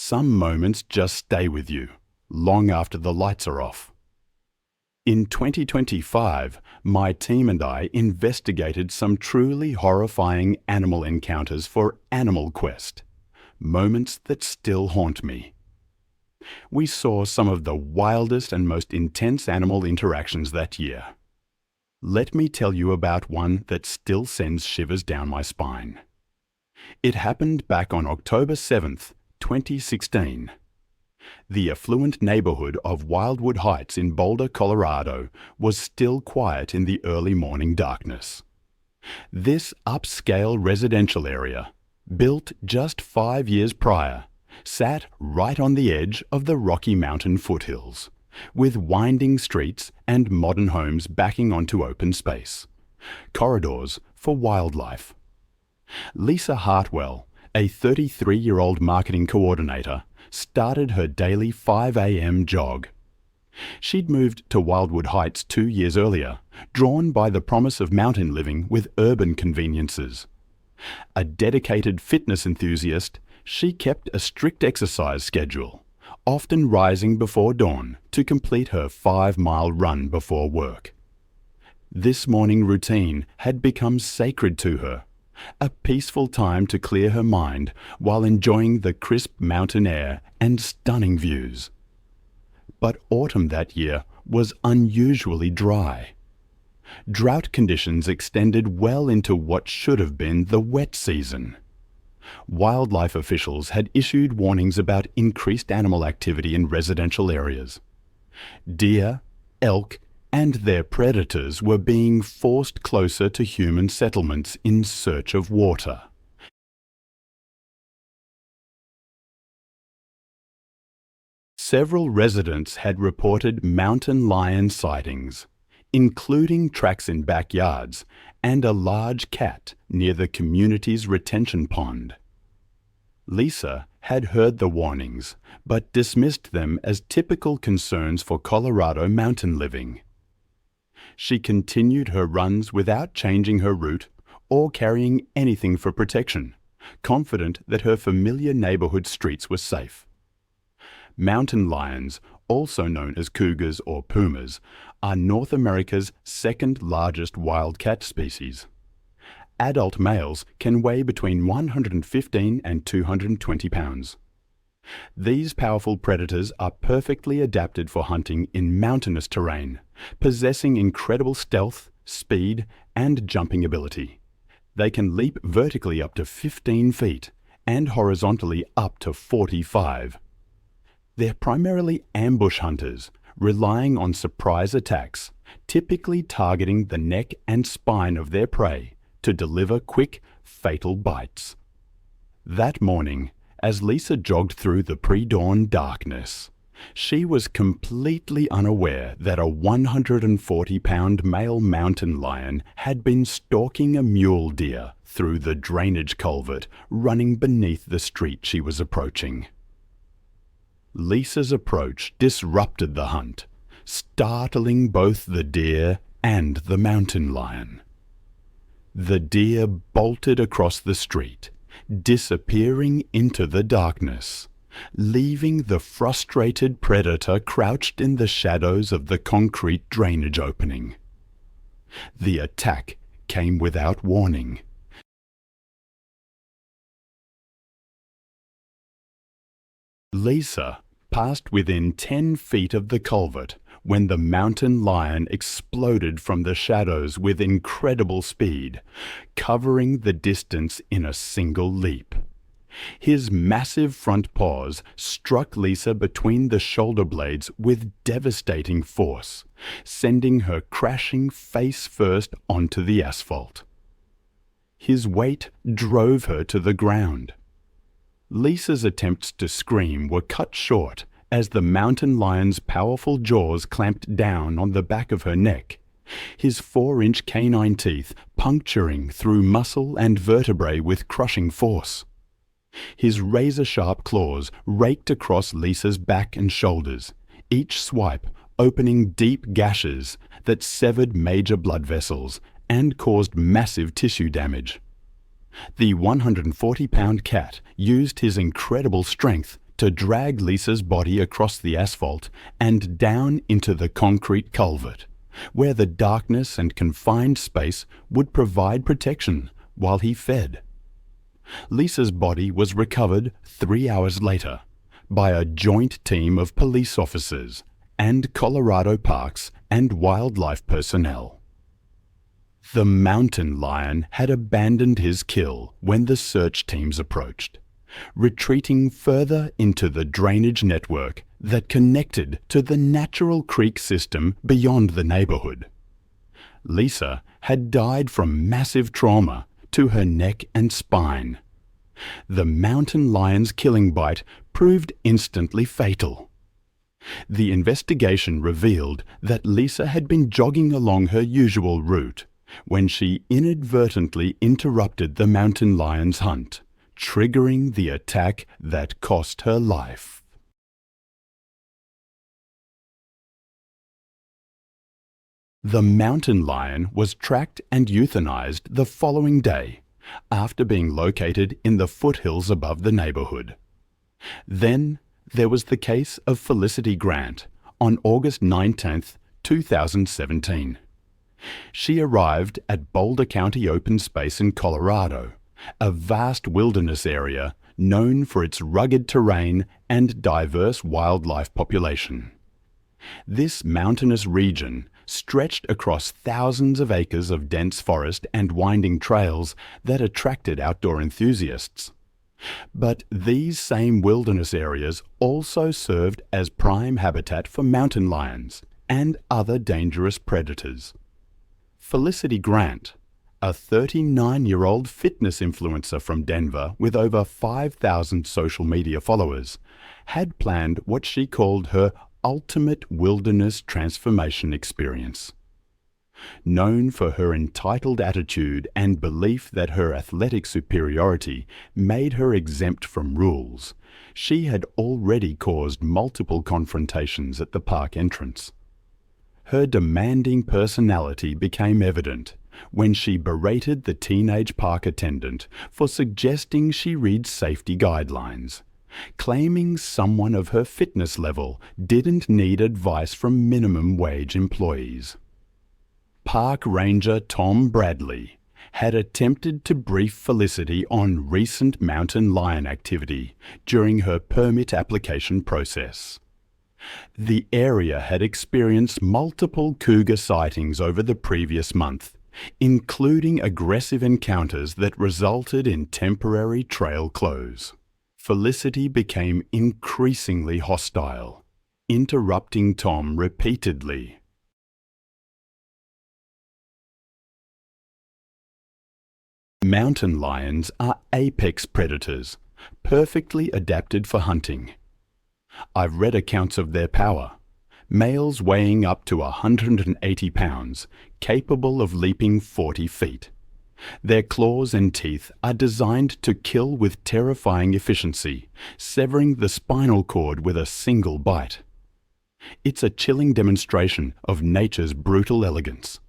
some moments just stay with you, long after the lights are off. In 2025, my team and I investigated some truly horrifying animal encounters for Animal Quest, moments that still haunt me. We saw some of the wildest and most intense animal interactions that year. Let me tell you about one that still sends shivers down my spine. It happened back on October 7th, 2016. The affluent neighborhood of Wildwood Heights in Boulder, Colorado, was still quiet in the early morning darkness. This upscale residential area, built just 5 years prior, sat right on the edge of the Rocky Mountain foothills, with winding streets and modern homes backing onto open space, corridors for wildlife. Lisa Hartwell, a 33-year-old marketing coordinator, started her daily 5 a.m. jog. She'd moved to Wildwood Heights 2 years earlier, drawn by the promise of mountain living with urban conveniences. A dedicated fitness enthusiast, she kept a strict exercise schedule, often rising before dawn to complete her 5-mile run before work. This morning routine had become sacred to her, a peaceful time to clear her mind while enjoying the crisp mountain air and stunning views. But autumn that year was unusually dry. Drought conditions extended well into what should have been the wet season. Wildlife officials had issued warnings about increased animal activity in residential areas. Deer, elk, and their predators were being forced closer to human settlements in search of water. Several residents had reported mountain lion sightings, including tracks in backyards and a large cat near the community's retention pond. Lisa had heard the warnings, but dismissed them as typical concerns for Colorado mountain living. She continued her runs without changing her route or carrying anything for protection, confident that her familiar neighborhood streets were safe. Mountain lions, also known as cougars or pumas, are North America's second largest wildcat species. Adult males can weigh between 115 and 220 pounds. These powerful predators are perfectly adapted for hunting in mountainous terrain, possessing incredible stealth, speed, and jumping ability. They can leap vertically up to 15 feet and horizontally up to 45. They're primarily ambush hunters, relying on surprise attacks, typically targeting the neck and spine of their prey to deliver quick, fatal bites. That morning, as Lisa jogged through the pre-dawn darkness, she was completely unaware that a 140-pound male mountain lion had been stalking a mule deer through the drainage culvert running beneath the street she was approaching. Lisa's approach disrupted the hunt, startling both the deer and the mountain lion. The deer bolted across the street, disappearing into the darkness, leaving the frustrated predator crouched in the shadows of the concrete drainage opening. The attack came without warning. Lisa passed within 10 feet of the culvert when the mountain lion exploded from the shadows with incredible speed, covering the distance in a single leap. His massive front paws struck Lisa between the shoulder blades with devastating force, sending her crashing face first onto the asphalt. His weight drove her to the ground. Lisa's attempts to scream were cut short as the mountain lion's powerful jaws clamped down on the back of her neck, his 4-inch canine teeth puncturing through muscle and vertebrae with crushing force. His razor-sharp claws raked across Lisa's back and shoulders, each swipe opening deep gashes that severed major blood vessels and caused massive tissue damage. The 140-pound cat used his incredible strength to drag Lisa's body across the asphalt and down into the concrete culvert, where the darkness and confined space would provide protection while he fed. Lisa's body was recovered 3 hours later by a joint team of police officers and Colorado Parks and wildlife personnel. The mountain lion had abandoned his kill when the search teams approached, retreating further into the drainage network that connected to the natural creek system beyond the neighborhood. Lisa had died from massive trauma to her neck and spine. The mountain lion's killing bite proved instantly fatal. The investigation revealed that Lisa had been jogging along her usual route when she inadvertently interrupted the mountain lion's hunt, triggering the attack that cost her life. The mountain lion was tracked and euthanized the following day after being located in the foothills above the neighborhood. Then there was the case of Felicity Grant on August 19, 2017. She arrived at Boulder County Open Space in Colorado, a vast wilderness area known for its rugged terrain and diverse wildlife population. This mountainous region stretched across thousands of acres of dense forest and winding trails that attracted outdoor enthusiasts. But these same wilderness areas also served as prime habitat for mountain lions and other dangerous predators. Felicity Grant, a 39-year-old fitness influencer from Denver with over 5,000 social media followers, had planned what she called her ultimate wilderness transformation experience. Known for her entitled attitude and belief that her athletic superiority made her exempt from rules, she had already caused multiple confrontations at the park entrance. Her demanding personality became evident when she berated the teenage park attendant for suggesting she read safety guidelines, claiming someone of her fitness level didn't need advice from minimum wage employees. Park Ranger Tom Bradley had attempted to brief Felicity on recent mountain lion activity during her permit application process. The area had experienced multiple cougar sightings over the previous month, including aggressive encounters that resulted in temporary trail close. Felicity became increasingly hostile, interrupting Tom repeatedly. Mountain lions are apex predators, perfectly adapted for hunting. I've read accounts of their power. Males weighing up to 180 pounds, capable of leaping 40 feet. Their claws and teeth are designed to kill with terrifying efficiency, severing the spinal cord with a single bite. It's a chilling demonstration of nature's brutal elegance.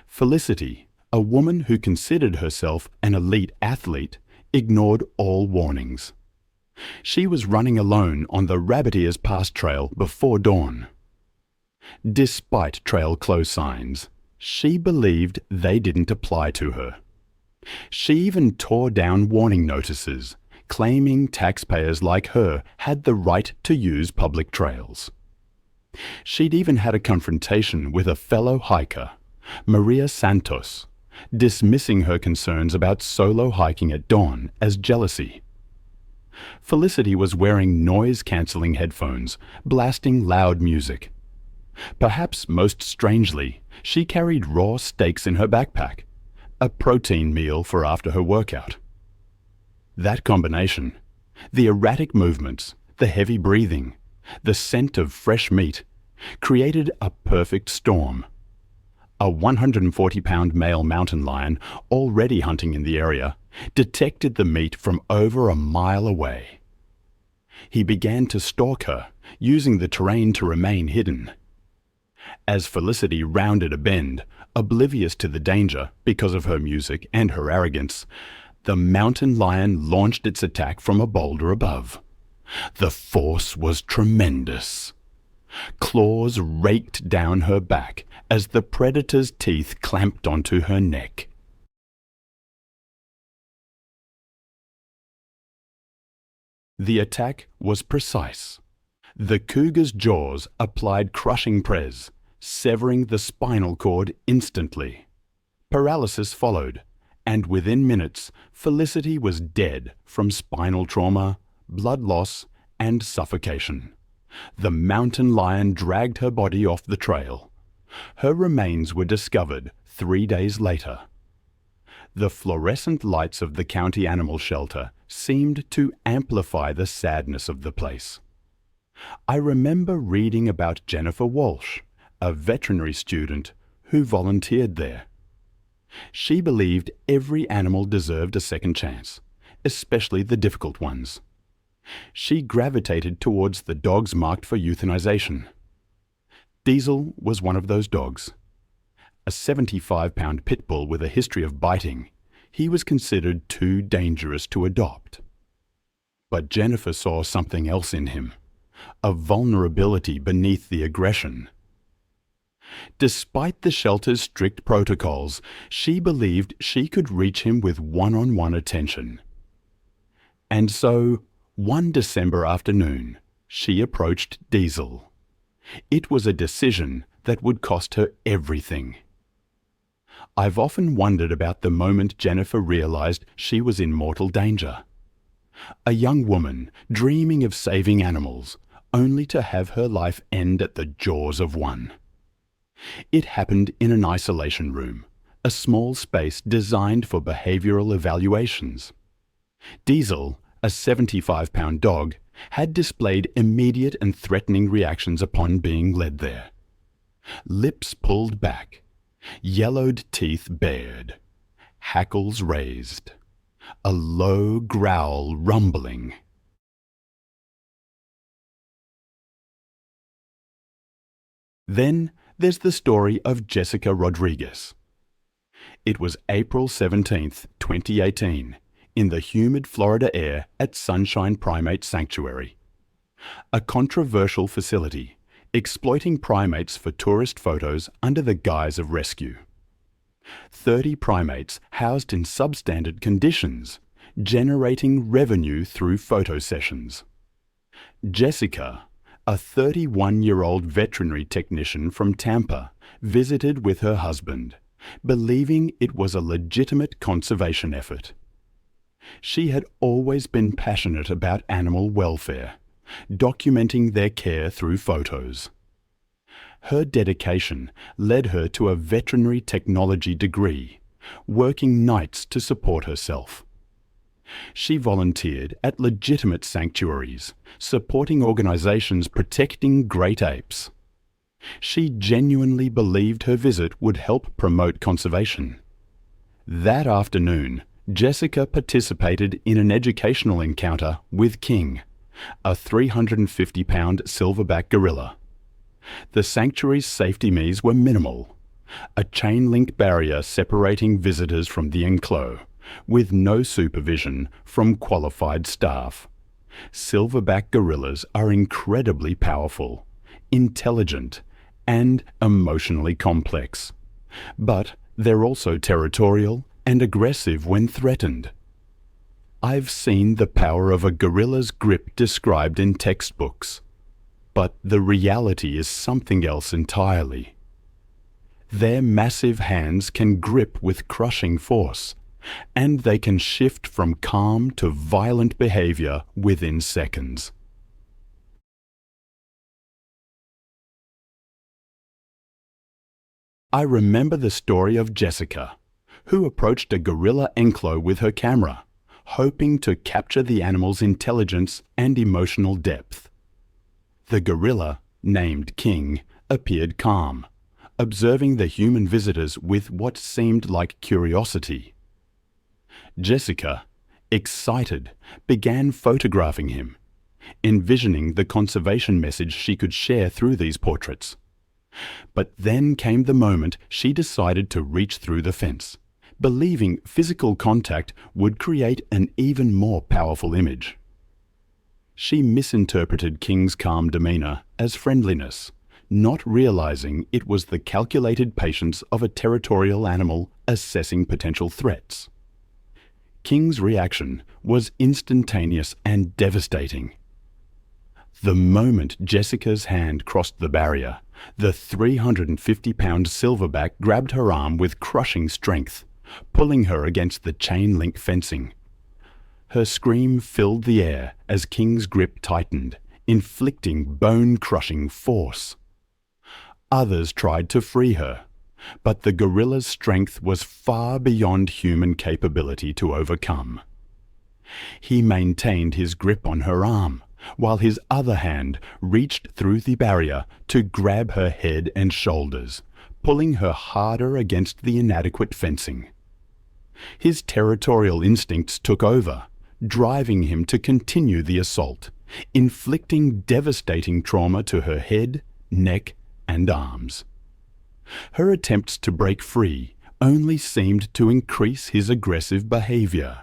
Felicity, a woman who considered herself an elite athlete, ignored all warnings. She was running alone on the Rabbit Ears Pass Trail before dawn. Despite trail close signs, she believed they didn't apply to her. She even tore down warning notices, claiming taxpayers like her had the right to use public trails. She'd even had a confrontation with a fellow hiker, Maria Santos, dismissing her concerns about solo hiking at dawn as jealousy. Felicity was wearing noise-canceling headphones, blasting loud music. Perhaps most strangely, she carried raw steaks in her backpack, a protein meal for after her workout. That combination, the erratic movements, the heavy breathing, the scent of fresh meat, created a perfect storm. A 140-pound male mountain lion, already hunting in the area, detected the meat from over a mile away. He began to stalk her, using the terrain to remain hidden. As Felicity rounded a bend, oblivious to the danger because of her music and her arrogance, the mountain lion launched its attack from a boulder above. The force was tremendous. Claws raked down her back as the predator's teeth clamped onto her neck. The attack was precise. The cougar's jaws applied crushing press, severing the spinal cord instantly. Paralysis followed, and within minutes, Felicity was dead from spinal trauma, blood loss, and suffocation. The mountain lion dragged her body off the trail. Her remains were discovered 3 days later. The fluorescent lights of the county animal shelter seemed to amplify the sadness of the place. I remember reading about Jennifer Walsh, a veterinary student who volunteered there. She believed every animal deserved a second chance, especially the difficult ones. She gravitated towards the dogs marked for euthanization. Diesel was one of those dogs. A 75-pound pit bull with a history of biting, he was considered too dangerous to adopt. But Jennifer saw something else in him, a vulnerability beneath the aggression. Despite the shelter's strict protocols, she believed she could reach him with one-on-one attention. And so, one December afternoon, she approached Diesel. It was a decision that would cost her everything. I've often wondered about the moment Jennifer realized she was in mortal danger. A young woman dreaming of saving animals, only to have her life end at the jaws of one. It happened in an isolation room, a small space designed for behavioral evaluations. Diesel, a 75-pound dog, had displayed immediate and threatening reactions upon being led there. Lips pulled back, yellowed teeth bared, hackles raised, a low growl rumbling. Then there's the story of Jessica Rodriguez. It was April 17th, 2018, in the humid Florida air at Sunshine Primate Sanctuary, a controversial facility exploiting primates for tourist photos under the guise of rescue. 30 primates housed in substandard conditions, generating revenue through photo sessions. Jessica, a 31-year-old veterinary technician from Tampa, visited with her husband, believing it was a legitimate conservation effort. She had always been passionate about animal welfare, documenting their care through photos. Her dedication led her to a veterinary technology degree, working nights to support herself. She volunteered at legitimate sanctuaries, supporting organizations protecting great apes. She genuinely believed her visit would help promote conservation. That afternoon, Jessica participated in an educational encounter with King, a 350-pound silverback gorilla. The sanctuary's safety measures were minimal. A chain-link barrier separating visitors from the enclosure, with no supervision from qualified staff. Silverback gorillas are incredibly powerful, intelligent, and emotionally complex. But they're also territorial and aggressive when threatened. I've seen the power of a gorilla's grip described in textbooks, but the reality is something else entirely. Their massive hands can grip with crushing force, and they can shift from calm to violent behavior within seconds. I remember the story of Jessica, who approached a gorilla enclosure with her camera, hoping to capture the animal's intelligence and emotional depth. The gorilla, named King, appeared calm, observing the human visitors with what seemed like curiosity. Jessica, excited, began photographing him, envisioning the conservation message she could share through these portraits. But then came the moment she decided to reach through the fence, believing physical contact would create an even more powerful image. She misinterpreted King's calm demeanor as friendliness, not realizing it was the calculated patience of a territorial animal assessing potential threats. King's reaction was instantaneous and devastating. The moment Jessica's hand crossed the barrier, the 350-pound silverback grabbed her arm with crushing strength, pulling her against the chain-link fencing. Her scream filled the air as King's grip tightened, inflicting bone-crushing force. Others tried to free her, but the gorilla's strength was far beyond human capability to overcome. He maintained his grip on her arm, while his other hand reached through the barrier to grab her head and shoulders, pulling her harder against the inadequate fencing. His territorial instincts took over, driving him to continue the assault, inflicting devastating trauma to her head, neck, and arms. Her attempts to break free only seemed to increase his aggressive behavior,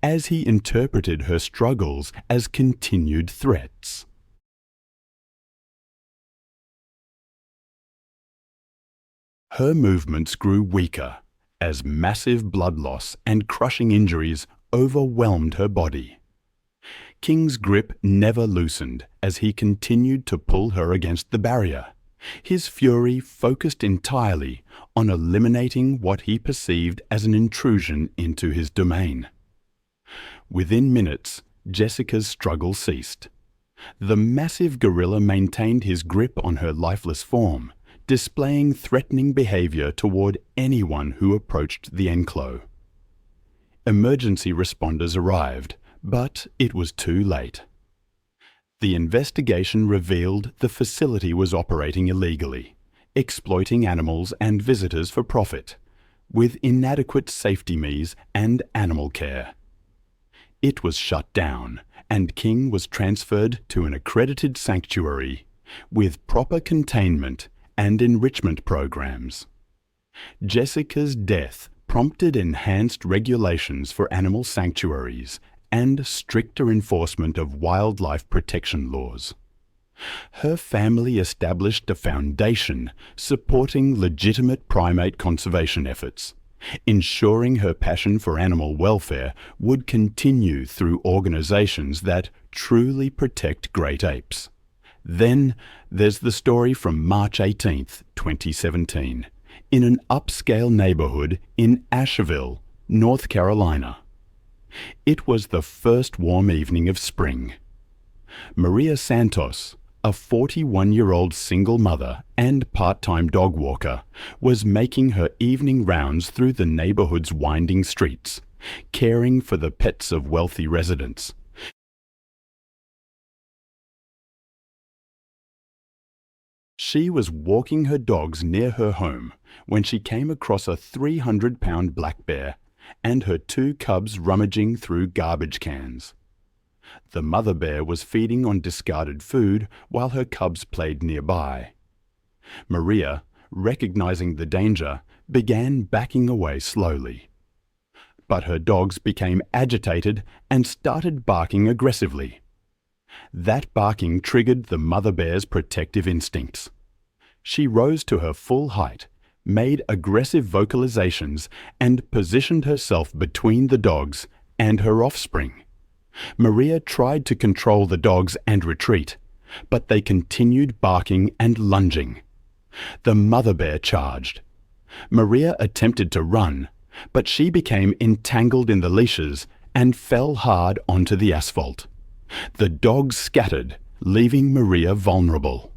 as he interpreted her struggles as continued threats. Her movements grew weaker as massive blood loss and crushing injuries overwhelmed her body. King's grip never loosened as he continued to pull her against the barrier, his fury focused entirely on eliminating what he perceived as an intrusion into his domain. Within minutes, Jessica's struggle ceased. The massive gorilla maintained his grip on her lifeless form, displaying threatening behavior toward anyone who approached the enclosure. Emergency responders arrived, but it was too late. The investigation revealed the facility was operating illegally, exploiting animals and visitors for profit, with inadequate safety measures and animal care. It was shut down, and King was transferred to an accredited sanctuary with proper containment and enrichment programs. Jessica's death prompted enhanced regulations for animal sanctuaries and stricter enforcement of wildlife protection laws. Her family established a foundation supporting legitimate primate conservation efforts, ensuring her passion for animal welfare would continue through organizations that truly protect great apes. Then there's the story from March 18, 2017, in an upscale neighborhood in Asheville, North Carolina. It was the first warm evening of spring. Maria Santos, a 41-year-old single mother and part-time dog walker, was making her evening rounds through the neighborhood's winding streets, caring for the pets of wealthy residents. She was walking her dogs near her home when she came across a 300-pound black bear and her two cubs rummaging through garbage cans. The mother bear was feeding on discarded food while her cubs played nearby. Maria, recognizing the danger, began backing away slowly. But her dogs became agitated and started barking aggressively. That barking triggered the mother bear's protective instincts. She rose to her full height, made aggressive vocalizations, and positioned herself between the dogs and her offspring. Maria tried to control the dogs and retreat, but they continued barking and lunging. The mother bear charged. Maria attempted to run, but she became entangled in the leashes and fell hard onto the asphalt. The dogs scattered, leaving Maria vulnerable.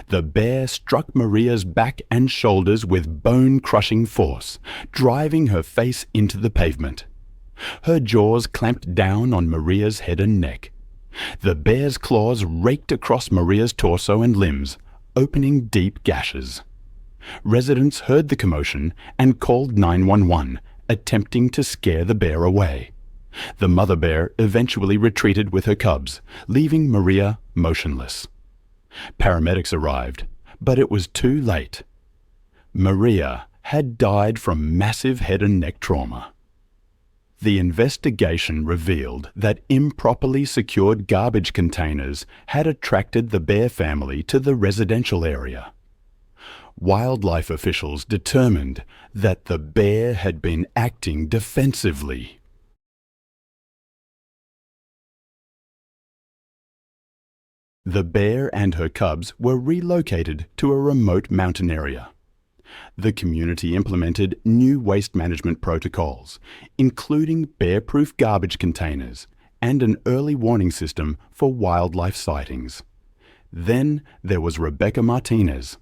The bear struck Maria's back and shoulders with bone-crushing force, driving her face into the pavement. Her jaws clamped down on Maria's head and neck. The bear's claws raked across Maria's torso and limbs, opening deep gashes. Residents heard the commotion and called 911, attempting to scare the bear away. The mother bear eventually retreated with her cubs, leaving Maria motionless. Paramedics arrived, but it was too late. Maria had died from massive head and neck trauma. The investigation revealed that improperly secured garbage containers had attracted the bear family to the residential area. Wildlife officials determined that the bear had been acting defensively. The bear and her cubs were relocated to a remote mountain area. The community implemented new waste management protocols, including bear-proof garbage containers and an early warning system for wildlife sightings. Then there was Rebecca Martinez.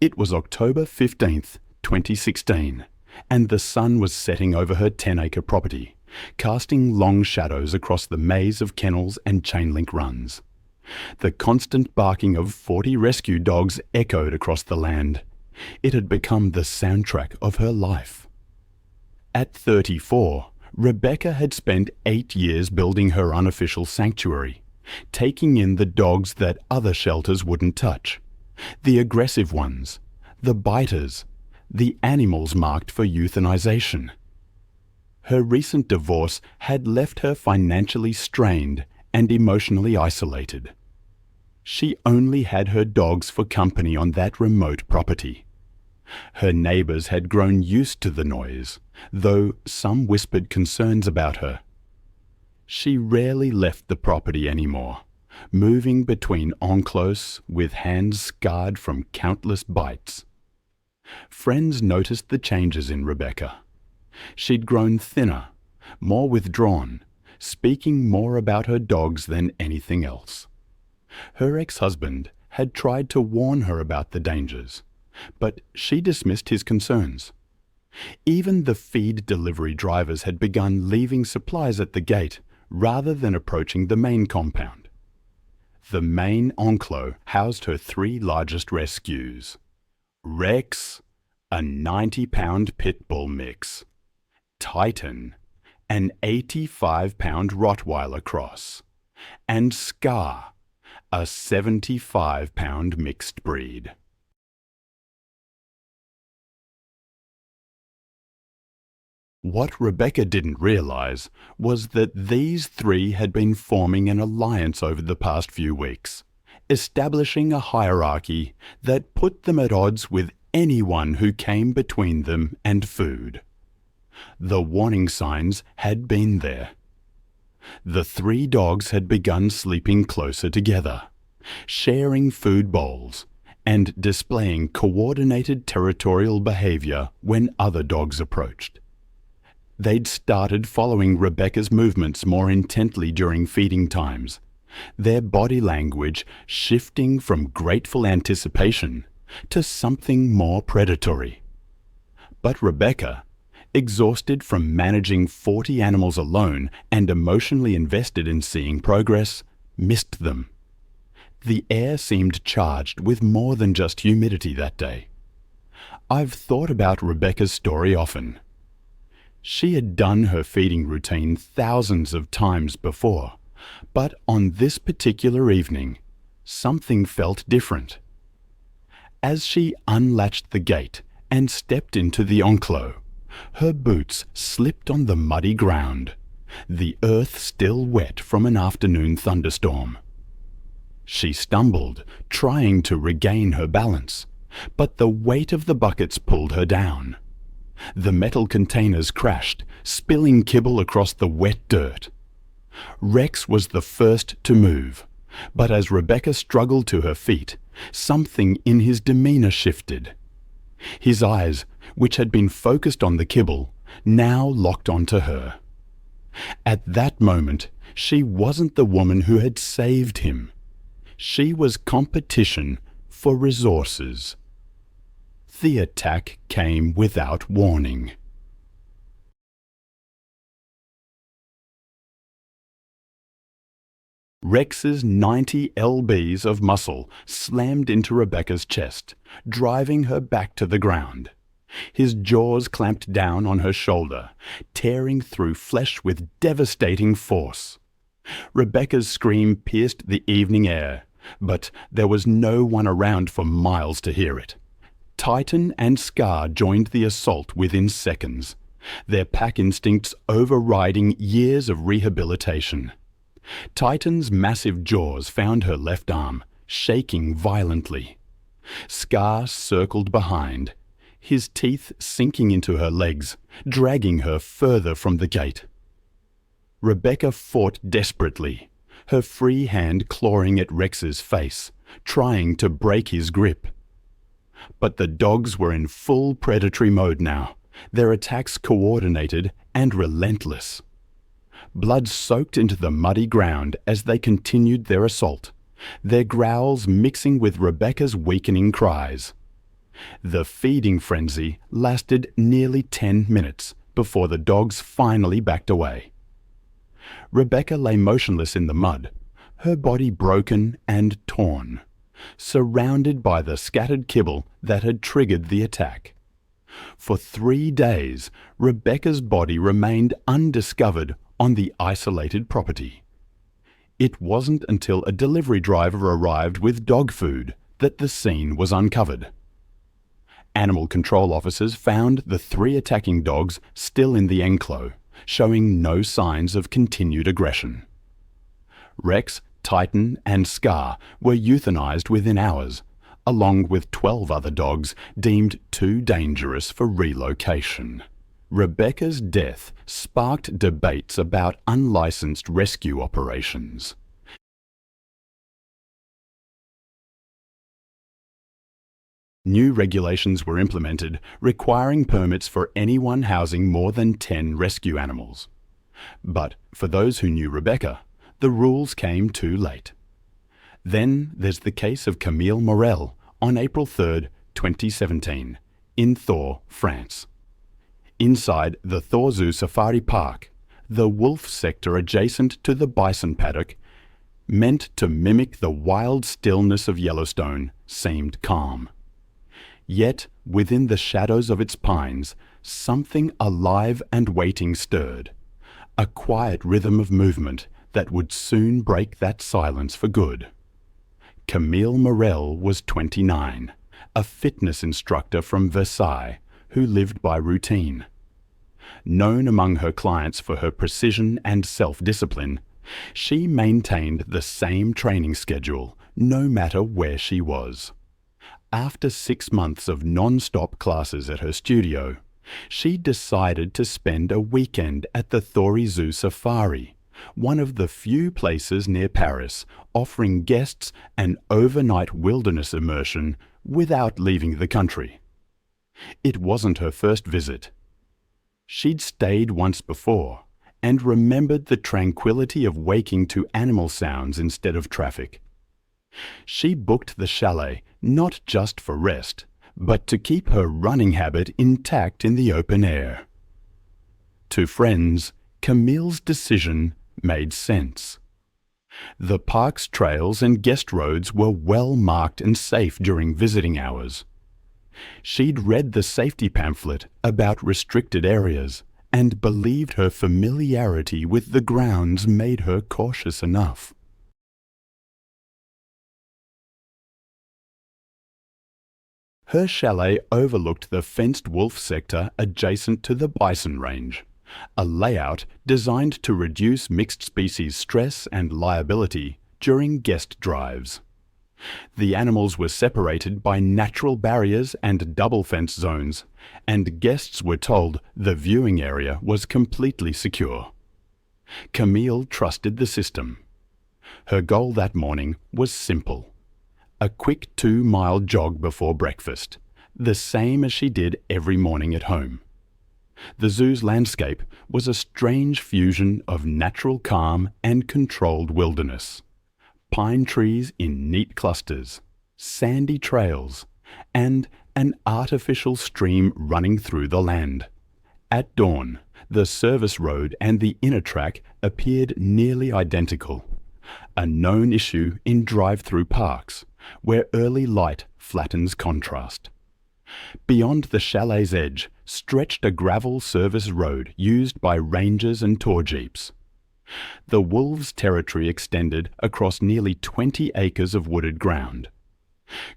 It was October 15th, 2016, and the sun was setting over her 10-acre property, casting long shadows across the maze of kennels and chain-link runs. The constant barking of 40 rescue dogs echoed across the land. It had become the soundtrack of her life. At 34, Rebecca had spent 8 years building her unofficial sanctuary, taking in the dogs that other shelters wouldn't touch, the aggressive ones, the biters, the animals marked for euthanization. Her recent divorce had left her financially strained and emotionally isolated. She only had her dogs for company on that remote property. Her neighbors had grown used to the noise, though some whispered concerns about her. She rarely left the property anymore, moving between encloses with hands scarred from countless bites. Friends noticed the changes in Rebecca. She'd grown thinner, more withdrawn, speaking more about her dogs than anything else. Her ex-husband had tried to warn her about the dangers, but she dismissed his concerns. Even the feed delivery drivers had begun leaving supplies at the gate rather than approaching the main compound. The main enclosure housed her 3 largest rescues. Rex, a 90-pound pit bull mix. Titan, an 85-pound Rottweiler cross. And Scar, a 75-pound mixed breed. What Rebecca didn't realize was that these 3 had been forming an alliance over the past few weeks, establishing a hierarchy that put them at odds with anyone who came between them and food. The warning signs had been there. The 3 dogs had begun sleeping closer together, sharing food bowls, and displaying coordinated territorial behavior when other dogs approached. They'd started following Rebecca's movements more intently during feeding times, their body language shifting from grateful anticipation to something more predatory. But Rebecca, exhausted from managing 40 animals alone and emotionally invested in seeing progress, missed them. The air seemed charged with more than just humidity that day. I've thought about Rebecca's story often. She had done her feeding routine thousands of times before, but on this particular evening, something felt different. As she unlatched the gate and stepped into the enclosure, her boots slipped on the muddy ground, the earth still wet from an afternoon thunderstorm. She stumbled, trying to regain her balance, but the weight of the buckets pulled her down. The metal containers crashed, spilling kibble across the wet dirt. Rex was the first to move, but as Rebecca struggled to her feet, something in his demeanor shifted. His eyes, which had been focused on the kibble, now locked onto her. At that moment, she wasn't the woman who had saved him. She was competition for resources. The attack came without warning. Rex's 90 lbs of muscle slammed into Rebecca's chest, driving her back to the ground. His jaws clamped down on her shoulder, tearing through flesh with devastating force. Rebecca's scream pierced the evening air, but there was no one around for miles to hear it. Titan and Scar joined the assault within seconds, their pack instincts overriding years of rehabilitation. Titan's massive jaws found her left arm, shaking violently. Scar circled behind, his teeth sinking into her legs, dragging her further from the gate. Rebecca fought desperately, her free hand clawing at Rex's face, trying to break his grip. But the dogs were in full predatory mode now, their attacks coordinated and relentless. Blood soaked into the muddy ground as they continued their assault, their growls mixing with Rebecca's weakening cries. The feeding frenzy lasted nearly 10 minutes before the dogs finally backed away. Rebecca lay motionless in the mud, her body broken and torn, surrounded by the scattered kibble that had triggered the attack. For 3 days, Rebecca's body remained undiscovered on the isolated property. It wasn't until a delivery driver arrived with dog food that the scene was uncovered. Animal control officers found the 3 attacking dogs still in the enclosure, showing no signs of continued aggression. Rex, Titan, and Scar were euthanized within hours, along with 12 other dogs deemed too dangerous for relocation. Rebecca's death sparked debates about unlicensed rescue operations. New regulations were implemented requiring permits for anyone housing more than 10 rescue animals. But for those who knew Rebecca, the rules came too late. Then there's the case of Camille Morel on April 3, 2017, in Thor, France. Inside the Thor Zoo Safari Park, the wolf sector adjacent to the bison paddock, meant to mimic the wild stillness of Yellowstone, seemed calm. Yet, within the shadows of its pines, something alive and waiting stirred, a quiet rhythm of movement that would soon break that silence for good. Camille Morel was 29, a fitness instructor from Versailles who lived by routine. Known among her clients for her precision and self-discipline, she maintained the same training schedule no matter where she was. After 6 months of non-stop classes at her studio, she decided to spend a weekend at the Thor Zoo Safari, one of the few places near Paris offering guests an overnight wilderness immersion without leaving the country. It wasn't her first visit. She'd stayed once before and remembered the tranquility of waking to animal sounds instead of traffic. She booked the chalet not just for rest, but to keep her running habit intact in the open air. To friends, Camille's decision made sense. The park's trails and guest roads were well marked and safe during visiting hours. She'd read the safety pamphlet about restricted areas and believed her familiarity with the grounds made her cautious enough. Her chalet overlooked the fenced wolf sector adjacent to the bison range, a layout designed to reduce mixed species stress and liability during guest drives. The animals were separated by natural barriers and double fence zones, and guests were told the viewing area was completely secure. Camille trusted the system. Her goal that morning was simple: a quick 2-mile jog before breakfast, the same as she did every morning at home. The zoo's landscape was a strange fusion of natural calm and controlled wilderness. Pine trees in neat clusters, sandy trails, and an artificial stream running through the land. At dawn, the service road and the inner track appeared nearly identical, a known issue in drive-through parks, where early light flattens contrast. Beyond the chalet's edge stretched a gravel service road used by rangers and tour jeeps. The wolves' territory extended across nearly 20 acres of wooded ground.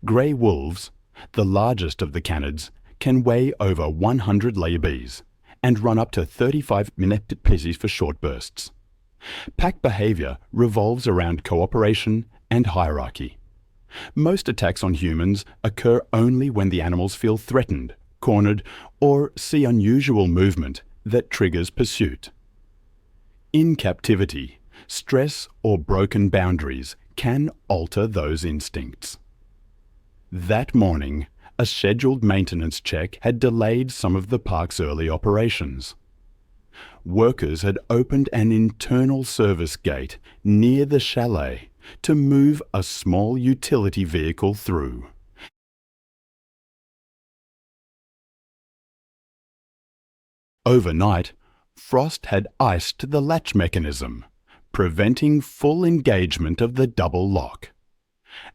Grey wolves, the largest of the canids, can weigh over 100 labes, and run up to 35-minute pieces for short bursts. Pack behavior revolves around cooperation and hierarchy. Most attacks on humans occur only when the animals feel threatened, cornered, or see unusual movement that triggers pursuit. In captivity, stress or broken boundaries can alter those instincts. That morning, a scheduled maintenance check had delayed some of the park's early operations. Workers had opened an internal service gate near the chalet to move a small utility vehicle through. Overnight, frost had iced the latch mechanism, preventing full engagement of the double lock.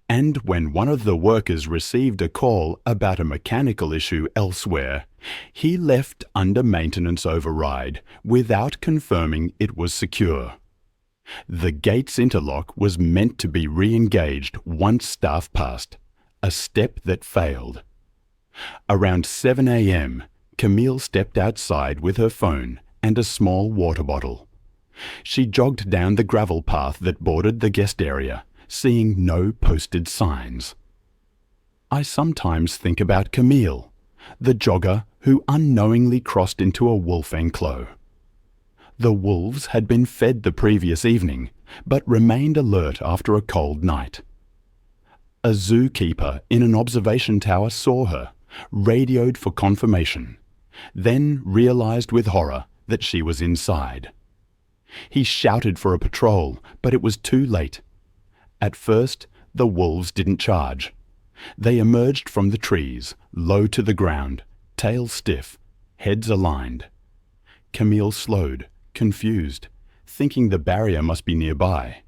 And when one of the workers received a call about a mechanical issue elsewhere, he left under maintenance override without confirming it was secure. The gate's interlock was meant to be re-engaged once staff passed, a step that failed. Around 7 a.m., Camille stepped outside with her phone and a small water bottle. She jogged down the gravel path that bordered the guest area, seeing no posted signs. I sometimes think about Camille, the jogger who unknowingly crossed into a wolf enclos. The wolves had been fed the previous evening, but remained alert after a cold night. A zookeeper in an observation tower saw her, radioed for confirmation, then realized with horror that she was inside. He shouted for a patrol, but it was too late. At first, the wolves didn't charge. They emerged from the trees, low to the ground, tails stiff, heads aligned. Camille slowed, confused, thinking the barrier must be nearby.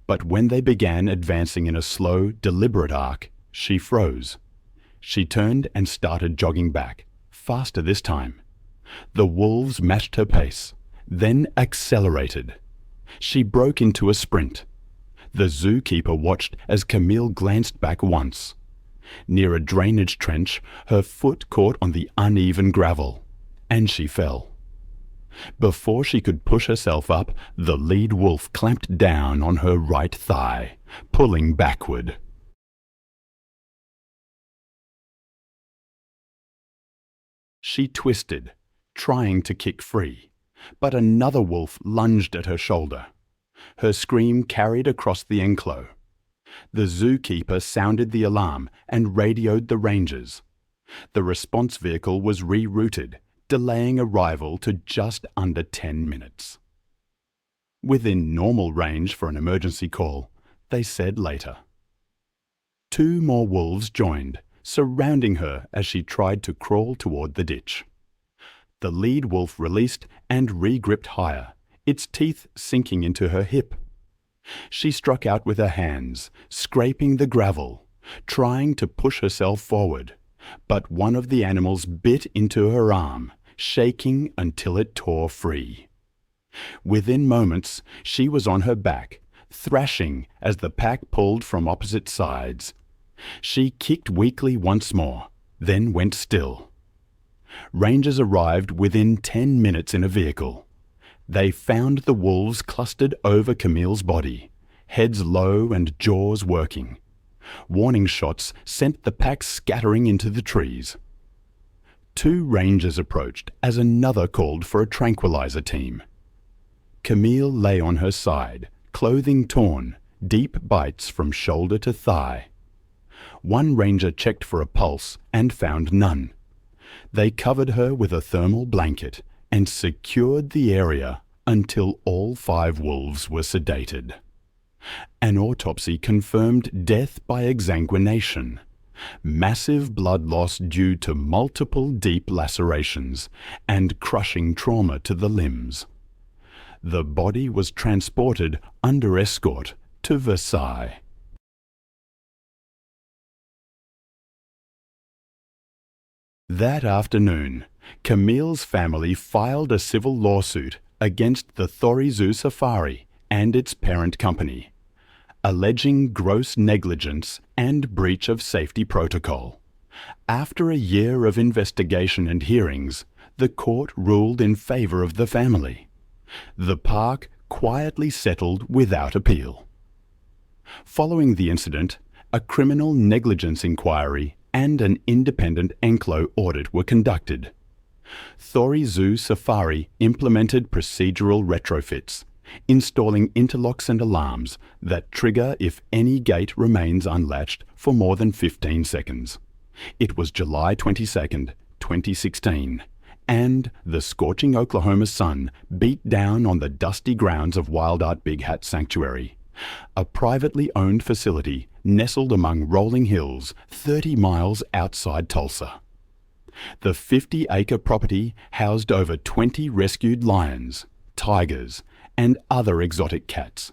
But when they began advancing in a slow, deliberate arc, she froze. She turned and started jogging back, faster this time. The wolves matched her pace, then accelerated. She broke into a sprint. The zookeeper watched as Camille glanced back once. Near a drainage trench, her foot caught on the uneven gravel, and she fell. Before she could push herself up, the lead wolf clamped down on her right thigh, pulling backward. She twisted, trying to kick free, but another wolf lunged at her shoulder. Her scream carried across the enclos. The zookeeper sounded the alarm and radioed the rangers. The response vehicle was rerouted, delaying arrival to just under 10 minutes. Within normal range for an emergency call, they said later. 2 more wolves joined, surrounding her as she tried to crawl toward the ditch. The lead wolf released and re-gripped higher, its teeth sinking into her hip. She struck out with her hands, scraping the gravel, trying to push herself forward, but one of the animals bit into her arm, shaking until it tore free. Within moments, she was on her back, thrashing as the pack pulled from opposite sides. She kicked weakly once more, then went still. Rangers arrived within 10 minutes in a vehicle. They found the wolves clustered over Camille's body, heads low and jaws working. Warning shots sent the pack scattering into the trees. 2 rangers approached as another called for a tranquilizer team. Camille lay on her side, clothing torn, deep bites from shoulder to thigh. One ranger checked for a pulse and found none. They covered her with a thermal blanket and secured the area until all 5 wolves were sedated. An autopsy confirmed death by exsanguination, massive blood loss due to multiple deep lacerations and crushing trauma to the limbs. The body was transported under escort to Versailles. That afternoon, Camille's family filed a civil lawsuit against the Thorizoo Safari and its parent company, alleging gross negligence and breach of safety protocol. After a year of investigation and hearings, the court ruled in favor of the family. The park quietly settled without appeal. Following the incident, a criminal negligence inquiry and an independent enclo audit were conducted. Thori Zoo Safari implemented procedural retrofits, installing interlocks and alarms that trigger if any gate remains unlatched for more than 15 seconds. It was July 22, 2016, and the scorching Oklahoma sun beat down on the dusty grounds of Wild Art Big Hat Sanctuary, a privately owned facility nestled among rolling hills 30 miles outside Tulsa. The 50-acre property housed over 20 rescued lions, tigers, and other exotic cats,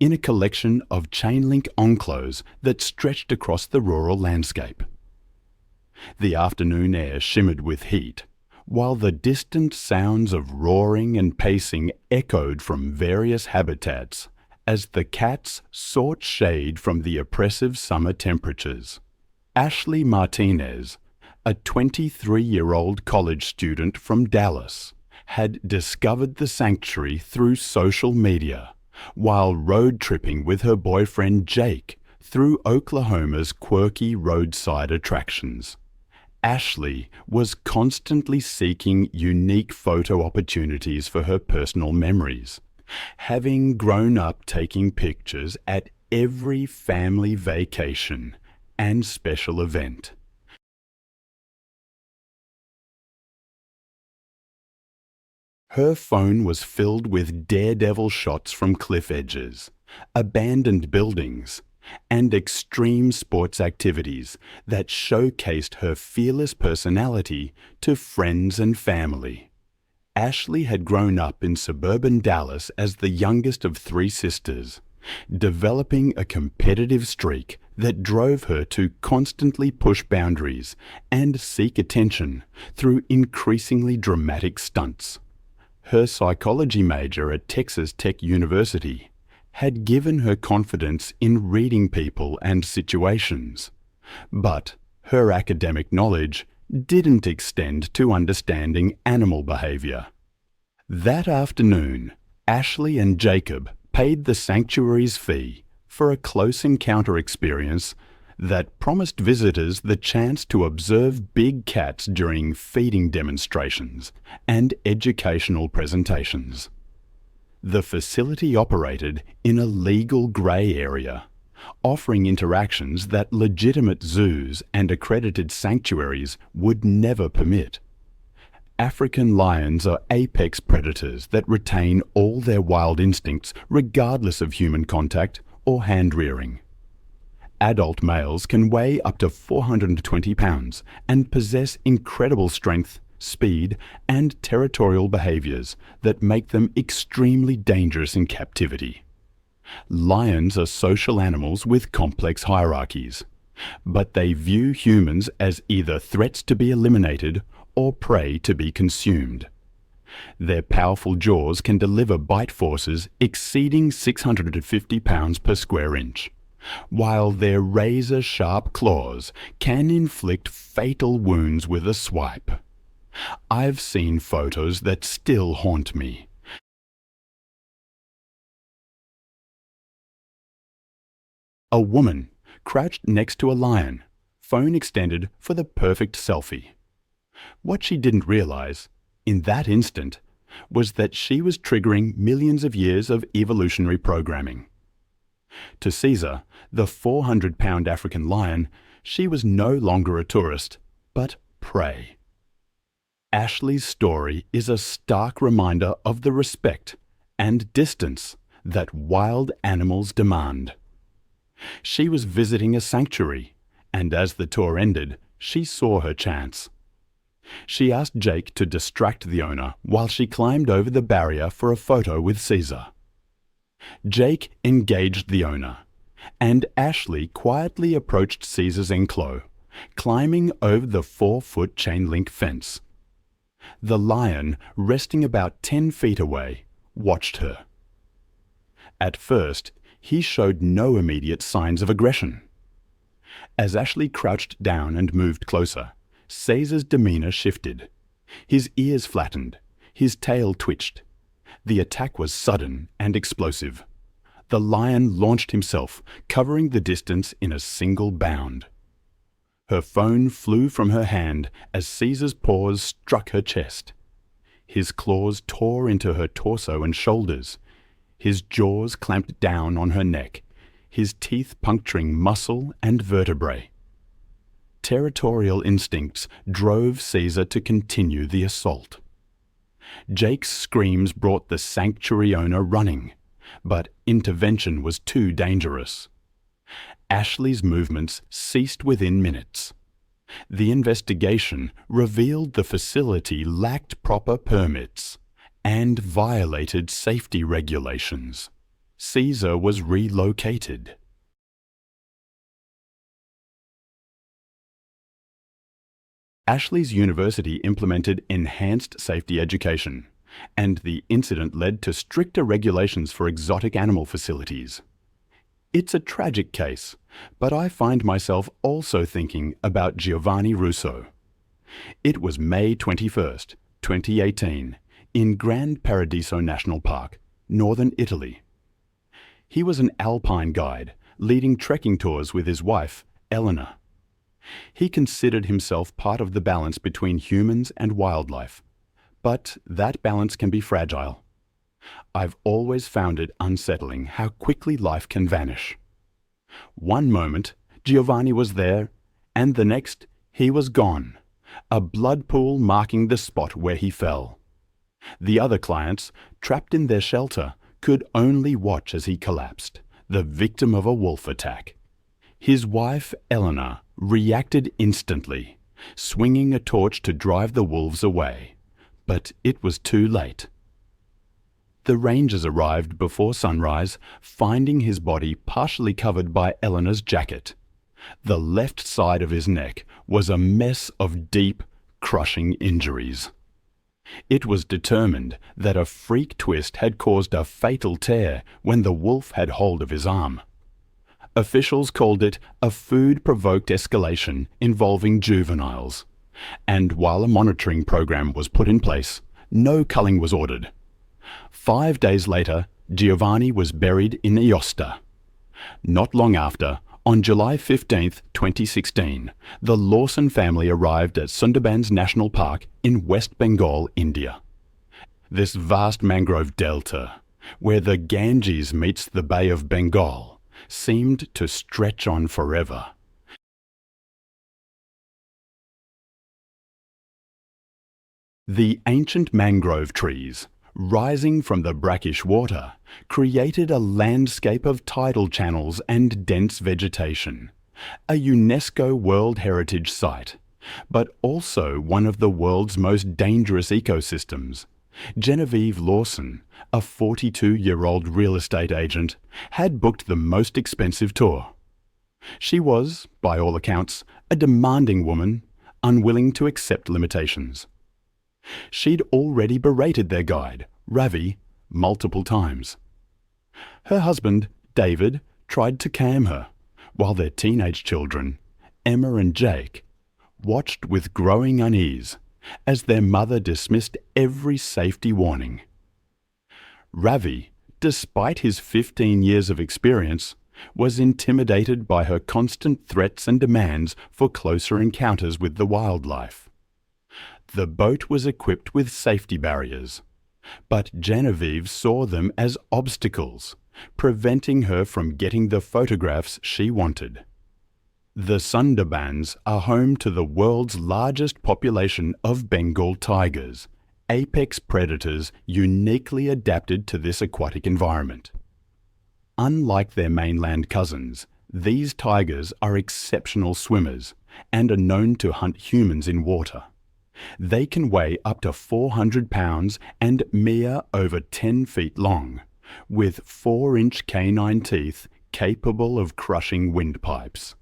in a collection of chain-link enclos that stretched across the rural landscape. The afternoon air shimmered with heat, while the distant sounds of roaring and pacing echoed from various habitats as the cats sought shade from the oppressive summer temperatures. Ashley Martinez, a 23-year-old college student from Dallas, had discovered the sanctuary through social media while road tripping with her boyfriend Jake through Oklahoma's quirky roadside attractions. Ashley was constantly seeking unique photo opportunities for her personal memories, having grown up taking pictures at every family vacation and special event. Her phone was filled with daredevil shots from cliff edges, abandoned buildings, and extreme sports activities that showcased her fearless personality to friends and family. Ashley had grown up in suburban Dallas as the youngest of 3 sisters, developing a competitive streak that drove her to constantly push boundaries and seek attention through increasingly dramatic stunts. Her psychology major at Texas Tech University had given her confidence in reading people and situations, but her academic knowledge didn't extend to understanding animal behavior. That afternoon, Ashley and Jacob paid the sanctuary's fee for a close encounter experience that promised visitors the chance to observe big cats during feeding demonstrations and educational presentations. The facility operated in a legal grey area, offering interactions that legitimate zoos and accredited sanctuaries would never permit. African lions are apex predators that retain all their wild instincts regardless of human contact or hand-rearing. Adult males can weigh up to 420 pounds and possess incredible strength, speed, and territorial behaviors that make them extremely dangerous in captivity. Lions are social animals with complex hierarchies, but they view humans as either threats to be eliminated or prey to be consumed. Their powerful jaws can deliver bite forces exceeding 650 pounds per square inch, while their razor-sharp claws can inflict fatal wounds with a swipe. I've seen photos that still haunt me. A woman crouched next to a lion, phone extended for the perfect selfie. What she didn't realize, in that instant, was that she was triggering millions of years of evolutionary programming. To Caesar, the 400-pound African lion, she was no longer a tourist, but prey. Ashley's story is a stark reminder of the respect and distance that wild animals demand. She was visiting a sanctuary, and as the tour ended, she saw her chance. She asked Jake to distract the owner while she climbed over the barrier for a photo with Caesar. Jake engaged the owner, and Ashley quietly approached Caesar's enclos, climbing over the 4-foot chain-link fence. The lion, resting about 10 feet away, watched her. At first, he showed no immediate signs of aggression. As Ashley crouched down and moved closer, Caesar's demeanor shifted. His ears flattened, his tail twitched. The attack was sudden and explosive. The lion launched himself, covering the distance in a single bound. Her phone flew from her hand as Caesar's paws struck her chest. His claws tore into her torso and shoulders. His jaws clamped down on her neck, his teeth puncturing muscle and vertebrae. Territorial instincts drove Caesar to continue the assault. Jake's screams brought the sanctuary owner running, but intervention was too dangerous. Ashley's movements ceased within minutes. The investigation revealed the facility lacked proper permits and violated safety regulations. Caesar was relocated. Ashley's university implemented enhanced safety education, and the incident led to stricter regulations for exotic animal facilities. It's a tragic case, but I find myself also thinking about Giovanni Russo. It was May 21st, 2018, in Gran Paradiso National Park, northern Italy. He was an alpine guide, leading trekking tours with his wife, Eleanor. He considered himself part of the balance between humans and wildlife, but that balance can be fragile. I've always found it unsettling how quickly life can vanish. One moment, Giovanni was there, and the next, he was gone, a blood pool marking the spot where he fell. The other clients, trapped in their shelter, could only watch as he collapsed, the victim of a wolf attack. His wife, Eleanor, reacted instantly, swinging a torch to drive the wolves away, but it was too late. The rangers arrived before sunrise, finding his body partially covered by Eleanor's jacket. The left side of his neck was a mess of deep, crushing injuries. It was determined that a freak twist had caused a fatal tear when the wolf had hold of his arm. Officials called it a food-provoked escalation involving juveniles, and while a monitoring program was put in place, no culling was ordered. 5 days later, Giovanni was buried in Aosta. Not long after, on July 15, 2016, the Lawson family arrived at Sundarbans National Park in West Bengal, India. This vast mangrove delta, where the Ganges meets the Bay of Bengal, seemed to stretch on forever. The ancient mangrove trees, rising from the brackish water, created a landscape of tidal channels and dense vegetation, a UNESCO World Heritage Site, but also one of the world's most dangerous ecosystems. Genevieve Lawson, a 42-year-old real estate agent, had booked the most expensive tour. She was, by all accounts, a demanding woman, unwilling to accept limitations. She'd already berated their guide, Ravi, multiple times. Her husband, David, tried to calm her, while their teenage children, Emma and Jake, watched with growing unease as their mother dismissed every safety warning. Ravi, despite his 15 years of experience, was intimidated by her constant threats and demands for closer encounters with the wildlife. The boat was equipped with safety barriers, but Genevieve saw them as obstacles, preventing her from getting the photographs she wanted. The Sundarbans are home to the world's largest population of Bengal tigers, apex predators uniquely adapted to this aquatic environment. Unlike their mainland cousins, these tigers are exceptional swimmers and are known to hunt humans in water. They can weigh up to 400 pounds and mere over 10 feet long, with 4-inch canine teeth capable of crushing windpipes.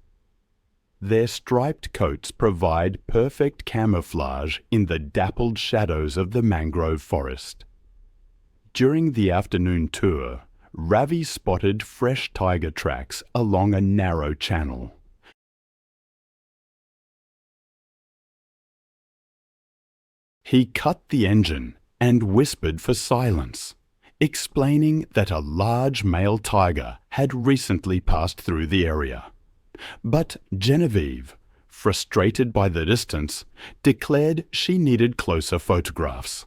Their striped coats provide perfect camouflage in the dappled shadows of the mangrove forest. During the afternoon tour, Ravi spotted fresh tiger tracks along a narrow channel. He cut the engine and whispered for silence, explaining that a large male tiger had recently passed through the area. But Genevieve, frustrated by the distance, declared she needed closer photographs.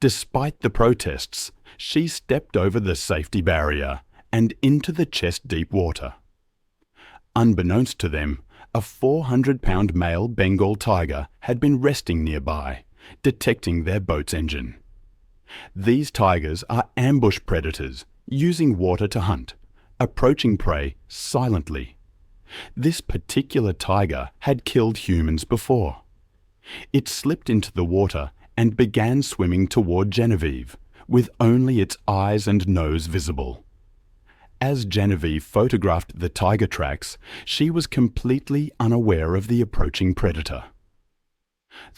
Despite the protests, she stepped over the safety barrier and into the chest-deep water. Unbeknownst to them, a 400-pound male Bengal tiger had been resting nearby, detecting their boat's engine. These tigers are ambush predators, using water to hunt, approaching prey silently. This particular tiger had killed humans before. It slipped into the water and began swimming toward Genevieve, with only its eyes and nose visible. As Genevieve photographed the tiger tracks, she was completely unaware of the approaching predator.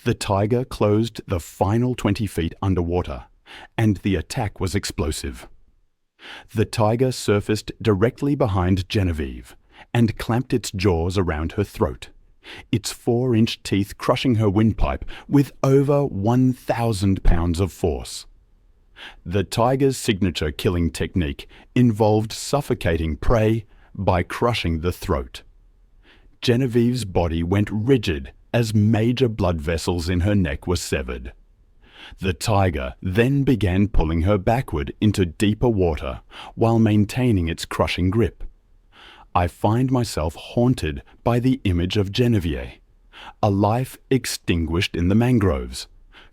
The tiger closed the final 20 feet underwater, and the attack was explosive. The tiger surfaced directly behind Genevieve and clamped its jaws around her throat, its 4-inch teeth crushing her windpipe with over 1,000 pounds of force. The tiger's signature killing technique involved suffocating prey by crushing the throat. Genevieve's body went rigid as major blood vessels in her neck were severed. The tiger then began pulling her backward into deeper water while maintaining its crushing grip. I find myself haunted by the image of Genevieve, a life extinguished in the mangroves,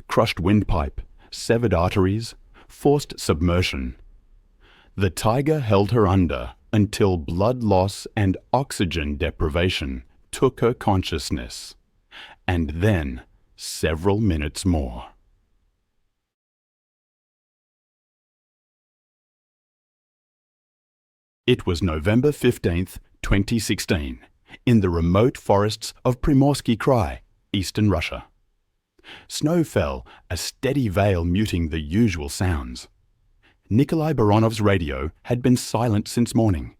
crushed windpipe, severed arteries, forced submersion. The tiger held her under until blood loss and oxygen deprivation took her consciousness, and then several minutes more. It was November 15th, 2016, in the remote forests of Primorsky Krai, eastern Russia. Snow fell, a steady veil muting the usual sounds. Nikolai Baranov's radio had been silent since morning.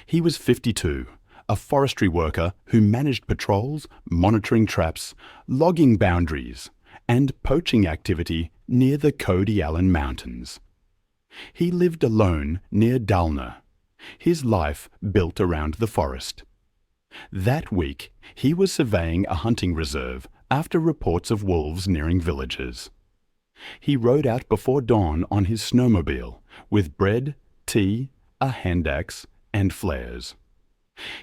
He was 52, a forestry worker who managed patrols, monitoring traps, logging boundaries, and poaching activity near the Cody Allen Mountains. He lived alone near Dalna, his life built around the forest. That week, he was surveying a hunting reserve after reports of wolves nearing villages. He rode out before dawn on his snowmobile with bread, tea, a hand axe, and flares.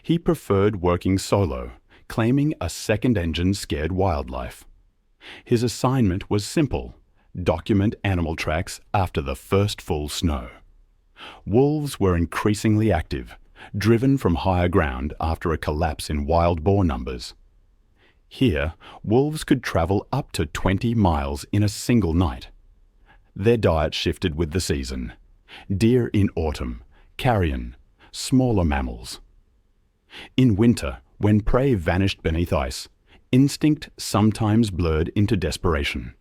He preferred working solo, claiming a second engine scared wildlife. His assignment was simple: document animal tracks after the first full snow. Wolves were increasingly active, driven from higher ground after a collapse in wild boar numbers. Here, wolves could travel up to 20 miles in a single night. Their diet shifted with the season: deer in autumn, carrion, smaller mammals. In winter, when prey vanished beneath ice, instinct sometimes blurred into desperation.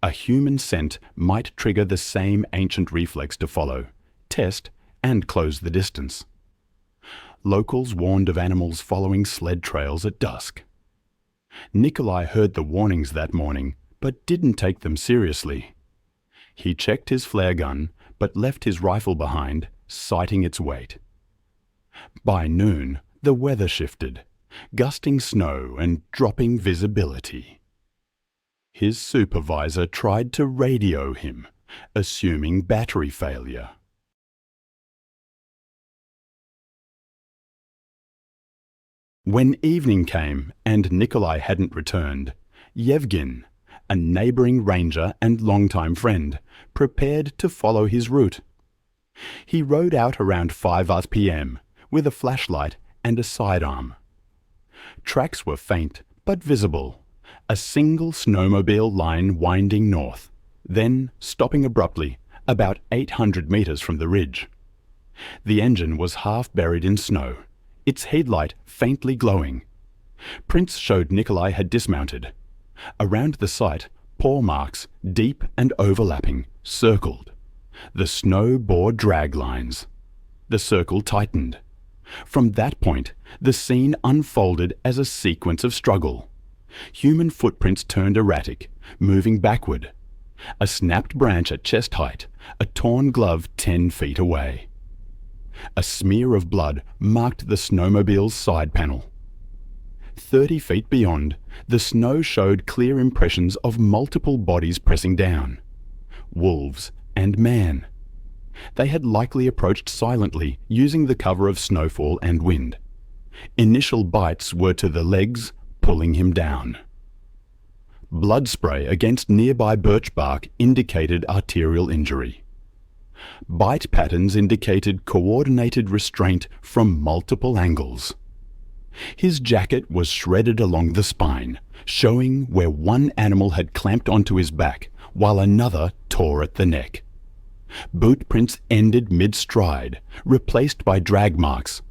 A human scent might trigger the same ancient reflex to follow, test, and close the distance. Locals warned of animals following sled trails at dusk. Nikolai heard the warnings that morning, but didn't take them seriously. He checked his flare gun, but left his rifle behind, citing its weight. By noon, the weather shifted, gusting snow and dropping visibility. His supervisor tried to radio him, assuming battery failure. When evening came and Nikolai hadn't returned, Yevgen, a neighboring ranger and longtime friend, prepared to follow his route. He rode out around 5 p.m. with a flashlight and a sidearm. Tracks were faint but visible, a single snowmobile line winding north, then stopping abruptly about 800 meters from the ridge. The engine was half buried in snow, its headlight faintly glowing. Prince showed Nikolai had dismounted. Around the site, paw marks, deep and overlapping, circled. The snow bore drag lines. The circle tightened. From that point, the scene unfolded as a sequence of struggle. Human footprints turned erratic, moving backward. A snapped branch at chest height, a torn glove 10 feet away. A smear of blood marked the snowmobile's side panel. 30 feet beyond, the snow showed clear impressions of multiple bodies pressing down. Wolves and man. They had likely approached silently, using the cover of snowfall and wind. Initial bites were to the legs, pulling him down. Blood spray against nearby birch bark indicated arterial injury. Bite patterns indicated coordinated restraint from multiple angles. His jacket was shredded along the spine, showing where one animal had clamped onto his back, while another tore at the neck. Boot prints ended mid-stride, replaced by drag marks.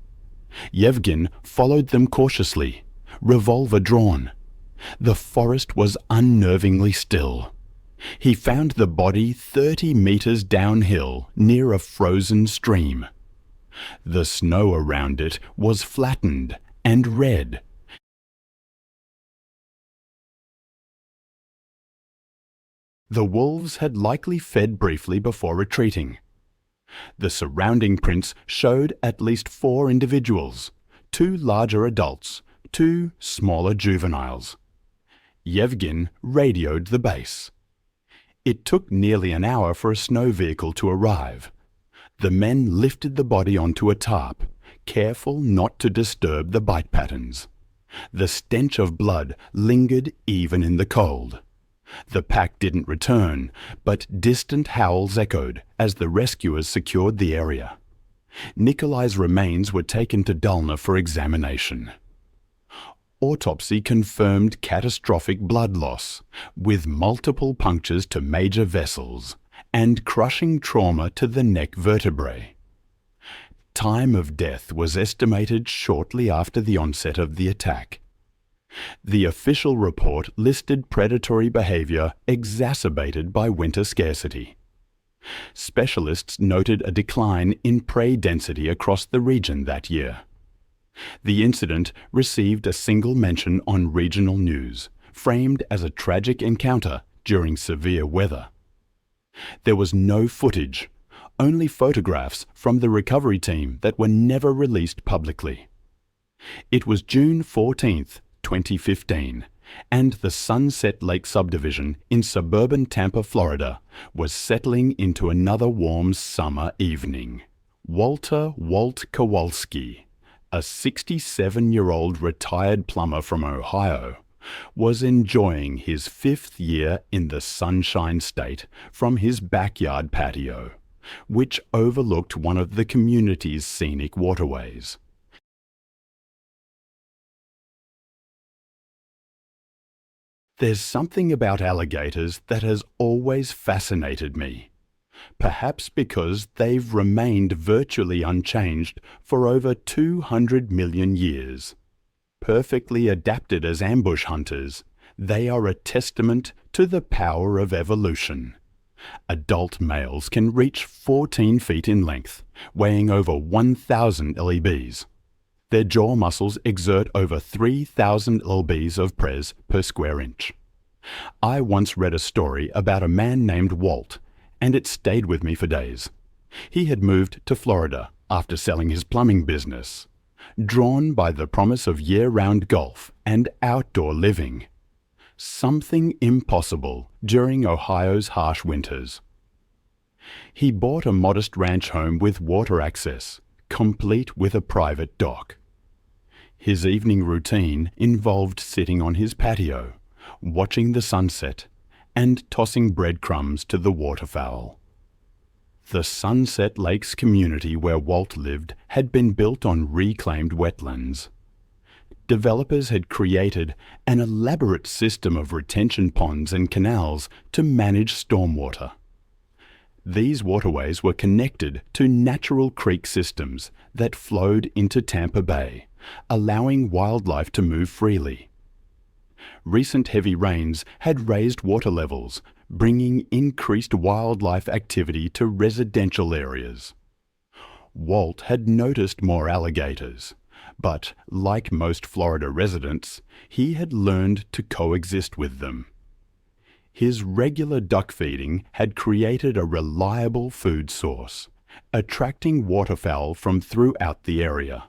Yevgen followed them cautiously, revolver drawn. The forest was unnervingly still. He found the body 30 meters downhill near a frozen stream. The snow around it was flattened and red. The wolves had likely fed briefly before retreating. The surrounding prints showed at least 4 individuals, 2 larger adults, 2 smaller juveniles. Yevgen radioed the base. It took nearly an hour for a snow vehicle to arrive. The men lifted the body onto a tarp, careful not to disturb the bite patterns. The stench of blood lingered even in the cold. The pack didn't return, but distant howls echoed as the rescuers secured the area. Nikolai's remains were taken to Dalna for examination. Autopsy confirmed catastrophic blood loss, with multiple punctures to major vessels and crushing trauma to the neck vertebrae. Time of death was estimated shortly after the onset of the attack. The official report listed predatory behavior exacerbated by winter scarcity. Specialists noted a decline in prey density across the region that year. The incident received a single mention on regional news, framed as a tragic encounter during severe weather. There was no footage, only photographs from the recovery team that were never released publicly. It was June 14th, 2015, and the Sunset Lake subdivision in suburban Tampa, Florida, was settling into another warm summer evening. Walter Walt Kowalski, a 67-year-old retired plumber from Ohio, was enjoying his 5th year in the Sunshine State from his backyard patio, which overlooked one of the community's scenic waterways. There's something about alligators that has always fascinated me, perhaps because they've remained virtually unchanged for over 200 million years. Perfectly adapted as ambush hunters, they are a testament to the power of evolution. Adult males can reach 14 feet in length, weighing over 1,000 lbs. Their jaw muscles exert over 3,000 lbs of pres per square inch. I once read a story about a man named Walt, and it stayed with me for days. He had moved to Florida after selling his plumbing business, drawn by the promise of year-round golf and outdoor living. Something impossible during Ohio's harsh winters. He bought a modest ranch home with water access, complete with a private dock. His evening routine involved sitting on his patio, watching the sunset, and tossing breadcrumbs to the waterfowl. The Sunset Lakes community where Walt lived had been built on reclaimed wetlands. Developers had created an elaborate system of retention ponds and canals to manage stormwater. These waterways were connected to natural creek systems that flowed into Tampa Bay, allowing wildlife to move freely. Recent heavy rains had raised water levels, bringing increased wildlife activity to residential areas. Walt had noticed more alligators, But, like most Florida residents, he had learned to coexist with them. His regular duck feeding had created a reliable food source, attracting waterfowl from throughout the area.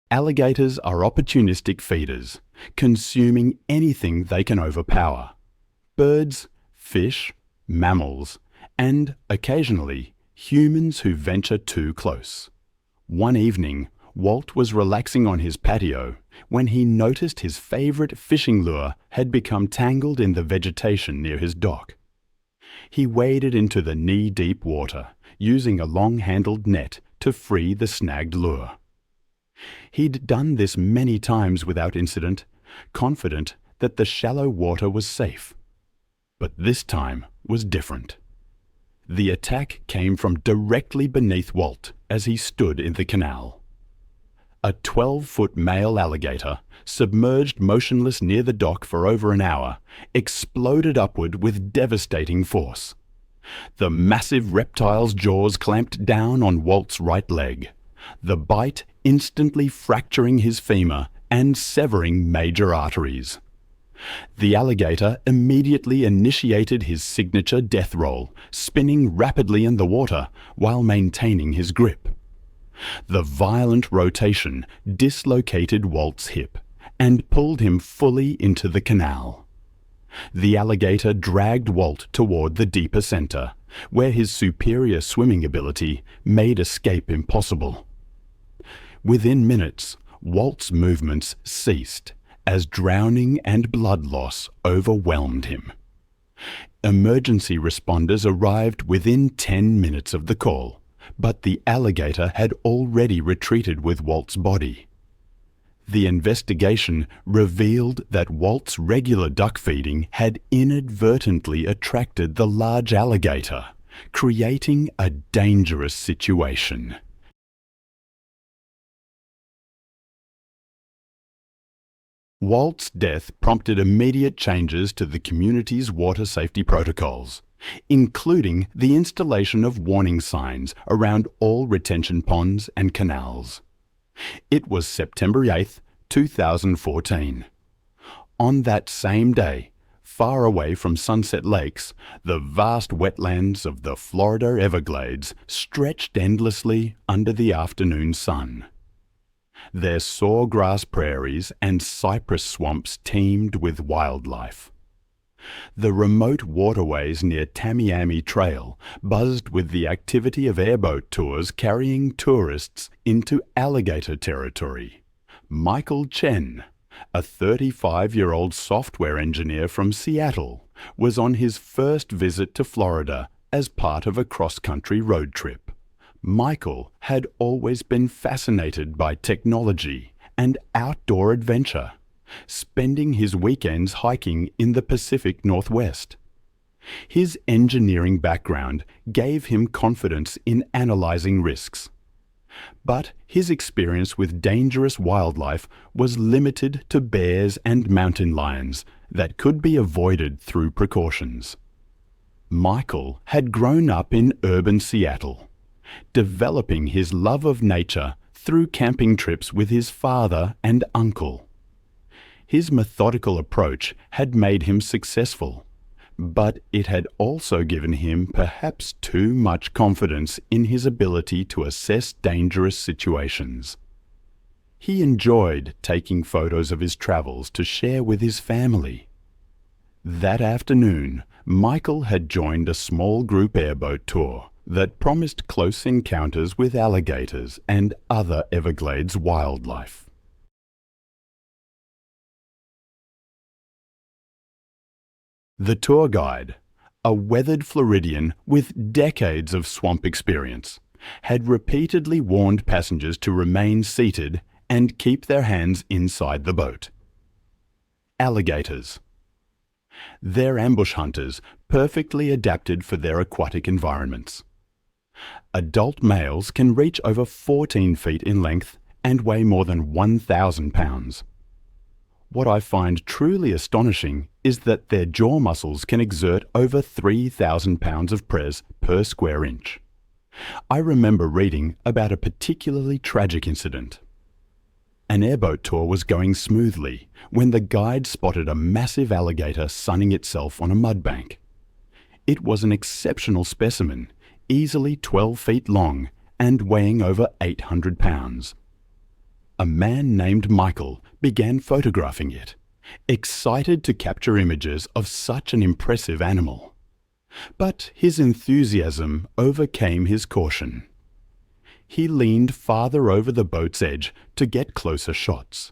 Alligators are opportunistic feeders, consuming anything they can overpower: birds, fish, mammals, and, occasionally, humans who venture too close. One evening, Walt was relaxing on his patio when he noticed his favorite fishing lure had become tangled in the vegetation near his dock. He waded into the knee-deep water, using a long-handled net to free the snagged lure. He'd done this many times without incident, confident that the shallow water was safe. But this time was different. The attack came from directly beneath Walt as he stood in the canal. A 12-foot male alligator, submerged motionless near the dock for over an hour, exploded upward with devastating force. The massive reptile's jaws clamped down on Walt's right leg, the bite instantly fracturing his femur and severing major arteries. The alligator immediately initiated his signature death roll, spinning rapidly in the water while maintaining his grip. The violent rotation dislocated Walt's hip and pulled him fully into the canal. The alligator dragged Walt toward the deeper center, where his superior swimming ability made escape impossible. Within minutes, Walt's movements ceased as drowning and blood loss overwhelmed him. Emergency responders arrived within 10 minutes of the call, but the alligator had already retreated with Walt's body. The investigation revealed that Walt's regular duck feeding had inadvertently attracted the large alligator, creating a dangerous situation. Walt's death prompted immediate changes to the community's water safety protocols, including the installation of warning signs around all retention ponds and canals. It was September 8, 2014. On that same day, far away from Sunset Lakes, the vast wetlands of the Florida Everglades stretched endlessly under the afternoon sun. Their sawgrass prairies and cypress swamps teemed with wildlife. The remote waterways near Tamiami Trail buzzed with the activity of airboat tours carrying tourists into alligator territory. Michael Chen, a 35-year-old software engineer from Seattle, was on his first visit to Florida as part of a cross-country road trip. Michael had always been fascinated by technology and outdoor adventure, spending his weekends hiking in the Pacific Northwest. His engineering background gave him confidence in analyzing risks. But his experience with dangerous wildlife was limited to bears and mountain lions that could be avoided through precautions. Michael had grown up in urban Seattle, developing his love of nature through camping trips with his father and uncle. His methodical approach had made him successful, but it had also given him perhaps too much confidence in his ability to assess dangerous situations. He enjoyed taking photos of his travels to share with his family. That afternoon, Michael had joined a small group airboat tour that promised close encounters with alligators and other Everglades wildlife. The tour guide, a weathered Floridian with decades of swamp experience, had repeatedly warned passengers to remain seated and keep their hands inside the boat. Alligators. They're ambush hunters, perfectly adapted for their aquatic environments. Adult males can reach over 14 feet in length and weigh more than 1,000 pounds. What I find truly astonishing is that their jaw muscles can exert over 3,000 pounds of press per square inch. I remember reading about a particularly tragic incident. An airboat tour was going smoothly when the guide spotted a massive alligator sunning itself on a mudbank. It was an exceptional specimen, easily 12 feet long and weighing over 800 pounds. A man named Michael began photographing it, excited to capture images of such an impressive animal. But his enthusiasm overcame his caution. He leaned farther over the boat's edge to get closer shots.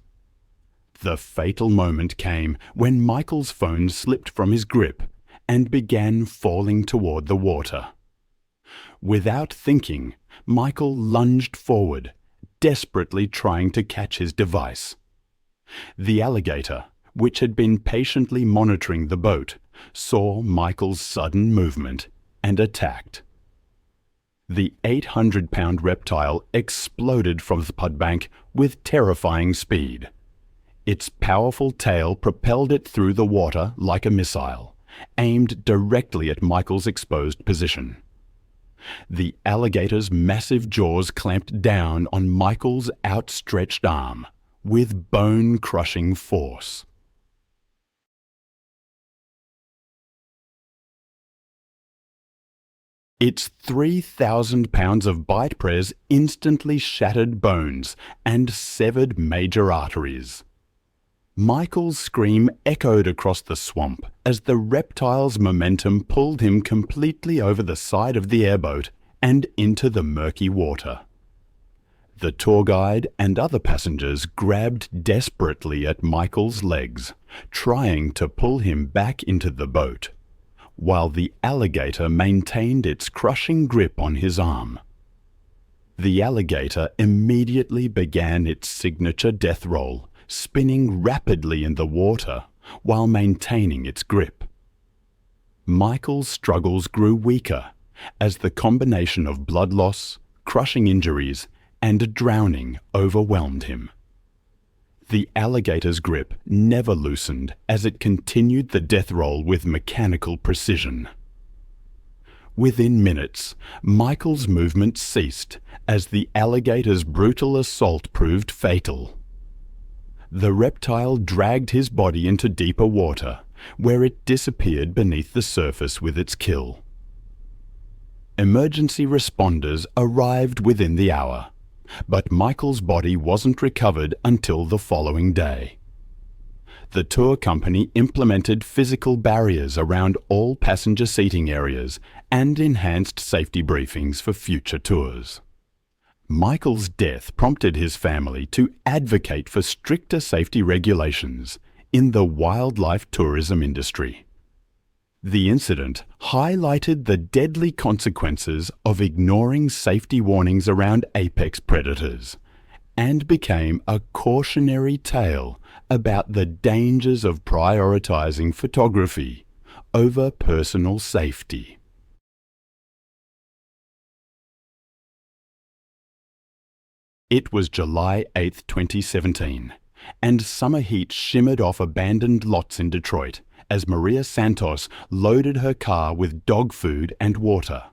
The fatal moment came when Michael's phone slipped from his grip and began falling toward the water. Without thinking, Michael lunged forward, desperately trying to catch his device. The alligator, which had been patiently monitoring the boat, saw Michael's sudden movement and attacked. The 800-pound reptile exploded from the mudbank with terrifying speed. Its powerful tail propelled it through the water like a missile, aimed directly at Michael's exposed position. The alligator's massive jaws clamped down on Michael's outstretched arm with bone-crushing force. Its 3,000 pounds of bite press instantly shattered bones and severed major arteries. Michael's scream echoed across the swamp as the reptile's momentum pulled him completely over the side of the airboat and into the murky water. The tour guide and other passengers grabbed desperately at Michael's legs, trying to pull him back into the boat, while the alligator maintained its crushing grip on his arm. The alligator immediately began its signature death roll, spinning rapidly in the water while maintaining its grip. Michael's struggles grew weaker as the combination of blood loss, crushing injuries, and drowning overwhelmed him. The alligator's grip never loosened as it continued the death roll with mechanical precision. Within minutes, Michael's movement ceased as the alligator's brutal assault proved fatal. The reptile dragged his body into deeper water, where it disappeared beneath the surface with its kill. Emergency responders arrived within the hour, but Michael's body wasn't recovered until the following day. The tour company implemented physical barriers around all passenger seating areas and enhanced safety briefings for future tours. Michael's death prompted his family to advocate for stricter safety regulations in the wildlife tourism industry. The incident highlighted the deadly consequences of ignoring safety warnings around apex predators and became a cautionary tale about the dangers of prioritizing photography over personal safety. It was July 8, 2017, and summer heat shimmered off abandoned lots in Detroit as Maria Santos loaded her car with dog food and water.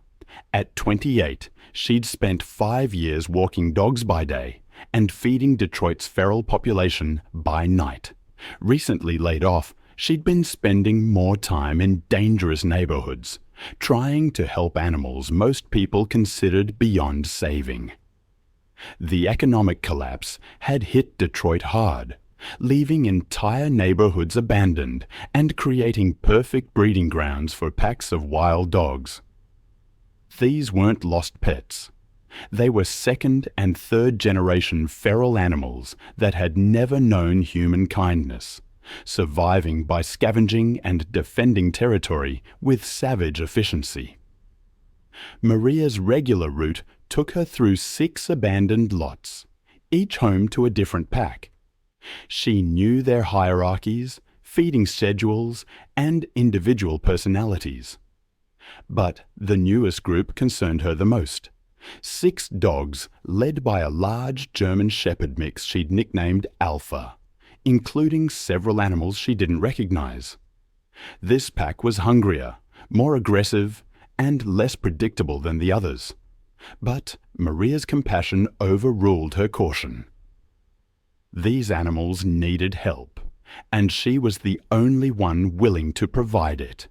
At 28, she'd spent 5 years walking dogs by day and feeding Detroit's feral population by night. Recently laid off, she'd been spending more time in dangerous neighborhoods, trying to help animals most people considered beyond saving. The economic collapse had hit Detroit hard, leaving entire neighborhoods abandoned and creating perfect breeding grounds for packs of wild dogs. These weren't lost pets. They were second and third generation feral animals that had never known human kindness, surviving by scavenging and defending territory with savage efficiency. Maria's regular route took her through 6 abandoned lots, each home to a different pack. She knew their hierarchies, feeding schedules, and individual personalities. But the newest group concerned her the most. 6 dogs led by a large German Shepherd mix she'd nicknamed Alpha, including several animals she didn't recognize. This pack was hungrier, more aggressive, and less predictable than the others. But Maria's compassion overruled her caution. These animals needed help, and she was the only one willing to provide it.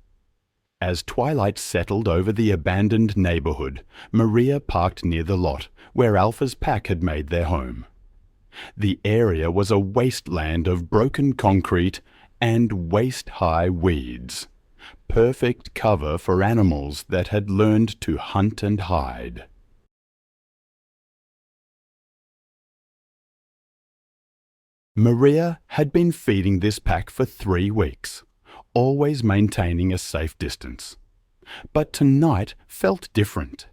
As twilight settled over the abandoned neighborhood, Maria parked near the lot where Alpha's pack had made their home. The area was a wasteland of broken concrete and waist-high weeds, perfect cover for animals that had learned to hunt and hide. Maria had been feeding this pack for 3 weeks, always maintaining a safe distance. But tonight felt different.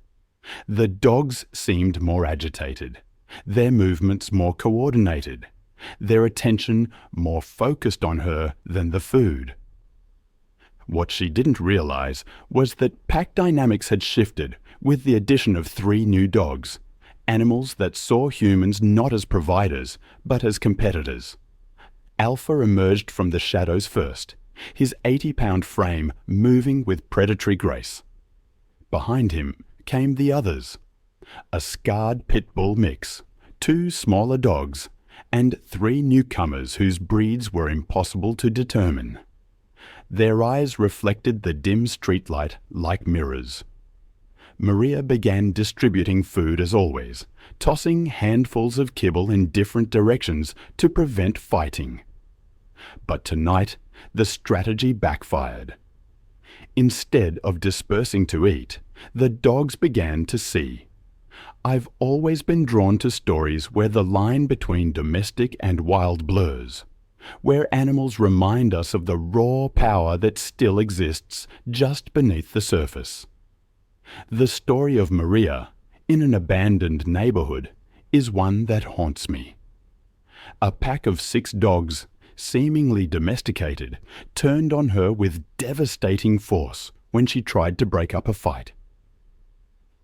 The dogs seemed more agitated, their movements more coordinated, their attention more focused on her than the food. What she didn't realize was that pack dynamics had shifted with the addition of 3 new dogs, animals that saw humans not as providers, but as competitors. Alpha emerged from the shadows first, his 80-pound frame moving with predatory grace. Behind him came the others, a scarred pit bull mix, 2 smaller dogs, and 3 newcomers whose breeds were impossible to determine. Their eyes reflected the dim streetlight like mirrors. Maria began distributing food as always, tossing handfuls of kibble in different directions to prevent fighting. But tonight, the strategy backfired. Instead of dispersing to eat, the dogs began to see. I've always been drawn to stories where the line between domestic and wild blurs, where animals remind us of the raw power that still exists just beneath the surface. The story of Maria, in an abandoned neighborhood, is one that haunts me. A pack of 6 dogs, seemingly domesticated, turned on her with devastating force when she tried to break up a fight.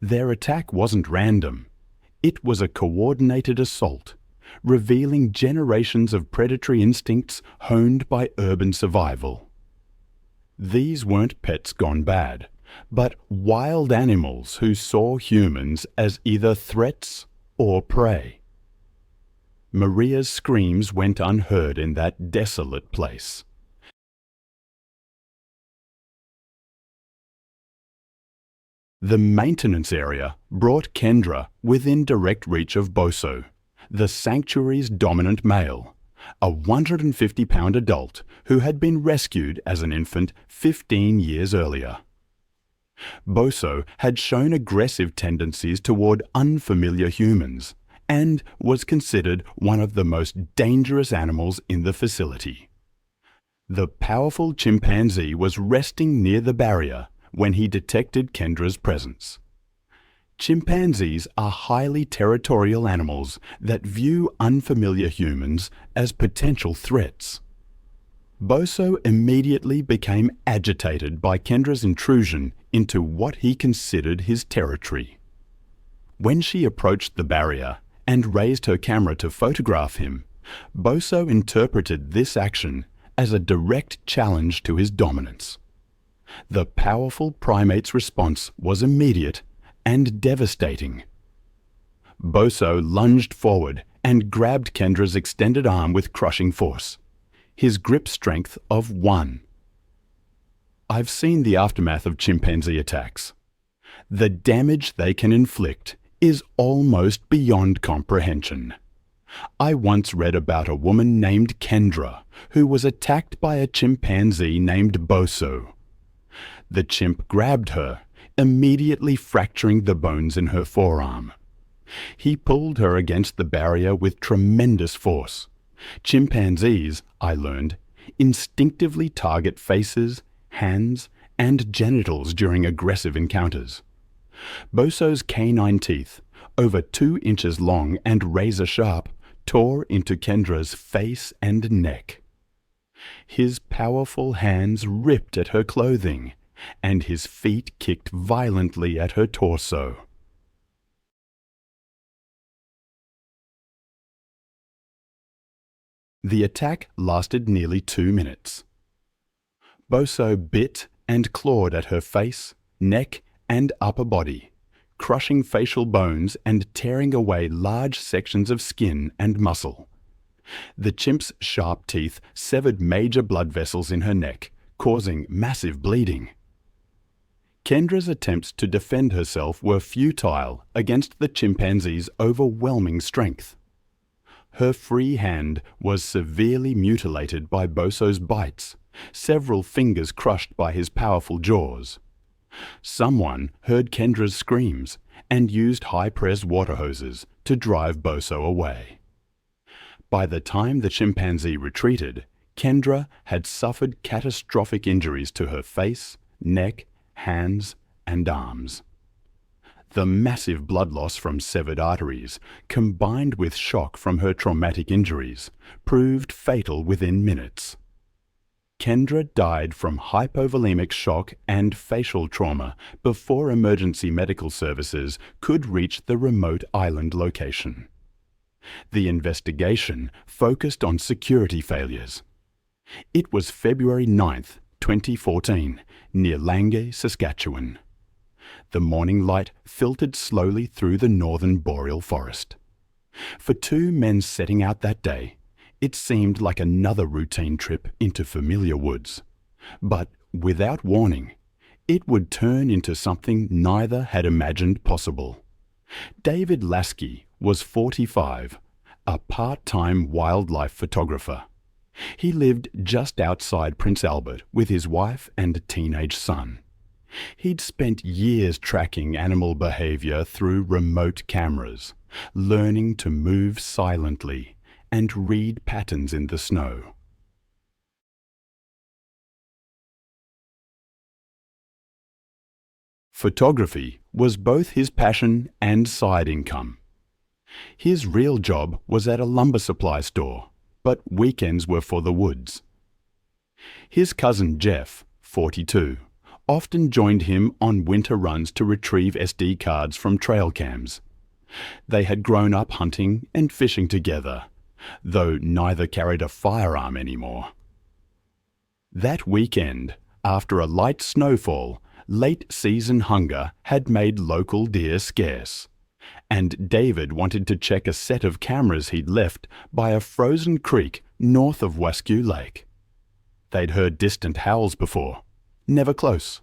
Their attack wasn't random. It was a coordinated assault, revealing generations of predatory instincts honed by urban survival. These weren't pets gone bad, but wild animals who saw humans as either threats or prey. Maria's screams went unheard in that desolate place. The maintenance area brought Kendra within direct reach of Boso, the sanctuary's dominant male, a 150-pound adult who had been rescued as an infant 15 years earlier. Boso had shown aggressive tendencies toward unfamiliar humans and was considered one of the most dangerous animals in the facility. The powerful chimpanzee was resting near the barrier when he detected Kendra's presence. Chimpanzees are highly territorial animals that view unfamiliar humans as potential threats. Boso immediately became agitated by Kendra's intrusion into what he considered his territory. When she approached the barrier and raised her camera to photograph him, Boso interpreted this action as a direct challenge to his dominance. The powerful primate's response was immediate and devastating. Boso lunged forward and grabbed Kendra's extended arm with crushing force, his grip strength of 1. I've seen the aftermath of chimpanzee attacks. The damage they can inflict is almost beyond comprehension. I once read about a woman named Kendra who was attacked by a chimpanzee named Boso. The chimp grabbed her, immediately fracturing the bones in her forearm. He pulled her against the barrier with tremendous force. Chimpanzees, I learned, instinctively target faces, hands, and genitals during aggressive encounters. Boso's canine teeth, over 2 inches long and razor-sharp, tore into Kendra's face and neck. His powerful hands ripped at her clothing, and his feet kicked violently at her torso. The attack lasted nearly 2 minutes. Boso bit and clawed at her face, neck, and upper body, crushing facial bones and tearing away large sections of skin and muscle. The chimp's sharp teeth severed major blood vessels in her neck, causing massive bleeding. Kendra's attempts to defend herself were futile against the chimpanzee's overwhelming strength. Her free hand was severely mutilated by Boso's bites, several fingers crushed by his powerful jaws. Someone heard Kendra's screams and used high-press water hoses to drive Boso away. By the time the chimpanzee retreated, Kendra had suffered catastrophic injuries to her face, neck, hands, and arms. The massive blood loss from severed arteries, combined with shock from her traumatic injuries, proved fatal within minutes. Kendra died from hypovolemic shock and facial trauma before emergency medical services could reach the remote island location. The investigation focused on security failures. It was February 9th, 2014, near Lange, Saskatchewan. The morning light filtered slowly through the northern boreal forest. For two men setting out that day, it seemed like another routine trip into familiar woods. But without warning, it would turn into something neither had imagined possible. David Lasky was 45, a part-time wildlife photographer. He lived just outside Prince Albert with his wife and teenage son. He'd spent years tracking animal behavior through remote cameras, learning to move silently and read patterns in the snow. Photography was both his passion and side income. His real job was at a lumber supply store, but weekends were for the woods. His cousin Jeff, 42, often joined him on winter runs to retrieve SD cards from trail cams. They had grown up hunting and fishing together, though neither carried a firearm anymore. That weekend, after a light snowfall, late-season hunger had made local deer scarce, and David wanted to check a set of cameras he'd left by a frozen creek north of Waskew Lake. They'd heard distant howls before, never close,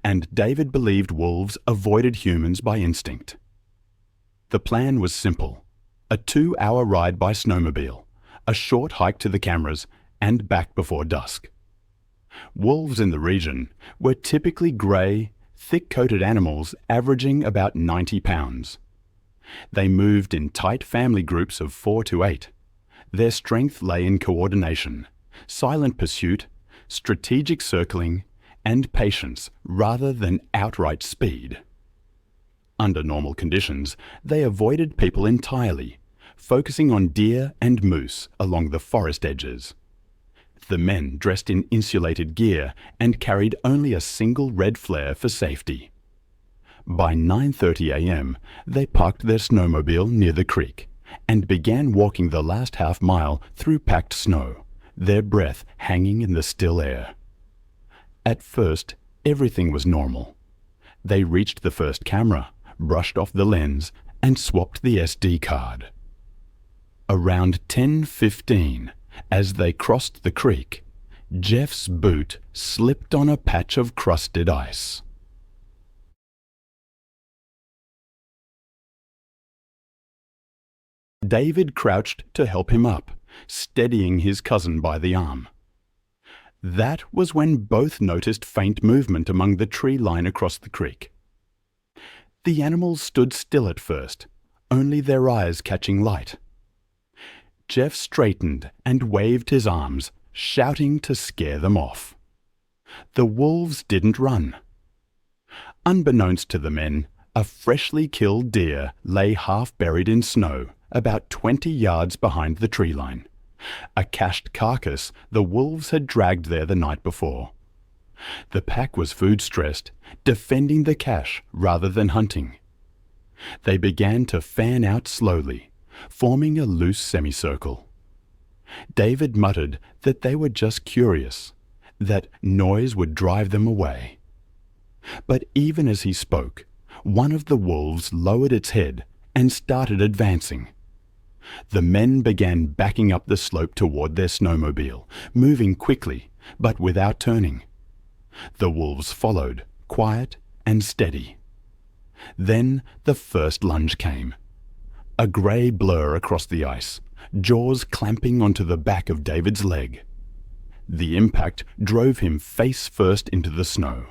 and David believed wolves avoided humans by instinct. The plan was simple: a 2-hour ride by snowmobile, a short hike to the cameras, and back before dusk. Wolves in the region were typically grey, thick-coated animals averaging about 90 pounds. They moved in tight family groups of 4 to 8. Their strength lay in coordination, silent pursuit, strategic circling, and patience rather than outright speed. Under normal conditions, they avoided people entirely, focusing on deer and moose along the forest edges. The men dressed in insulated gear and carried only a single red flare for safety. By 9:30 a.m., they parked their snowmobile near the creek and began walking the last half-mile through packed snow, their breath hanging in the still air. At first, everything was normal. They reached the first camera, brushed off the lens, and swapped the SD card. Around 10:15, as they crossed the creek, Jeff's boot slipped on a patch of crusted ice. David crouched to help him up, steadying his cousin by the arm. That was when both noticed faint movement among the tree line across the creek. The animals stood still at first, only their eyes catching light. Jeff straightened and waved his arms, shouting to scare them off. The wolves didn't run. Unbeknownst to the men, a freshly killed deer lay half buried in snow, about 20 yards behind the tree line. A cached carcass the wolves had dragged there the night before. The pack was food-stressed, defending the cache rather than hunting. They began to fan out slowly, forming a loose semicircle. David muttered that they were just curious, that noise would drive them away. But even as he spoke, one of the wolves lowered its head and started advancing. The men began backing up the slope toward their snowmobile, moving quickly, but without turning. The wolves followed, quiet and steady. Then the first lunge came. A grey blur across the ice, jaws clamping onto the back of David's leg. The impact drove him face first into the snow.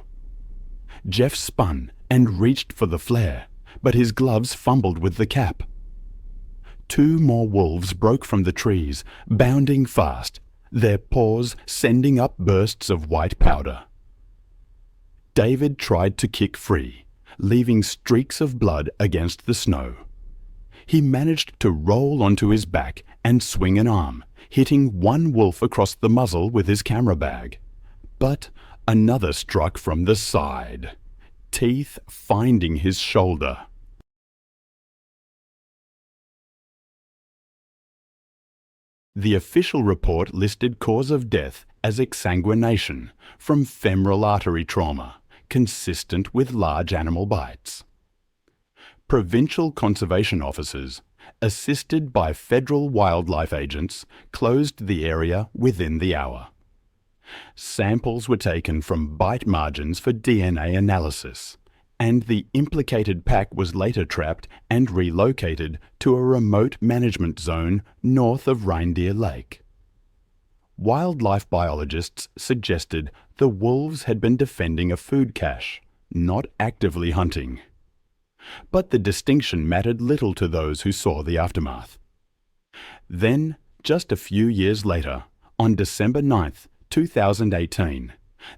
Jeff spun and reached for the flare, but his gloves fumbled with the cap. Two more wolves broke from the trees, bounding fast, their paws sending up bursts of white powder. David tried to kick free, leaving streaks of blood against the snow. He managed to roll onto his back and swing an arm, hitting one wolf across the muzzle with his camera bag. But another struck from the side, teeth finding his shoulder. The official report listed cause of death as exsanguination from femoral artery trauma, consistent with large animal bites. Provincial conservation officers, assisted by federal wildlife agents, closed the area within the hour. Samples were taken from bite margins for DNA analysis, and the implicated pack was later trapped and relocated to a remote management zone north of Reindeer Lake. Wildlife biologists suggested the wolves had been defending a food cache, not actively hunting. But the distinction mattered little to those who saw the aftermath. Then, just a few years later, on December 9, 2018,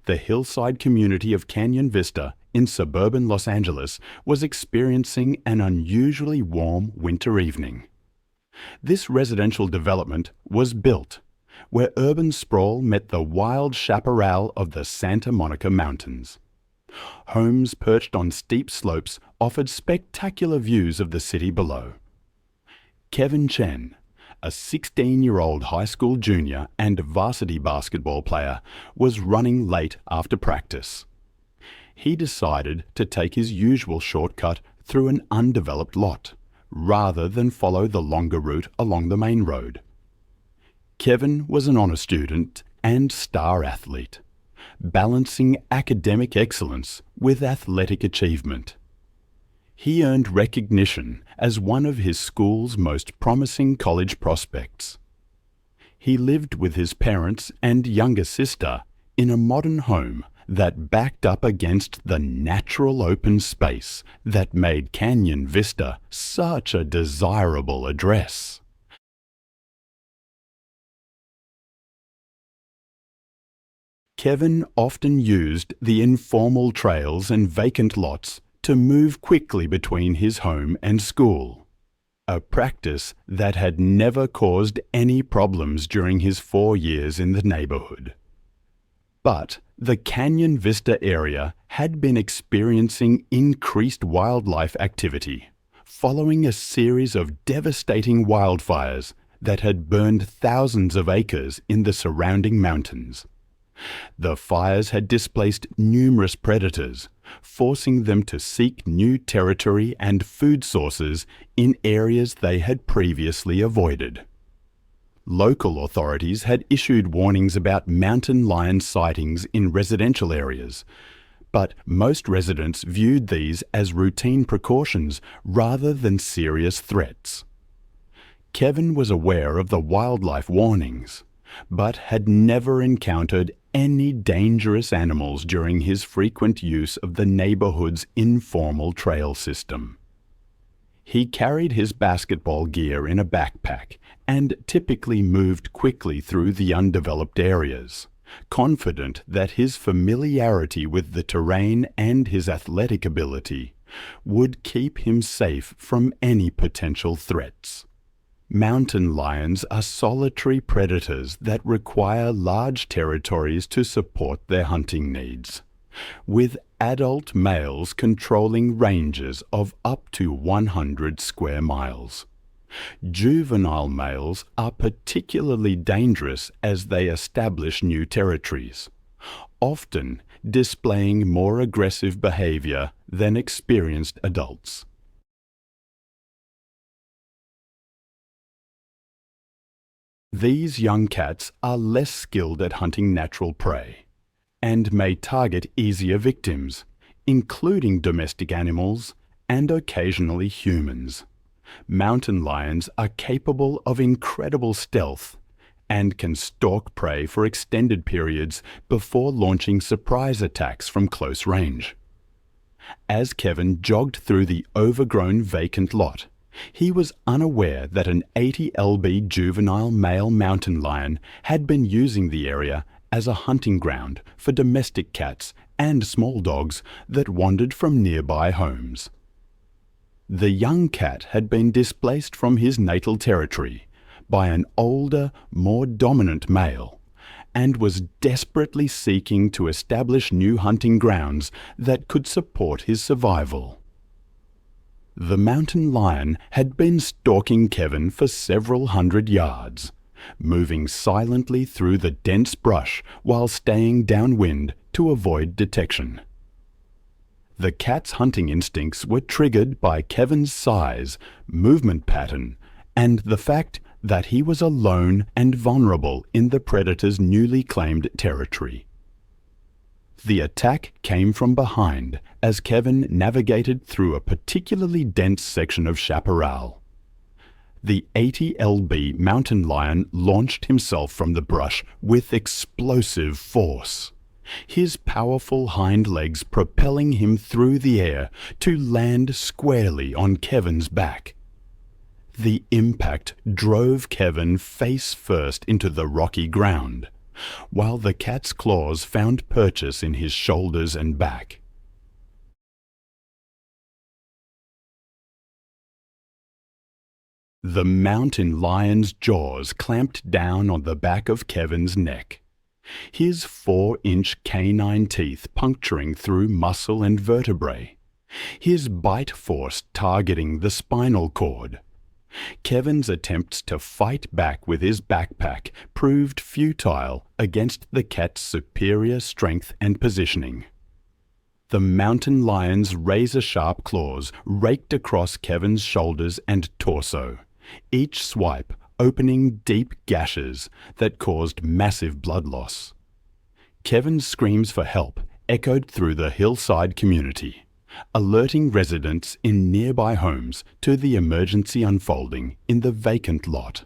the hillside community of Canyon Vista in suburban Los Angeles was experiencing an unusually warm winter evening. This residential development was built where urban sprawl met the wild chaparral of the Santa Monica Mountains. Homes perched on steep slopes offered spectacular views of the city below. Kevin Chen, a 16-year-old high school junior and varsity basketball player, was running late after practice. He decided to take his usual shortcut through an undeveloped lot, rather than follow the longer route along the main road. Kevin was an honor student and star athlete, balancing academic excellence with athletic achievement. He earned recognition as one of his school's most promising college prospects. He lived with his parents and younger sister in a modern home that backed up against the natural open space that made Canyon Vista such a desirable address. Kevin often used the informal trails and vacant lots to move quickly between his home and school, a practice that had never caused any problems during his 4 years in the neighborhood. But the Canyon Vista area had been experiencing increased wildlife activity following a series of devastating wildfires that had burned thousands of acres in the surrounding mountains. The fires had displaced numerous predators, forcing them to seek new territory and food sources in areas they had previously avoided. Local authorities had issued warnings about mountain lion sightings in residential areas, but most residents viewed these as routine precautions rather than serious threats. Kevin was aware of the wildlife warnings, but had never encountered any dangerous animals during his frequent use of the neighborhood's informal trail system. He carried his basketball gear in a backpack and typically moved quickly through the undeveloped areas, confident that his familiarity with the terrain and his athletic ability would keep him safe from any potential threats. Mountain lions are solitary predators that require large territories to support their hunting needs, with adult males controlling ranges of up to 100 square miles. Juvenile males are particularly dangerous as they establish new territories, often displaying more aggressive behavior than experienced adults. These young cats are less skilled at hunting natural prey and may target easier victims, including domestic animals and occasionally humans. Mountain lions are capable of incredible stealth and can stalk prey for extended periods before launching surprise attacks from close range. As Kevin jogged through the overgrown vacant lot, he was unaware that an 80 lb juvenile male mountain lion had been using the area as a hunting ground for domestic cats and small dogs that wandered from nearby homes. The young cat had been displaced from his natal territory by an older, more dominant male, and was desperately seeking to establish new hunting grounds that could support his survival. The mountain lion had been stalking Kevin for several hundred yards, moving silently through the dense brush while staying downwind to avoid detection. The cat's hunting instincts were triggered by Kevin's size, movement pattern, and the fact that he was alone and vulnerable in the predator's newly claimed territory. The attack came from behind as Kevin navigated through a particularly dense section of chaparral. The 80 lb mountain lion launched himself from the brush with explosive force, his powerful hind legs propelling him through the air to land squarely on Kevin's back. The impact drove Kevin face first into the rocky ground, while the cat's claws found purchase in his shoulders and back. The mountain lion's jaws clamped down on the back of Kevin's neck, his 4-inch canine teeth puncturing through muscle and vertebrae, his bite force targeting the spinal cord. Kevin's attempts to fight back with his backpack proved futile against the cat's superior strength and positioning. The mountain lion's razor-sharp claws raked across Kevin's shoulders and torso, each swipe opening deep gashes that caused massive blood loss. Kevin's screams for help echoed through the hillside community, alerting residents in nearby homes to the emergency unfolding in the vacant lot.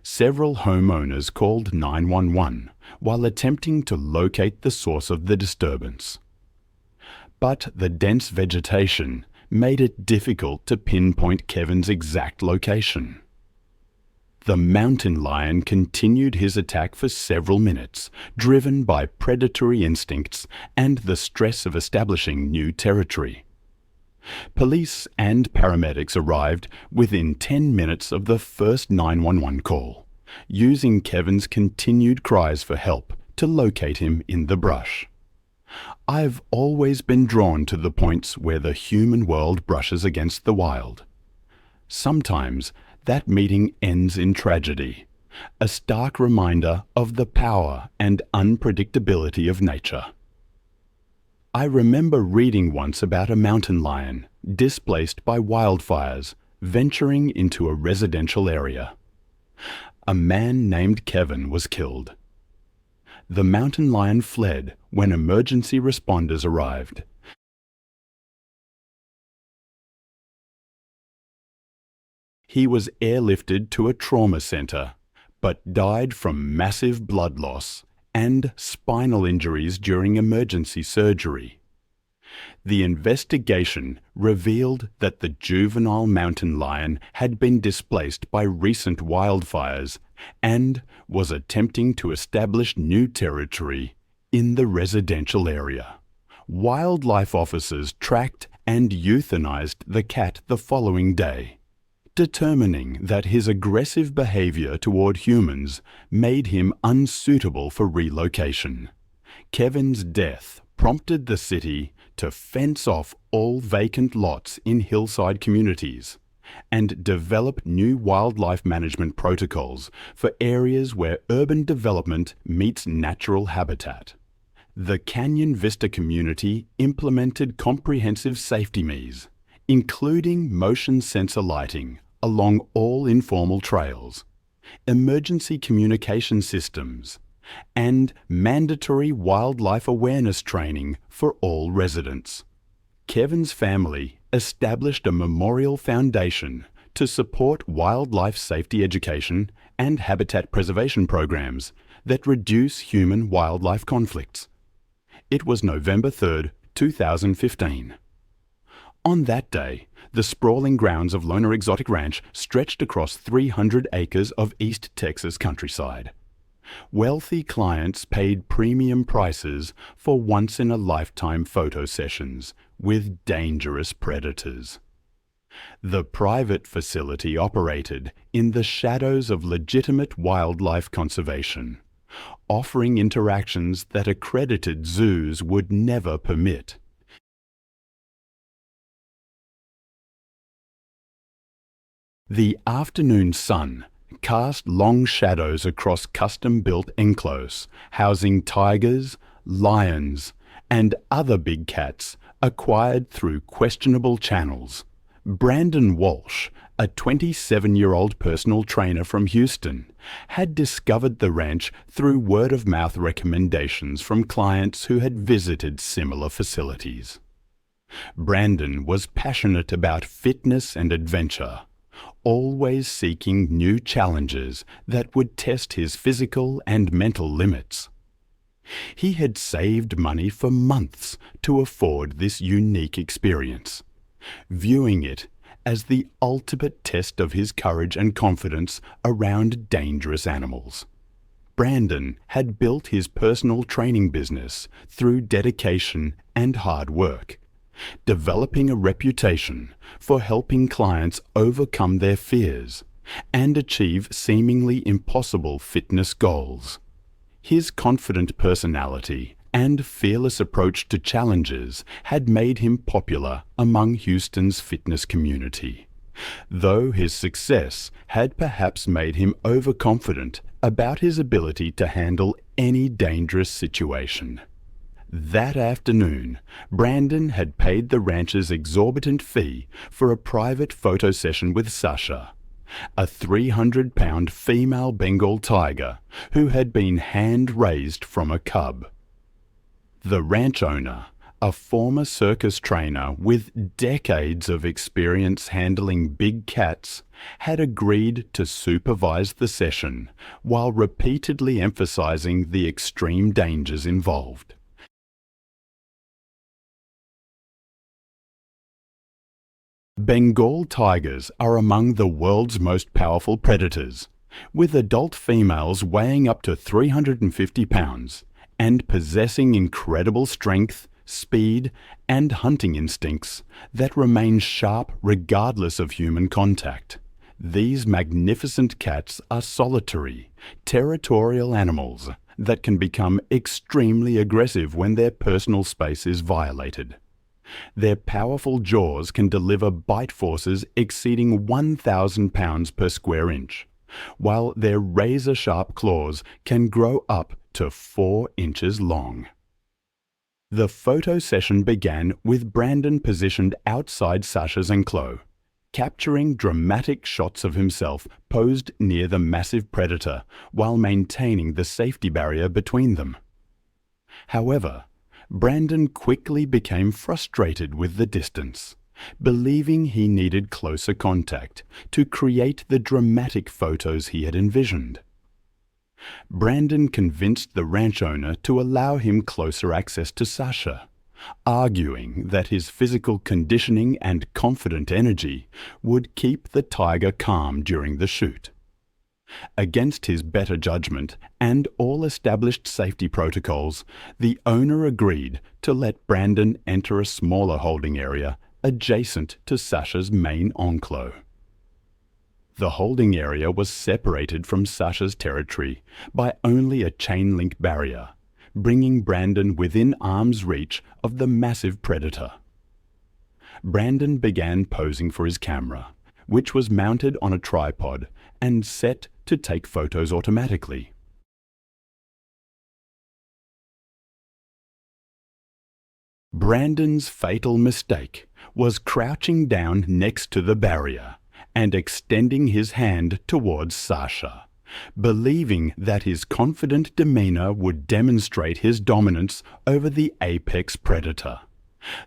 Several homeowners called 911 while attempting to locate the source of the disturbance. But the dense vegetation made it difficult to pinpoint Kevin's exact location. The mountain lion continued his attack for several minutes, driven by predatory instincts and the stress of establishing new territory. Police and paramedics arrived within 10 minutes of the first 911 call, using Kevin's continued cries for help to locate him in the brush. I've always been drawn to the points where the human world brushes against the wild. Sometimes that meeting ends in tragedy, a stark reminder of the power and unpredictability of nature. I remember reading once about a mountain lion displaced by wildfires venturing into a residential area. A man named Kevin was killed. The mountain lion fled when emergency responders arrived. He was airlifted to a trauma center, but died from massive blood loss and spinal injuries during emergency surgery. The investigation revealed that the juvenile mountain lion had been displaced by recent wildfires and was attempting to establish new territory in the residential area. Wildlife officers tracked and euthanized the cat the following day, determining that his aggressive behavior toward humans made him unsuitable for relocation. Kevin's death prompted the city to fence off all vacant lots in hillside communities and develop new wildlife management protocols for areas where urban development meets natural habitat. The Canyon Vista community implemented comprehensive safety measures, including motion sensor lighting along all informal trails, emergency communication systems, and mandatory wildlife awareness training for all residents. Kevin's family established a memorial foundation to support wildlife safety education and habitat preservation programs that reduce human-wildlife conflicts. It was November 3, 2015. On that day, the sprawling grounds of Lona Exotic Ranch stretched across 300 acres of East Texas countryside. Wealthy clients paid premium prices for once-in-a-lifetime photo sessions with dangerous predators. The private facility operated in the shadows of legitimate wildlife conservation, offering interactions that accredited zoos would never permit. The afternoon sun cast long shadows across custom-built encloses housing tigers, lions, and other big cats acquired through questionable channels. Brandon Walsh, a 27-year-old personal trainer from Houston, had discovered the ranch through word-of-mouth recommendations from clients who had visited similar facilities. Brandon was passionate about fitness and adventure, always seeking new challenges that would test his physical and mental limits. He had saved money for months to afford this unique experience, viewing it as the ultimate test of his courage and confidence around dangerous animals. Brandon had built his personal training business through dedication and hard work, developing a reputation for helping clients overcome their fears and achieve seemingly impossible fitness goals. His confident personality and fearless approach to challenges had made him popular among Houston's fitness community, though his success had perhaps made him overconfident about his ability to handle any dangerous situation. That afternoon, Brandon had paid the rancher's exorbitant fee for a private photo session with Sasha, a 300-pound female Bengal tiger who had been hand-raised from a cub. The ranch owner, a former circus trainer with decades of experience handling big cats, had agreed to supervise the session while repeatedly emphasizing the extreme dangers involved. Bengal tigers are among the world's most powerful predators, with adult females weighing up to 350 pounds and possessing incredible strength, speed, and hunting instincts that remain sharp regardless of human contact. These magnificent cats are solitary, territorial animals that can become extremely aggressive when their personal space is violated. Their powerful jaws can deliver bite forces exceeding 1,000 pounds per square inch, while their razor-sharp claws can grow up to 4 inches long. The photo session began with Brandon positioned outside Sasha's enclosure, capturing dramatic shots of himself posed near the massive predator while maintaining the safety barrier between them. However, Brandon quickly became frustrated with the distance, believing he needed closer contact to create the dramatic photos he had envisioned. Brandon convinced the ranch owner to allow him closer access to Sasha, arguing that his physical conditioning and confident energy would keep the tiger calm during the shoot. Against his better judgment and all established safety protocols, the owner agreed to let Brandon enter a smaller holding area adjacent to Sasha's main enclosure. The holding area was separated from Sasha's territory by only a chain-link barrier, bringing Brandon within arm's reach of the massive predator. Brandon began posing for his camera, which was mounted on a tripod and set to take photos automatically. Brandon's fatal mistake was crouching down next to the barrier and extending his hand towards Sasha, believing that his confident demeanor would demonstrate his dominance over the apex predator.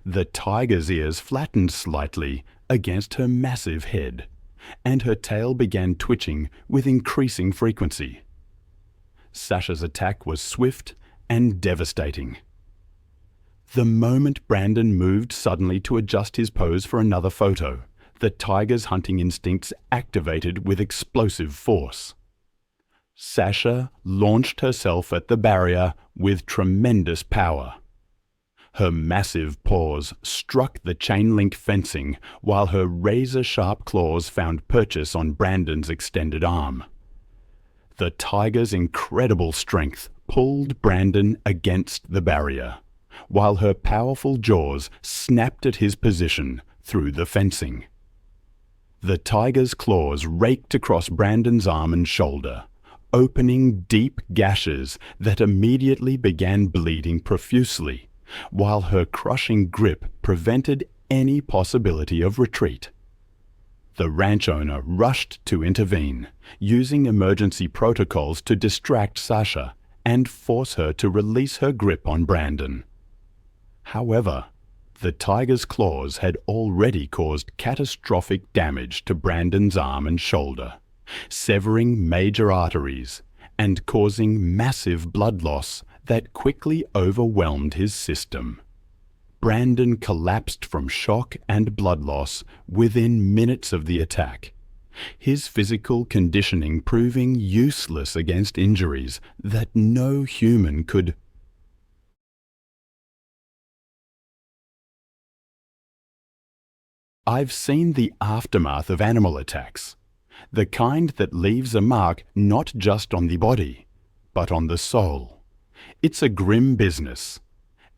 The tiger's ears flattened slightly against her massive head, and her tail began twitching with increasing frequency. Sasha's attack was swift and devastating. The moment Brandon moved suddenly to adjust his pose for another photo, the tiger's hunting instincts activated with explosive force. Sasha launched herself at the barrier with tremendous power. Her massive paws struck the chain-link fencing while her razor-sharp claws found purchase on Brandon's extended arm. The tiger's incredible strength pulled Brandon against the barrier, while her powerful jaws snapped at his position through the fencing. The tiger's claws raked across Brandon's arm and shoulder, opening deep gashes that immediately began bleeding profusely, while her crushing grip prevented any possibility of retreat. The ranch owner rushed to intervene, using emergency protocols to distract Sasha and force her to release her grip on Brandon. However, the tiger's claws had already caused catastrophic damage to Brandon's arm and shoulder, severing major arteries and causing massive blood loss that quickly overwhelmed his system. Brandon collapsed from shock and blood loss within minutes of the attack, his physical conditioning proving useless against injuries that no human could. I've seen the aftermath of animal attacks, the kind that leaves a mark not just on the body, but on the soul. It's a grim business,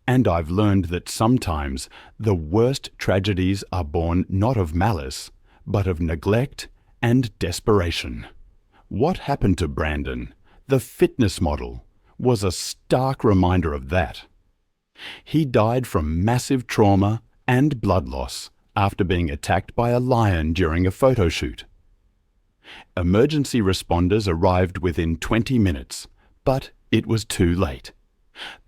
and I've learned that sometimes the worst tragedies are born not of malice, but of neglect and desperation. What happened to Brandon, the fitness model, was a stark reminder of that. He died from massive trauma and blood loss after being attacked by a lion during a photo shoot. Emergency responders arrived within 20 minutes, but it was too late.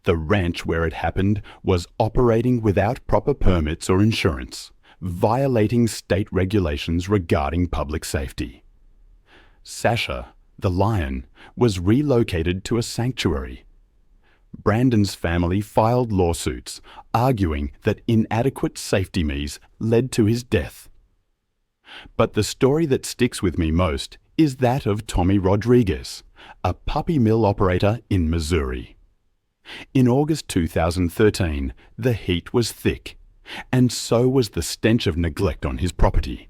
The ranch where it happened was operating without proper permits or insurance, violating state regulations regarding public safety. Sasha, the lion, was relocated to a sanctuary. Brandon's family filed lawsuits, arguing that inadequate safety measures led to his death. But the story that sticks with me most is that of Tommy Rodriguez, a puppy mill operator in Missouri. In August 2013, the heat was thick, and so was the stench of neglect on his property.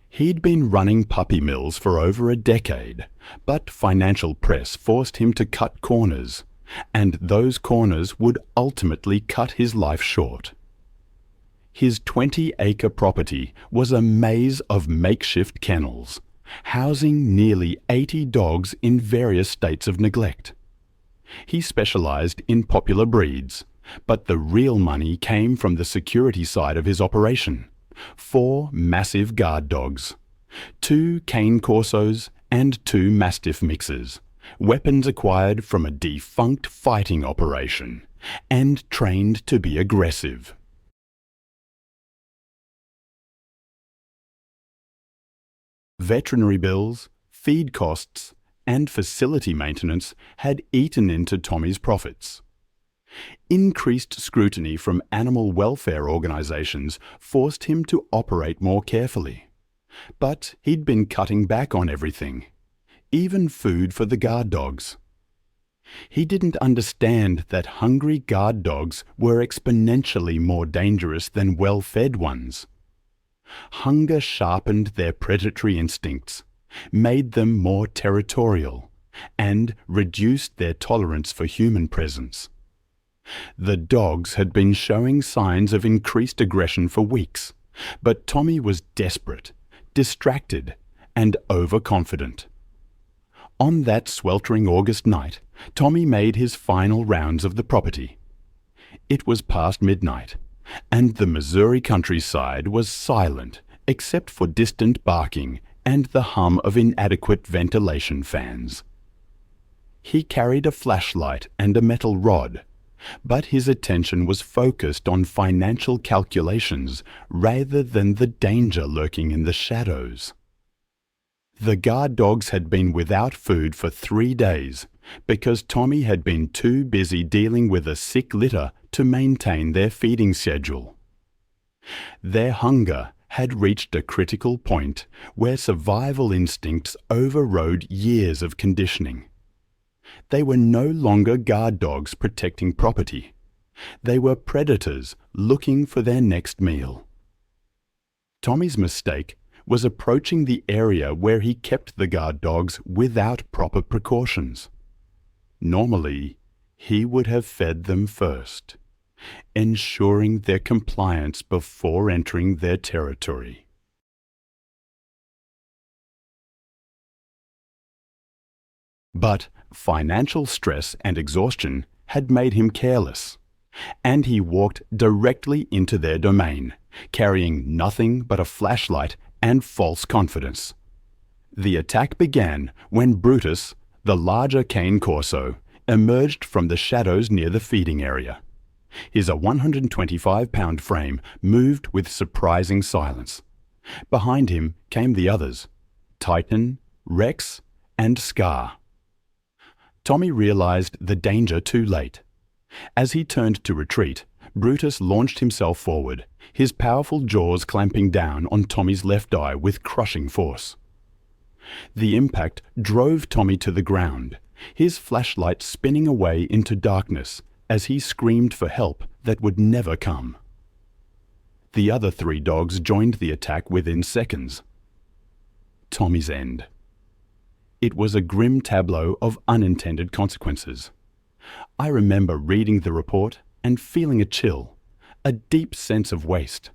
He'd been running puppy mills for over a decade, but financial press forced him to cut corners, and those corners would ultimately cut his life short. His 20-acre property was a maze of makeshift kennels, housing nearly 80 dogs in various states of neglect. He specialized in popular breeds, but the real money came from the security side of his operation. 4 massive guard dogs, 2 cane corsos, and 2 mastiff mixes, weapons acquired from a defunct fighting operation, and trained to be aggressive. Veterinary bills, feed costs, and facility maintenance had eaten into Tommy's profits. Increased scrutiny from animal welfare organizations forced him to operate more carefully. But he'd been cutting back on everything, even food for the guard dogs. He didn't understand that hungry guard dogs were exponentially more dangerous than well-fed ones. Hunger sharpened their predatory instincts, made them more territorial, and reduced their tolerance for human presence. The dogs had been showing signs of increased aggression for weeks, but Tommy was desperate, distracted, and overconfident. On that sweltering August night, Tommy made his final rounds of the property. It was past midnight, and the Missouri countryside was silent except for distant barking and the hum of inadequate ventilation fans. He carried a flashlight and a metal rod, but his attention was focused on financial calculations rather than the danger lurking in the shadows. The guard dogs had been without food for 3 days because Tommy had been too busy dealing with a sick litter to maintain their feeding schedule. Their hunger had reached a critical point where survival instincts overrode years of conditioning. They were no longer guard dogs protecting property. They were predators looking for their next meal. Tommy's mistake was approaching the area where he kept the guard dogs without proper precautions. Normally, he would have fed them first, ensuring their compliance before entering their territory. But financial stress and exhaustion had made him careless, and he walked directly into their domain, carrying nothing but a flashlight and false confidence. The attack began when Brutus, the larger cane corso, emerged from the shadows near the feeding area. His 125-pound frame moved with surprising silence. Behind him came the others, Titan, Rex, and Scar. Tommy realized the danger too late. As he turned to retreat, Brutus launched himself forward, his powerful jaws clamping down on Tommy's left eye with crushing force. The impact drove Tommy to the ground, his flashlight spinning away into darkness as he screamed for help that would never come. The other 3 dogs joined the attack within seconds. Tommy's end. It was a grim tableau of unintended consequences. I remember reading the report and feeling a chill, a deep sense of waste.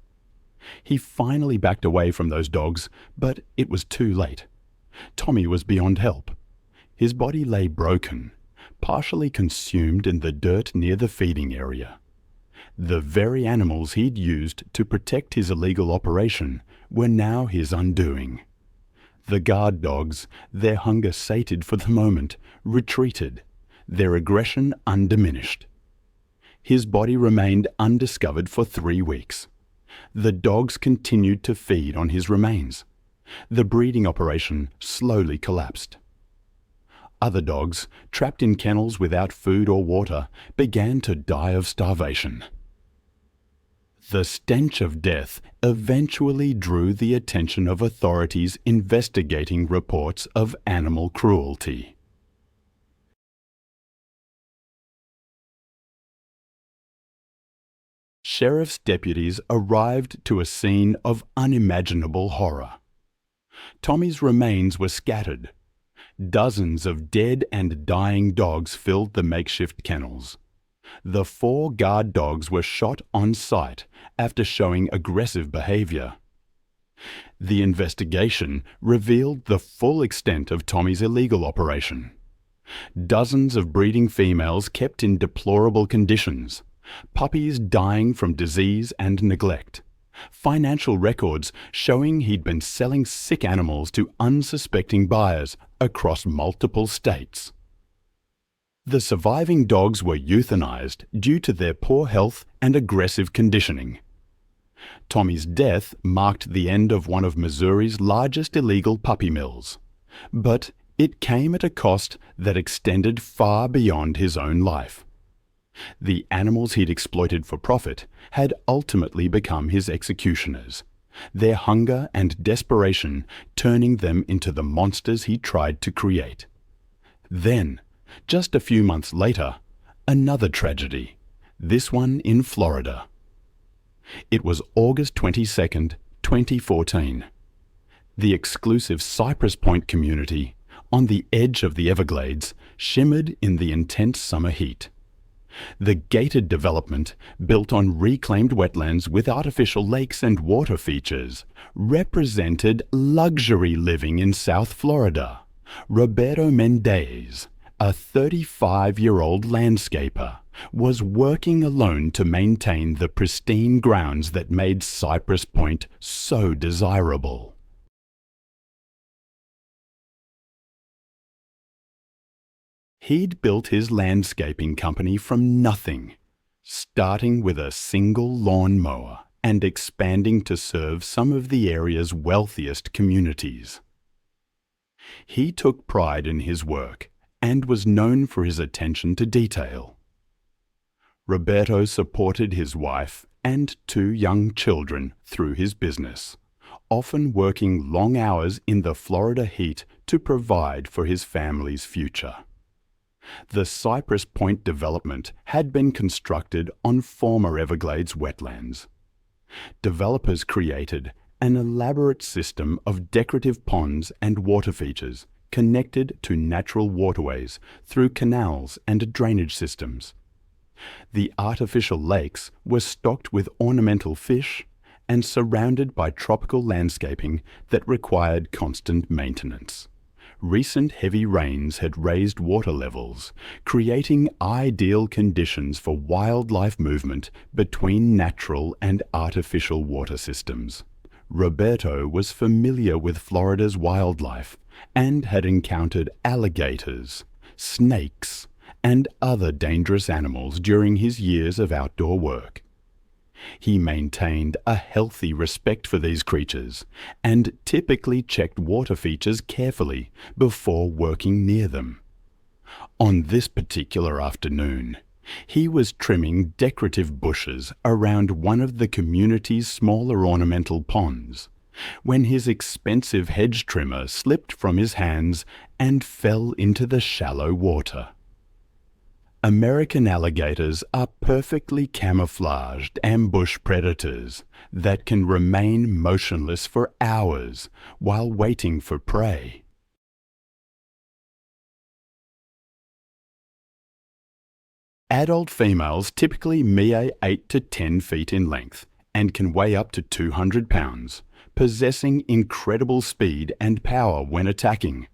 He finally backed away from those dogs, but it was too late. Tommy was beyond help. His body lay broken, partially consumed in the dirt near the feeding area. The very animals he'd used to protect his illegal operation were now his undoing. The guard dogs, their hunger sated for the moment, retreated, their aggression undiminished. His body remained undiscovered for 3 weeks. The dogs continued to feed on his remains. The breeding operation slowly collapsed. Other dogs, trapped in kennels without food or water, began to die of starvation. The stench of death eventually drew the attention of authorities investigating reports of animal cruelty. Sheriff's deputies arrived to a scene of unimaginable horror. Tommy's remains were scattered. Dozens of dead and dying dogs filled the makeshift kennels. The 4 guard dogs were shot on sight after showing aggressive behavior. The investigation revealed the full extent of Tommy's illegal operation. Dozens of breeding females kept in deplorable conditions, puppies dying from disease and neglect, financial records showing he'd been selling sick animals to unsuspecting buyers across multiple states. The surviving dogs were euthanized due to their poor health and aggressive conditioning. Tommy's death marked the end of one of Missouri's largest illegal puppy mills, but it came at a cost that extended far beyond his own life. The animals he'd exploited for profit had ultimately become his executioners, their hunger and desperation turning them into the monsters he tried to create. Then, just a few months later, another tragedy, this one in Florida. It was August 22nd, 2014. The exclusive Cypress Point community, on the edge of the Everglades, shimmered in the intense summer heat. The gated development, built on reclaimed wetlands with artificial lakes and water features, represented luxury living in South Florida. Roberto Mendez, a 35-year-old landscaper, was working alone to maintain the pristine grounds that made Cypress Point so desirable. He'd built his landscaping company from nothing, starting with a single lawn mower and expanding to serve some of the area's wealthiest communities. He took pride in his work and was known for his attention to detail. Roberto supported his wife and 2 young children through his business, often working long hours in the Florida heat to provide for his family's future. The Cypress Point development had been constructed on former Everglades wetlands. Developers created an elaborate system of decorative ponds and water features connected to natural waterways through canals and drainage systems. The artificial lakes were stocked with ornamental fish and surrounded by tropical landscaping that required constant maintenance. Recent heavy rains had raised water levels, creating ideal conditions for wildlife movement between natural and artificial water systems. Roberto was familiar with Florida's wildlife and had encountered alligators, snakes, and other dangerous animals during his years of outdoor work. He maintained a healthy respect for these creatures and typically checked water features carefully before working near them. On this particular afternoon, he was trimming decorative bushes around one of the community's smaller ornamental ponds when his expensive hedge trimmer slipped from his hands and fell into the shallow water. American alligators are perfectly camouflaged ambush predators that can remain motionless for hours while waiting for prey. Adult females typically measure 8 to 10 feet in length and can weigh up to 200 pounds, possessing incredible speed and power when attacking.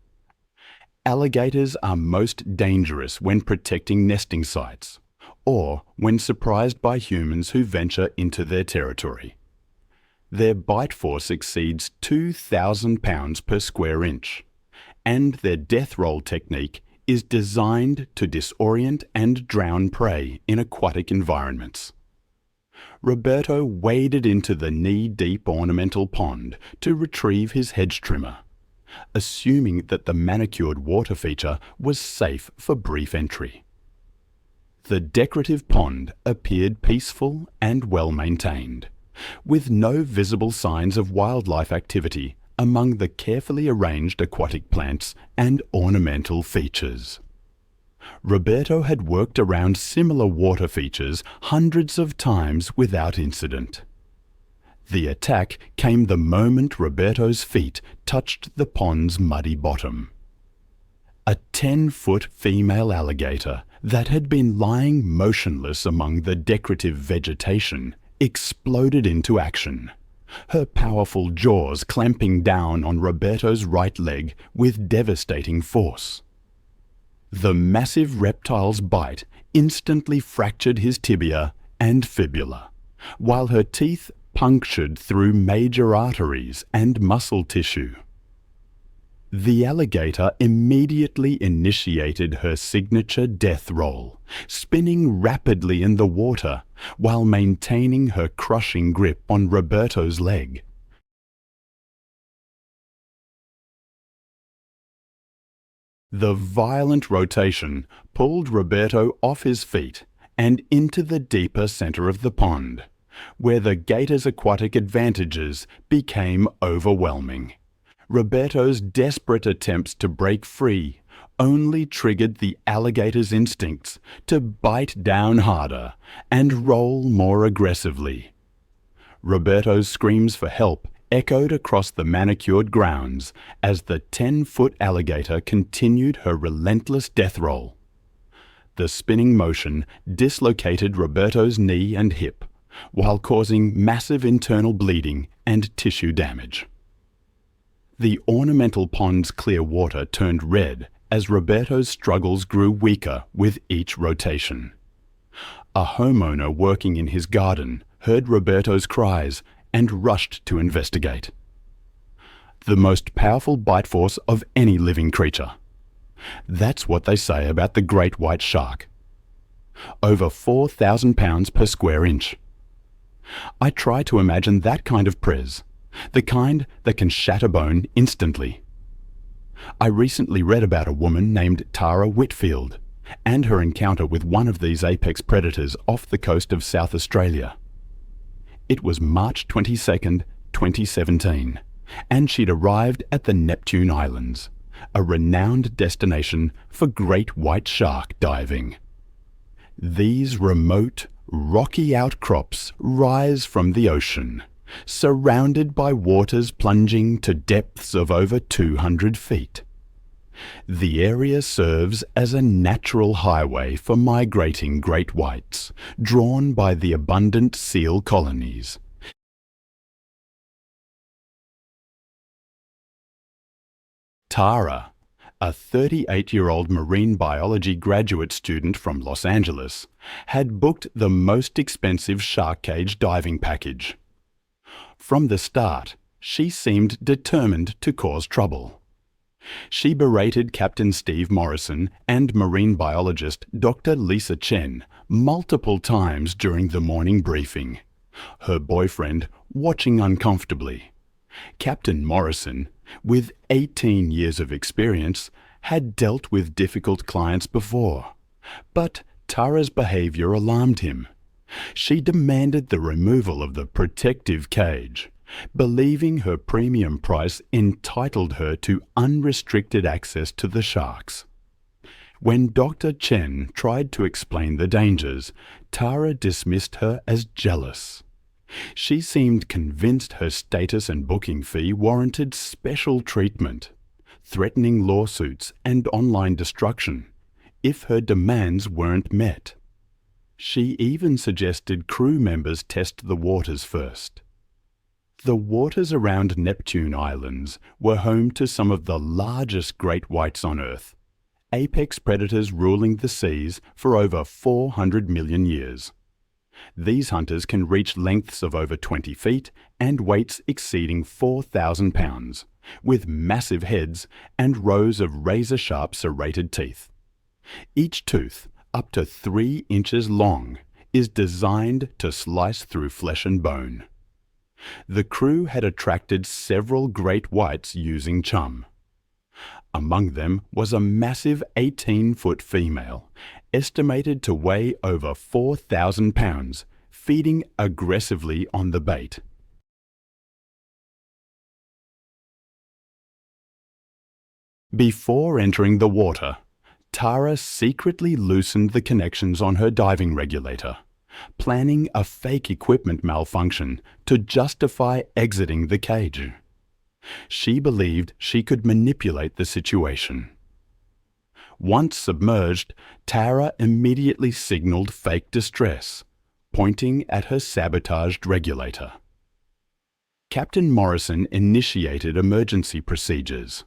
Alligators are most dangerous when protecting nesting sites, or when surprised by humans who venture into their territory. Their bite force exceeds 2,000 pounds per square inch, and their death roll technique is designed to disorient and drown prey in aquatic environments. Roberto waded into the knee-deep ornamental pond to retrieve his hedge trimmer, assuming that the manicured water feature was safe for brief entry. The decorative pond appeared peaceful and well-maintained, with no visible signs of wildlife activity among the carefully arranged aquatic plants and ornamental features. Roberto had worked around similar water features hundreds of times without incident. The attack came the moment Roberto's feet touched the pond's muddy bottom. A 10-foot female alligator that had been lying motionless among the decorative vegetation exploded into action, her powerful jaws clamping down on Roberto's right leg with devastating force. The massive reptile's bite instantly fractured his tibia and fibula, while her teeth punctured through major arteries and muscle tissue. The alligator immediately initiated her signature death roll, spinning rapidly in the water while maintaining her crushing grip on Roberto's leg. The violent rotation pulled Roberto off his feet and into the deeper center of the pond, where the gator's aquatic advantages became overwhelming. Roberto's desperate attempts to break free only triggered the alligator's instincts to bite down harder and roll more aggressively. Roberto's screams for help echoed across the manicured grounds as the 10-foot alligator continued her relentless death roll. The spinning motion dislocated Roberto's knee and hip, while causing massive internal bleeding and tissue damage. The ornamental pond's clear water turned red as Roberto's struggles grew weaker with each rotation. A homeowner working in his garden heard Roberto's cries and rushed to investigate. The most powerful bite force of any living creature. That's what they say about the great white shark. Over 4,000 pounds per square inch. I try to imagine that kind of pres, the kind that can shatter bone instantly. I recently read about a woman named Tara Whitfield and her encounter with one of these apex predators off the coast of South Australia. It was March 22nd, 2017, and she'd arrived at the Neptune Islands, a renowned destination for great white shark diving. These remote, rocky outcrops rise from the ocean, surrounded by waters plunging to depths of over 200 feet. The area serves as a natural highway for migrating great whites, drawn by the abundant seal colonies. Tara, a 38-year-old marine biology graduate student from Los Angeles, had booked the most expensive shark cage diving package. From the start, she seemed determined to cause trouble. She berated Captain Steve Morrison and marine biologist Dr. Lisa Chen multiple times during the morning briefing, her boyfriend watching uncomfortably. Captain Morrison, with 18 years of experience, had dealt with difficult clients before, but Tara's behavior alarmed him. She demanded the removal of the protective cage, believing her premium price entitled her to unrestricted access to the sharks. When Dr. Chen tried to explain the dangers, Tara dismissed her as jealous. She seemed convinced her status and booking fee warranted special treatment, threatening lawsuits and online destruction if her demands weren't met. She even suggested crew members test the waters first. The waters around Neptune Islands were home to some of the largest great whites on Earth, apex predators ruling the seas for over 400 million years. These hunters can reach lengths of over 20 feet and weights exceeding 4,000 pounds, with massive heads and rows of razor-sharp serrated teeth. Each tooth, up to 3 inches long, is designed to slice through flesh and bone. The crew had attracted several great whites using chum. Among them was a massive 18-foot female, estimated to weigh over 4,000 pounds, feeding aggressively on the bait. Before entering the water, Tara secretly loosened the connections on her diving regulator, planning a fake equipment malfunction to justify exiting the cage. She believed she could manipulate the situation. Once submerged, Tara immediately signaled fake distress, pointing at her sabotaged regulator. Captain Morrison initiated emergency procedures,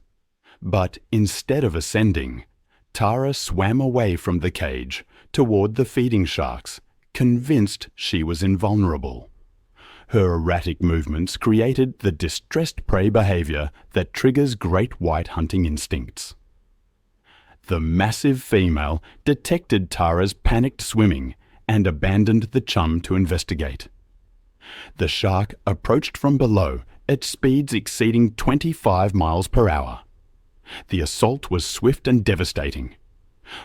but instead of ascending, Tara swam away from the cage toward the feeding sharks, convinced she was invulnerable. Her erratic movements created the distressed prey behavior that triggers great white hunting instincts. The massive female detected Tara's panicked swimming and abandoned the chum to investigate. The shark approached from below at speeds exceeding 25 miles per hour. The assault was swift and devastating.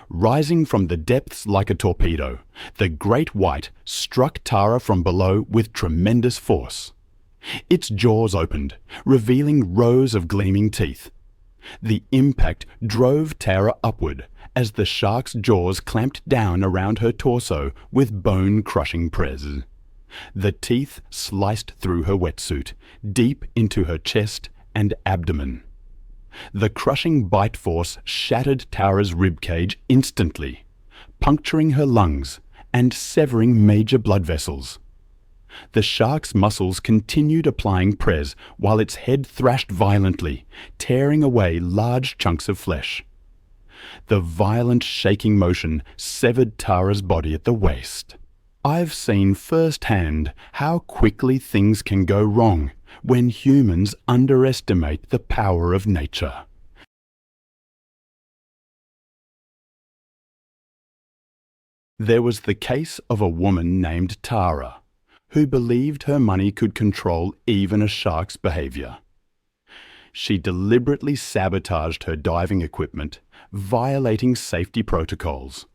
Rising from the depths like a torpedo, the great white struck Tara from below with tremendous force. Its jaws opened, revealing rows of gleaming teeth. The impact drove Tara upward as the shark's jaws clamped down around her torso with bone-crushing press. The teeth sliced through her wetsuit, deep into her chest and abdomen. The crushing bite force shattered Tara's ribcage instantly, puncturing her lungs and severing major blood vessels. The shark's muscles continued applying press while its head thrashed violently, tearing away large chunks of flesh. The violent shaking motion severed Tara's body at the waist. I've seen firsthand how quickly things can go wrong when humans underestimate the power of nature. There was the case of a woman named Tara, who believed her money could control even a shark's behavior. She deliberately sabotaged her diving equipment, violating safety protocols,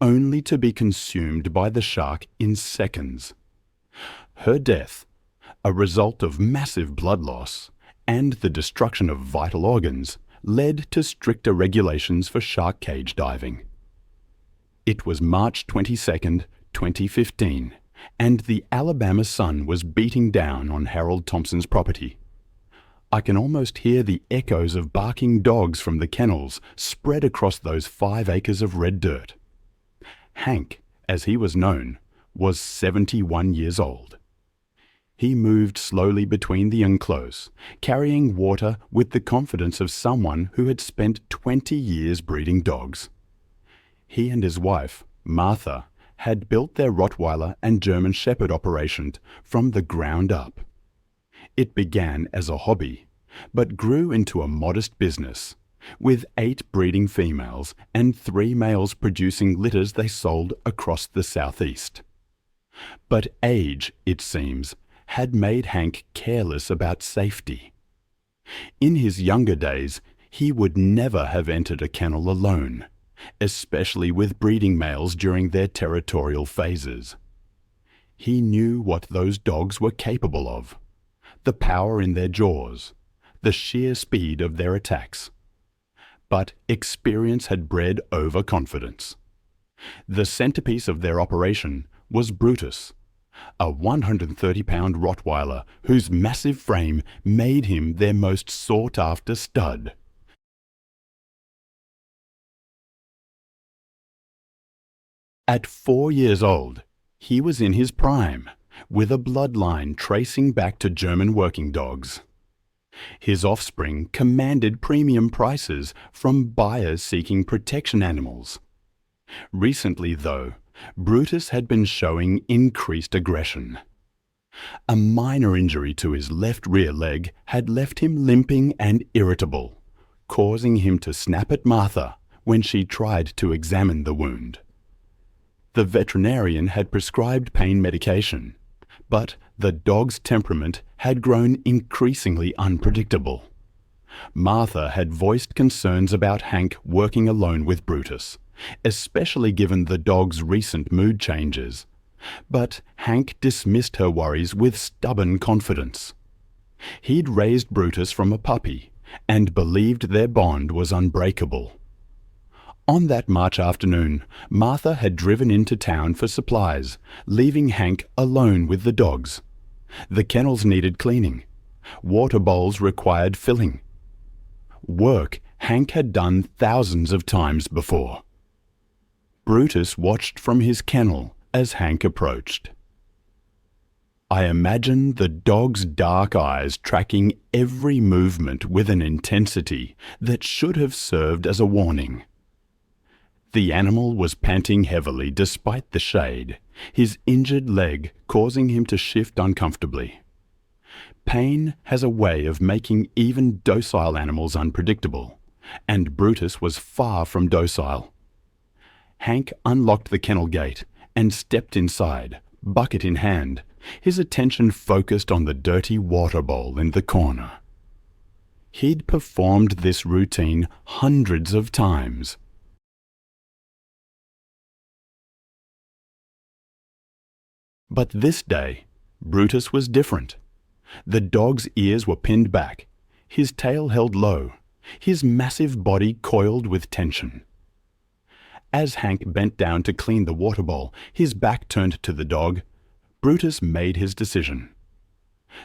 only to be consumed by the shark in seconds. Her death, a result of massive blood loss and the destruction of vital organs, led to stricter regulations for shark cage diving. It was March 22, 2015, and the Alabama sun was beating down on Harold Thompson's property. I can almost hear the echoes of barking dogs from the kennels spread across those 5 acres of red dirt. Hank, as he was known, was 71 years old. He moved slowly between the enclose, carrying water with the confidence of someone who had spent 20 years breeding dogs. He and his wife, Martha, had built their Rottweiler and German Shepherd operation from the ground up. It began as a hobby, but grew into a modest business, with 8 breeding females and 3 males producing litters they sold across the southeast. But age, it seems, had made Hank careless about safety. In his younger days, he would never have entered a kennel alone, especially with breeding males during their territorial phases. He knew what those dogs were capable of, the power in their jaws, the sheer speed of their attacks. But experience had bred overconfidence. The centerpiece of their operation was Brutus, a 130-pound Rottweiler whose massive frame made him their most sought-after stud. At 4 years old, he was in his prime, with a bloodline tracing back to German working dogs. His offspring commanded premium prices from buyers seeking protection animals. Recently, though, Brutus had been showing increased aggression. A minor injury to his left rear leg had left him limping and irritable, causing him to snap at Martha when she tried to examine the wound. The veterinarian had prescribed pain medication, but the dog's temperament had grown increasingly unpredictable. Martha had voiced concerns about Hank working alone with Brutus, especially given the dog's recent mood changes. But Hank dismissed her worries with stubborn confidence. He'd raised Brutus from a puppy and believed their bond was unbreakable. On that March afternoon, Martha had driven into town for supplies, leaving Hank alone with the dogs. The kennels needed cleaning. Water bowls required filling. Work Hank had done thousands of times before. Brutus watched from his kennel as Hank approached. I imagined the dog's dark eyes tracking every movement with an intensity that should have served as a warning. The animal was panting heavily despite the shade, his injured leg causing him to shift uncomfortably. Pain has a way of making even docile animals unpredictable, and Brutus was far from docile. Hank unlocked the kennel gate and stepped inside, bucket in hand, his attention focused on the dirty water bowl in the corner. He'd performed this routine hundreds of times. But this day, Brutus was different. The dog's ears were pinned back, his tail held low, his massive body coiled with tension. As Hank bent down to clean the water bowl, his back turned to the dog, Brutus made his decision.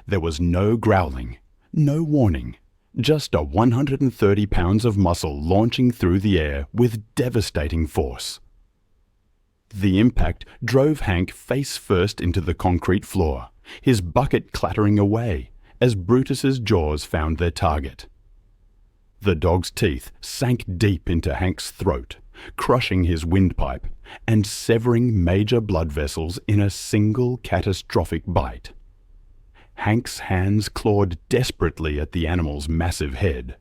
There was no growling, no warning, just a 130 pounds of muscle launching through the air with devastating force. The impact drove Hank face first into the concrete floor, his bucket clattering away as Brutus's jaws found their target. The dog's teeth sank deep into Hank's throat, crushing his windpipe and severing major blood vessels in a single catastrophic bite. Hank's hands clawed desperately at the animal's massive head,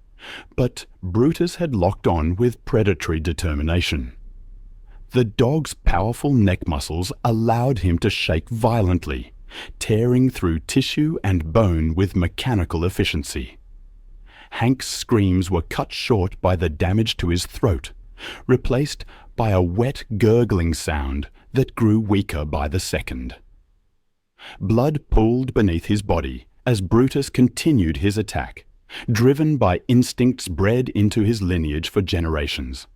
but Brutus had locked on with predatory determination. The dog's powerful neck muscles allowed him to shake violently, tearing through tissue and bone with mechanical efficiency. Hank's screams were cut short by the damage to his throat, replaced by a wet gurgling sound that grew weaker by the second. Blood pooled beneath his body as Brutus continued his attack, driven by instincts bred into his lineage for generations.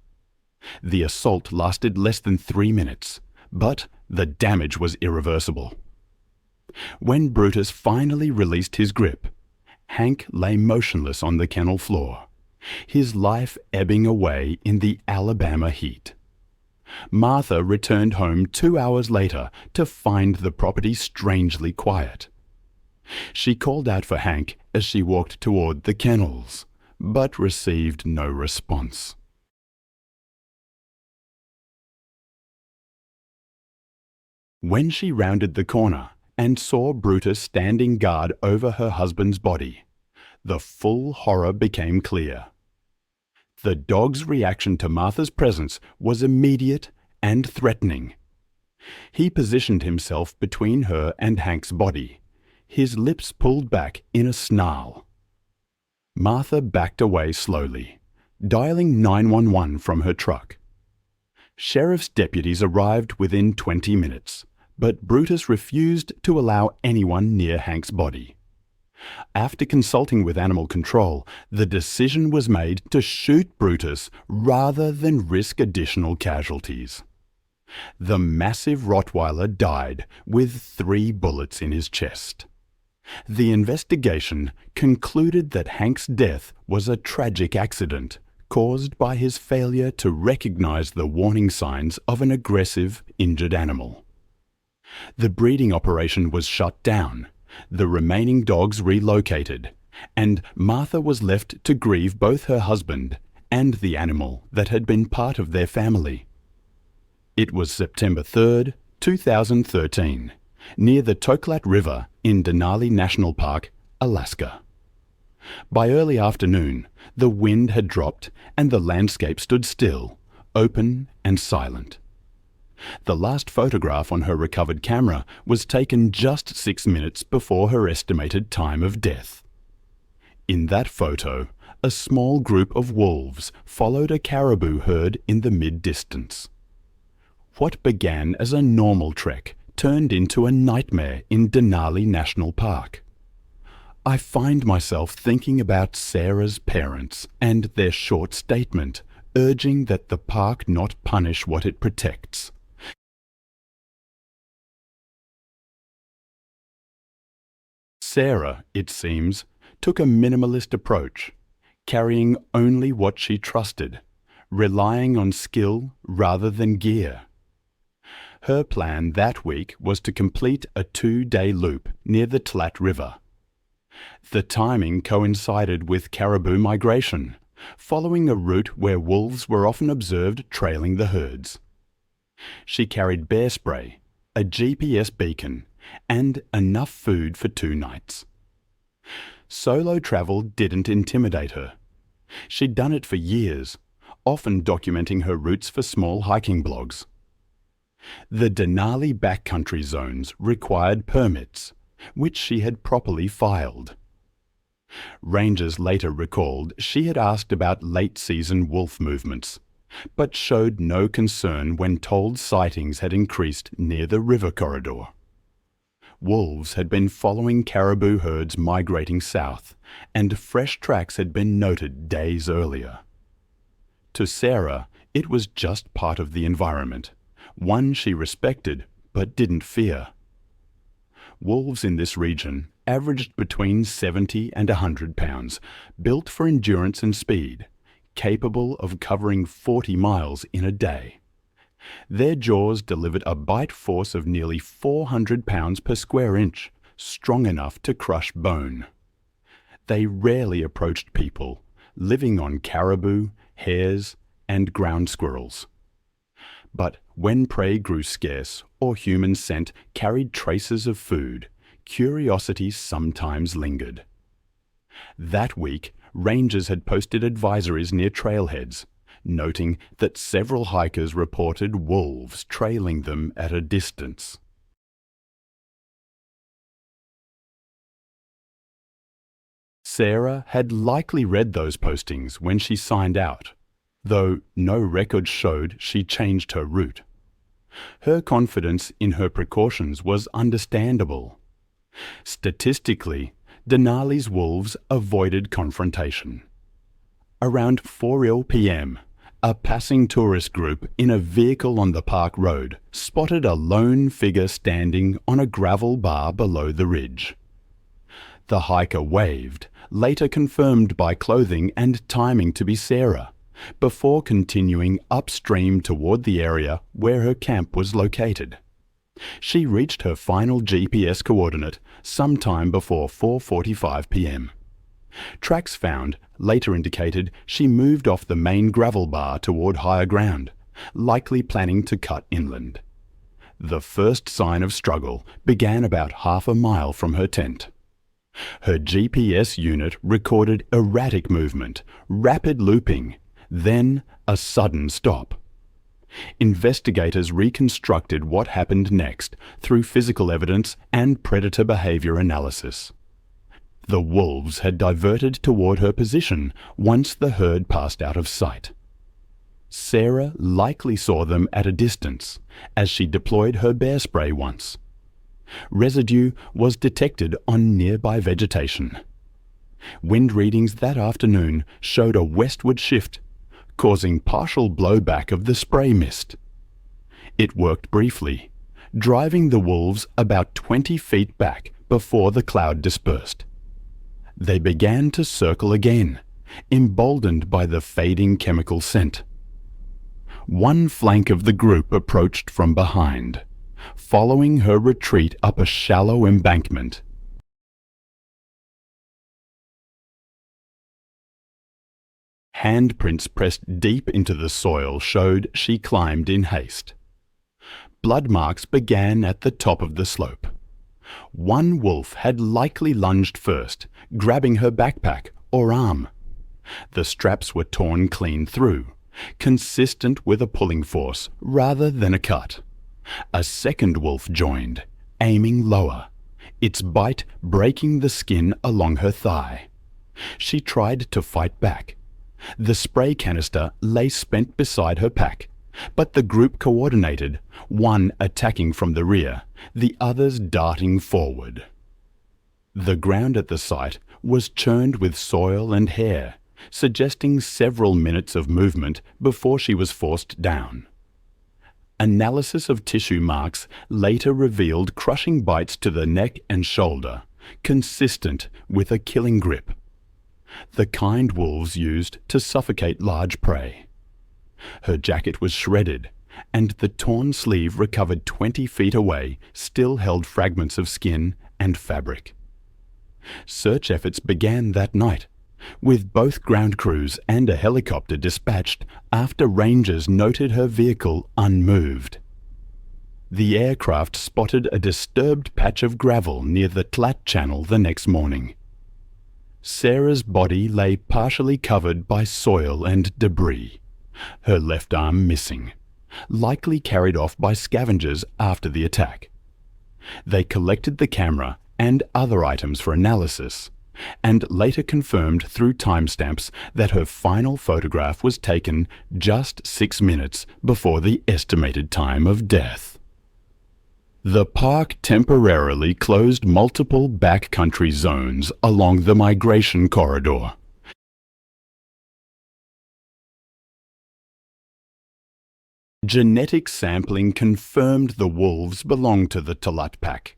The assault lasted less than 3 minutes, but the damage was irreversible. When Brutus finally released his grip, Hank lay motionless on the kennel floor, his life ebbing away in the Alabama heat. Martha returned home 2 hours later to find the property strangely quiet. She called out for Hank as she walked toward the kennels, but received no response. When she rounded the corner and saw Brutus standing guard over her husband's body, the full horror became clear. The dog's reaction to Martha's presence was immediate and threatening. He positioned himself between her and Hank's body, his lips pulled back in a snarl. Martha backed away slowly, dialing 911 from her truck. Sheriff's deputies arrived within 20 minutes, but Brutus refused to allow anyone near Hank's body. After consulting with animal control, the decision was made to shoot Brutus rather than risk additional casualties. The massive Rottweiler died with 3 bullets in his chest. The investigation concluded that Hank's death was a tragic accident caused by his failure to recognize the warning signs of an aggressive, injured animal. The breeding operation was shut down, the remaining dogs relocated, and Martha was left to grieve both her husband and the animal that had been part of their family. It was September 3, 2013, near the Toklat River in Denali National Park, Alaska. By early afternoon, the wind had dropped and the landscape stood still, open and silent. The last photograph on her recovered camera was taken just 6 minutes before her estimated time of death. In that photo, a small group of wolves followed a caribou herd in the mid-distance. What began as a normal trek turned into a nightmare in Denali National Park. I find myself thinking about Sarah's parents and their short statement urging that the park not punish what it protects. Sarah, it seems, took a minimalist approach, carrying only what she trusted, relying on skill rather than gear. Her plan that week was to complete a 2-day loop near the Tlat River. The timing coincided with caribou migration, following a route where wolves were often observed trailing the herds. She carried bear spray, a GPS beacon, and enough food for 2 nights. Solo travel didn't intimidate her. She'd done it for years, often documenting her routes for small hiking blogs. The Denali backcountry zones required permits, which she had properly filed. Rangers later recalled she had asked about late-season wolf movements, but showed no concern when told sightings had increased near the river corridor. Wolves had been following caribou herds migrating south, and fresh tracks had been noted days earlier. To Sarah, it was just part of the environment, one she respected but didn't fear. Wolves in this region averaged between 70 and 100 pounds, built for endurance and speed, capable of covering 40 miles in a day. Their jaws delivered a bite force of nearly 400 pounds per square inch, strong enough to crush bone. They rarely approached people, living on caribou, hares, and ground squirrels. But when prey grew scarce or human scent carried traces of food, curiosity sometimes lingered. That week, rangers had posted advisories near trailheads, noting that several hikers reported wolves trailing them at a distance. Sarah had likely read those postings when she signed out, though no record showed she changed her route. Her confidence in her precautions was understandable. Statistically, Denali's wolves avoided confrontation. Around 4 p.m., a passing tourist group in a vehicle on the park road spotted a lone figure standing on a gravel bar below the ridge. The hiker waved, later confirmed by clothing and timing to be Sarah, before continuing upstream toward the area where her camp was located. She reached her final GPS coordinate sometime before 4:45 p.m. Tracks found later indicated she moved off the main gravel bar toward higher ground, likely planning to cut inland. The first sign of struggle began about half a mile from her tent. Her GPS unit recorded erratic movement, rapid looping, then a sudden stop. Investigators reconstructed what happened next through physical evidence and predator behavior analysis. The wolves had diverted toward her position once the herd passed out of sight. Sarah likely saw them at a distance as she deployed her bear spray once. Residue was detected on nearby vegetation. Wind readings that afternoon showed a westward shift, causing partial blowback of the spray mist. It worked briefly, driving the wolves about 20 feet back before the cloud dispersed. They began to circle again, emboldened by the fading chemical scent. One flank of the group approached from behind, following her retreat up a shallow embankment. Handprints pressed deep into the soil showed she climbed in haste. Blood marks began at the top of the slope. One wolf had likely lunged first, grabbing her backpack or arm. The straps were torn clean through, consistent with a pulling force rather than a cut. A second wolf joined, aiming lower, its bite breaking the skin along her thigh. She tried to fight back. The spray canister lay spent beside her pack, but the group coordinated, one attacking from the rear, the others darting forward. The ground at the site was churned with soil and hair, suggesting several minutes of movement before she was forced down. Analysis of tissue marks later revealed crushing bites to the neck and shoulder, consistent with a killing grip. The kind wolves used to suffocate large prey. Her jacket was shredded, and the torn sleeve recovered 20 feet away still held fragments of skin and fabric. Search efforts began that night, with both ground crews and a helicopter dispatched after rangers noted her vehicle unmoved. The aircraft spotted a disturbed patch of gravel near the Tlat Channel the next morning. Sarah's body lay partially covered by soil and debris, her left arm missing, likely carried off by scavengers after the attack. They collected the camera and other items for analysis, and later confirmed through timestamps that her final photograph was taken just 6 minutes before the estimated time of death. The park temporarily closed multiple backcountry zones along the migration corridor. Genetic sampling confirmed the wolves belonged to the Talat pack.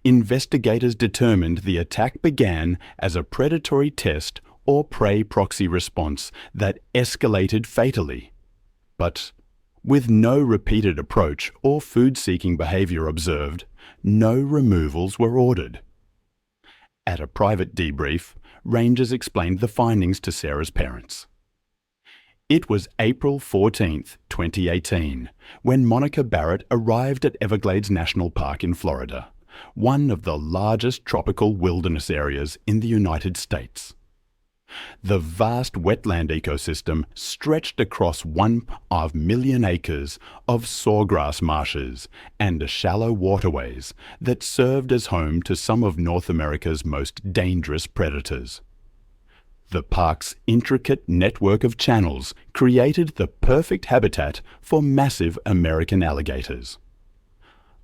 Investigators determined the attack began as a predatory test or prey proxy response that escalated fatally. But with no repeated approach or food-seeking behavior observed, no removals were ordered. At a private debrief, rangers explained the findings to Sarah's parents. It was April 14, 2018, when Monica Barrett arrived at Everglades National Park in Florida, one of the largest tropical wilderness areas in the United States. The vast wetland ecosystem stretched across 1 million acres of sawgrass marshes and shallow waterways that served as home to some of North America's most dangerous predators. The park's intricate network of channels created the perfect habitat for massive American alligators.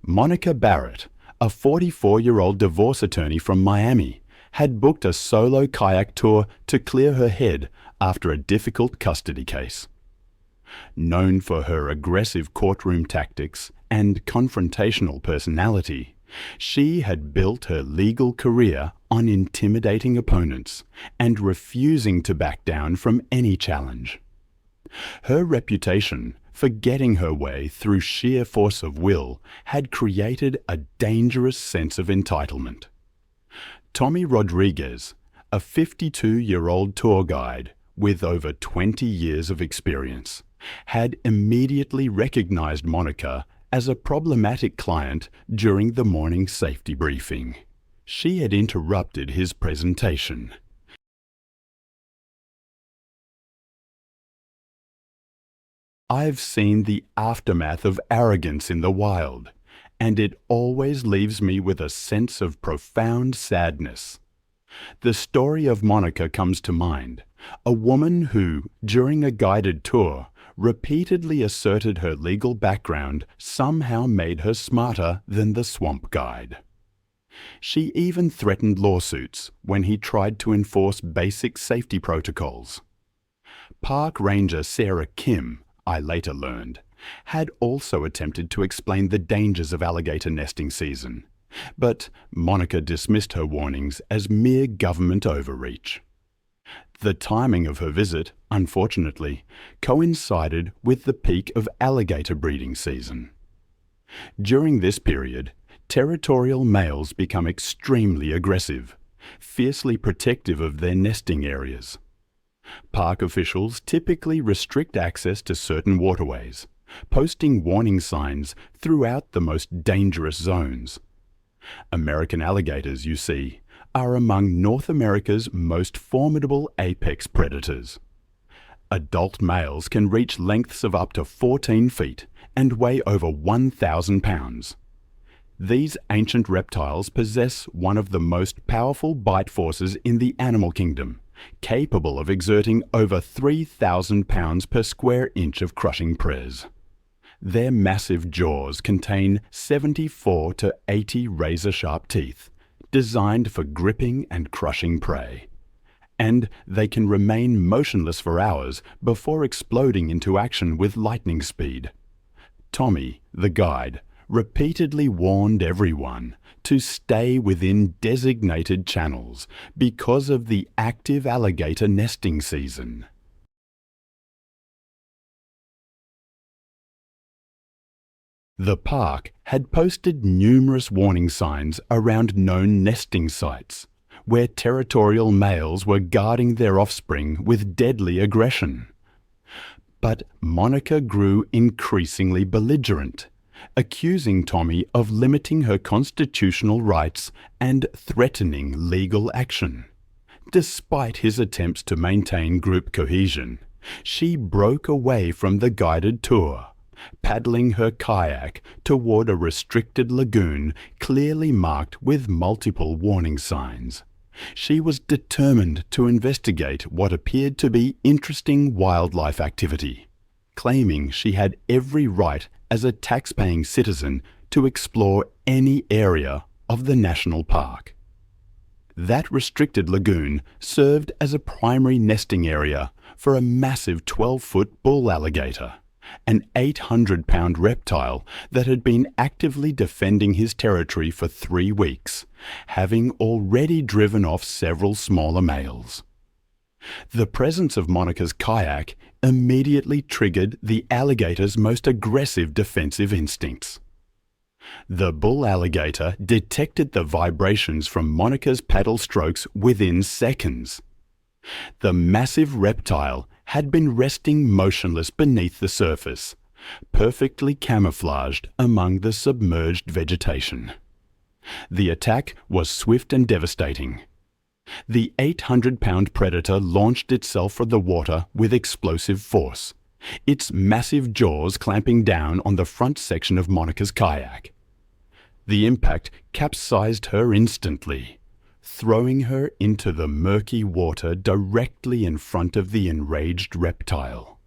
Monica Barrett, a 44-year-old divorce attorney from Miami, had booked a solo kayak tour to clear her head after a difficult custody case. Known for her aggressive courtroom tactics and confrontational personality, she had built her legal career on intimidating opponents and refusing to back down from any challenge. Her reputation for getting her way through sheer force of will had created a dangerous sense of entitlement. Tommy Rodriguez, a 52-year-old tour guide with over 20 years of experience, had immediately recognized Monica as a problematic client during the morning safety briefing. She had interrupted his presentation. I've seen the aftermath of arrogance in the wild, and it always leaves me with a sense of profound sadness. The story of Monica comes to mind, a woman who, during a guided tour, repeatedly asserted her legal background somehow made her smarter than the swamp guide. She even threatened lawsuits when he tried to enforce basic safety protocols. Park Ranger Sarah Kim, I later learned, had also attempted to explain the dangers of alligator nesting season, but Monica dismissed her warnings as mere government overreach. The timing of her visit, unfortunately, coincided with the peak of alligator breeding season. During this period, territorial males become extremely aggressive, fiercely protective of their nesting areas. Park officials typically restrict access to certain waterways, posting warning signs throughout the most dangerous zones. American alligators, you see, are among North America's most formidable apex predators. Adult males can reach lengths of up to 14 feet and weigh over 1,000 pounds. These ancient reptiles possess one of the most powerful bite forces in the animal kingdom, capable of exerting over 3,000 pounds per square inch of crushing press. Their massive jaws contain 74 to 80 razor-sharp teeth, designed for gripping and crushing prey. And they can remain motionless for hours before exploding into action with lightning speed. Tommy, the guide, repeatedly warned everyone to stay within designated channels because of the active alligator nesting season. The park had posted numerous warning signs around known nesting sites, where territorial males were guarding their offspring with deadly aggression. But Monica grew increasingly belligerent, accusing Tommy of limiting her constitutional rights and threatening legal action. Despite his attempts to maintain group cohesion, she broke away from the guided tour, paddling her kayak toward a restricted lagoon clearly marked with multiple warning signs. She was determined to investigate what appeared to be interesting wildlife activity, claiming she had every right as a tax-paying citizen to explore any area of the national park. That restricted lagoon served as a primary nesting area for a massive 12-foot bull alligator, an 800-pound reptile that had been actively defending his territory for 3 weeks, having already driven off several smaller males. The presence of Monica's kayak immediately triggered the alligator's most aggressive defensive instincts. The bull alligator detected the vibrations from Monica's paddle strokes within seconds. The massive reptile had been resting motionless beneath the surface, perfectly camouflaged among the submerged vegetation. The attack was swift and devastating. The 800-pound predator launched itself from the water with explosive force, its massive jaws clamping down on the front section of Monica's kayak. The impact capsized her instantly, throwing her into the murky water directly in front of the enraged reptile.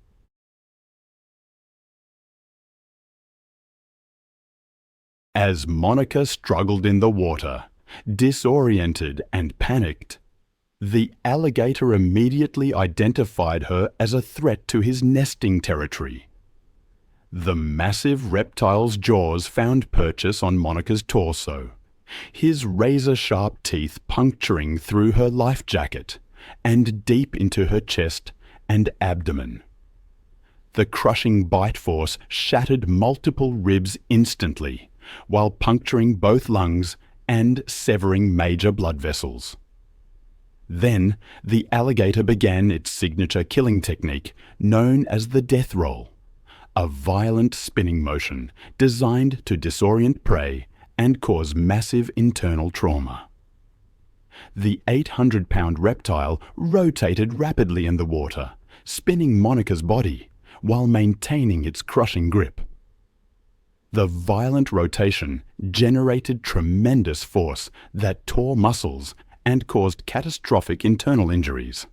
As Monica struggled in the water, disoriented and panicked, the alligator immediately identified her as a threat to his nesting territory. The massive reptile's jaws found purchase on Monica's torso, his razor-sharp teeth puncturing through her life jacket and deep into her chest and abdomen. The crushing bite force shattered multiple ribs instantly, while puncturing both lungs and severing major blood vessels. Then, the alligator began its signature killing technique, known as the death roll, a violent spinning motion designed to disorient prey and cause massive internal trauma. The 800-pound reptile rotated rapidly in the water, spinning Monica's body while maintaining its crushing grip. The violent rotation generated tremendous force that tore muscles and caused catastrophic internal injuries.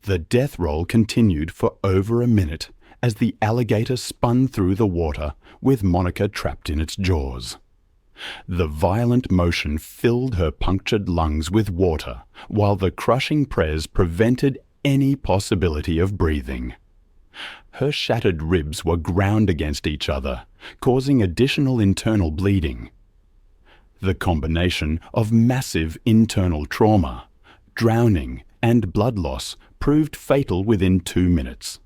The death roll continued for over a minute as the alligator spun through the water with Monica trapped in its jaws. The violent motion filled her punctured lungs with water, while the crushing press prevented any possibility of breathing. Her shattered ribs were ground against each other, causing additional internal bleeding. The combination of massive internal trauma, drowning, and blood loss proved fatal within 2 minutes.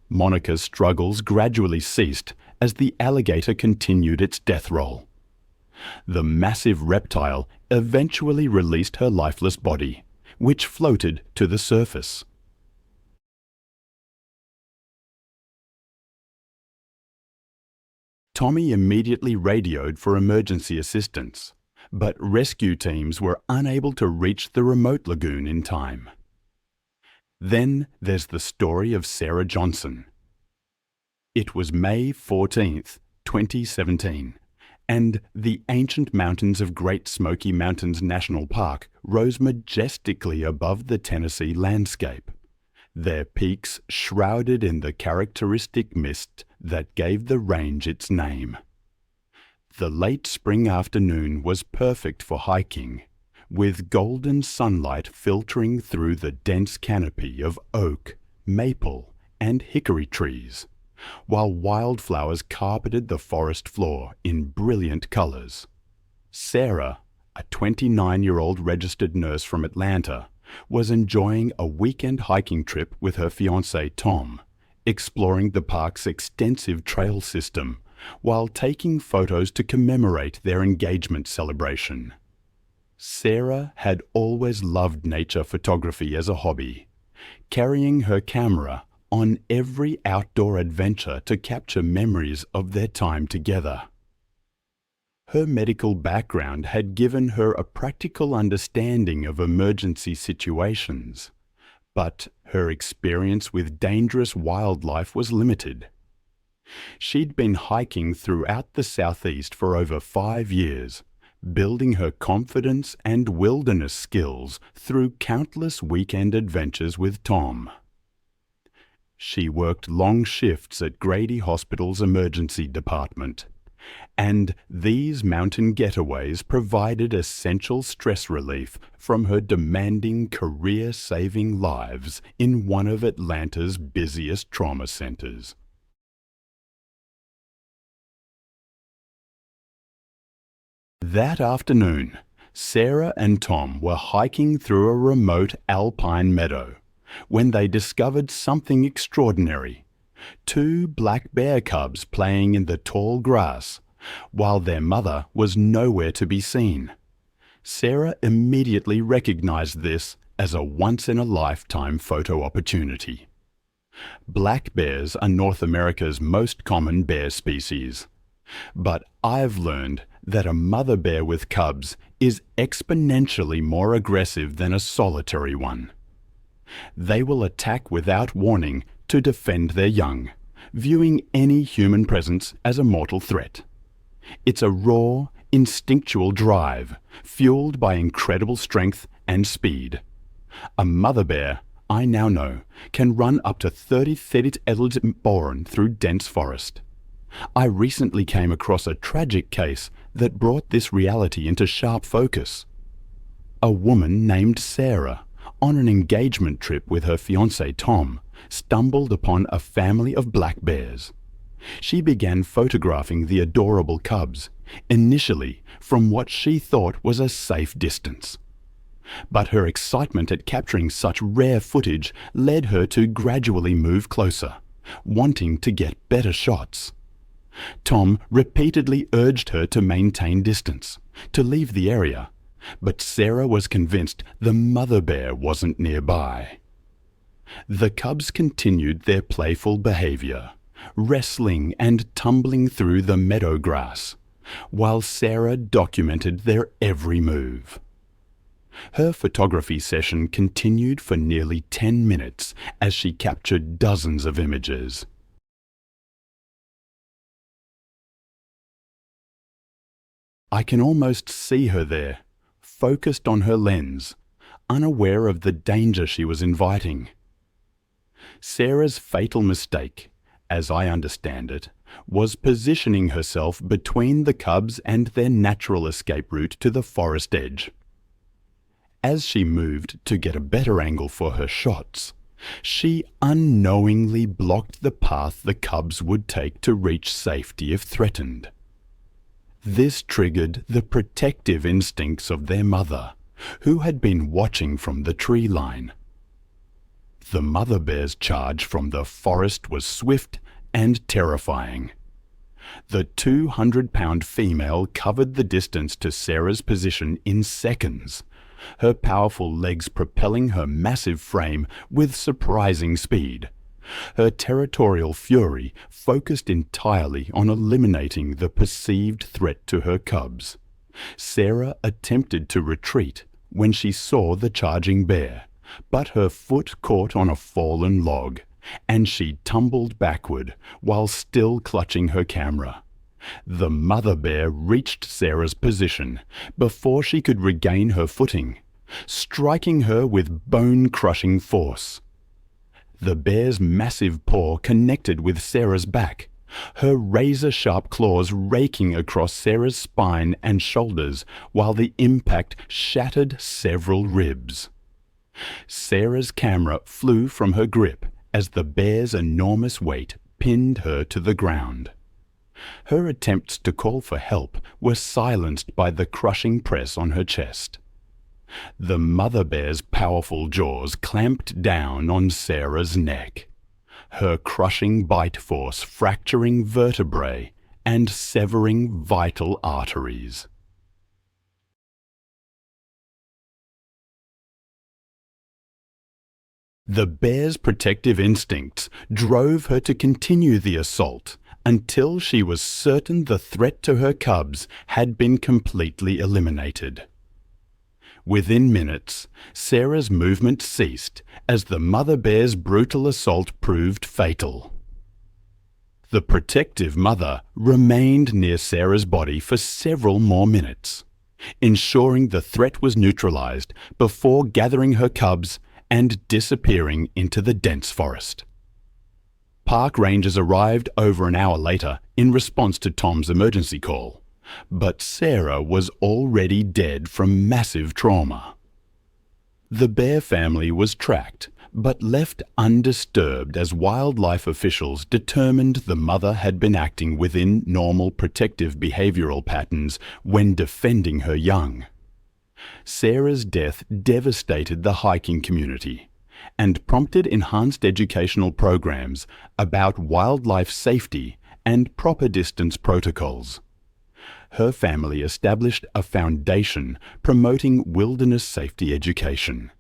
Monica's struggles gradually ceased as the alligator continued its death roll. The massive reptile eventually released her lifeless body, which floated to the surface. Tommy immediately radioed for emergency assistance, but rescue teams were unable to reach the remote lagoon in time. Then there's the story of Sarah Johnson. It was May 14th, 2017, and the ancient mountains of Great Smoky Mountains National Park rose majestically above the Tennessee landscape, their peaks shrouded in the characteristic mist that gave the range its name. The late spring afternoon was perfect for hiking, with golden sunlight filtering through the dense canopy of oak, maple, and hickory trees, while wildflowers carpeted the forest floor in brilliant colors. Sarah, a 29-year-old registered nurse from Atlanta, was enjoying a weekend hiking trip with her fiancé Tom, exploring the park's extensive trail system while taking photos to commemorate their engagement celebration. Sarah had always loved nature photography as a hobby, carrying her camera on every outdoor adventure to capture memories of their time together. Her medical background had given her a practical understanding of emergency situations, but her experience with dangerous wildlife was limited. She'd been hiking throughout the Southeast for over 5 years, building her confidence and wilderness skills through countless weekend adventures with Tom. She worked long shifts at Grady Hospital's emergency department, and these mountain getaways provided essential stress relief from her demanding career-saving lives in one of Atlanta's busiest trauma centers. That afternoon, Sarah and Tom were hiking through a remote alpine meadow when they discovered something extraordinary. 2 black bear cubs playing in the tall grass, while their mother was nowhere to be seen. Sarah immediately recognized this as a once-in-a-lifetime photo opportunity. Black bears are North America's most common bear species. But I've learned that a mother bear with cubs is exponentially more aggressive than a solitary one. They will attack without warning to defend their young, viewing any human presence as a mortal threat. It's a raw, instinctual drive, fueled by incredible strength and speed. A mother bear, I now know, can run up to 30 km/h through dense forest. I recently came across a tragic case that brought this reality into sharp focus. A woman named Sarah, on an engagement trip with her fiancé Tom, stumbled upon a family of black bears. She began photographing the adorable cubs, initially from what she thought was a safe distance. But her excitement at capturing such rare footage led her to gradually move closer, wanting to get better shots. Tom repeatedly urged her to maintain distance, to leave the area, but Sarah was convinced the mother bear wasn't nearby. The cubs continued their playful behavior, wrestling and tumbling through the meadow grass, while Sarah documented their every move. Her photography session continued for nearly 10 minutes as she captured dozens of images. I can almost see her there, focused on her lens, unaware of the danger she was inviting. Sarah's fatal mistake, as I understand it, was positioning herself between the cubs and their natural escape route to the forest edge. As she moved to get a better angle for her shots, she unknowingly blocked the path the cubs would take to reach safety if threatened. This triggered the protective instincts of their mother, who had been watching from the tree line. The mother bear's charge from the forest was swift and terrifying. The 200-pound female covered the distance to Sarah's position in seconds, her powerful legs propelling her massive frame with surprising speed. Her territorial fury focused entirely on eliminating the perceived threat to her cubs. Sarah attempted to retreat when she saw the charging bear, but her foot caught on a fallen log, and she tumbled backward while still clutching her camera. The mother bear reached Sarah's position before she could regain her footing, striking her with bone-crushing force. The bear's massive paw connected with Sarah's back, her razor-sharp claws raking across Sarah's spine and shoulders while the impact shattered several ribs. Sarah's camera flew from her grip as the bear's enormous weight pinned her to the ground. Her attempts to call for help were silenced by the crushing press on her chest. The mother bear's powerful jaws clamped down on Sarah's neck, her crushing bite force fracturing vertebrae and severing vital arteries. The bear's protective instincts drove her to continue the assault until she was certain the threat to her cubs had been completely eliminated. Within minutes, Sarah's movement ceased as the mother bear's brutal assault proved fatal. The protective mother remained near Sarah's body for several more minutes, ensuring the threat was neutralized before gathering her cubs and disappearing into the dense forest. Park rangers arrived over an hour later in response to Tom's emergency call, but Sarah was already dead from massive trauma. The bear family was tracked, but left undisturbed as wildlife officials determined the mother had been acting within normal protective behavioral patterns when defending her young. Sarah's death devastated the hiking community and prompted enhanced educational programs about wildlife safety and proper distance protocols. her family established a foundation promoting wilderness safety education,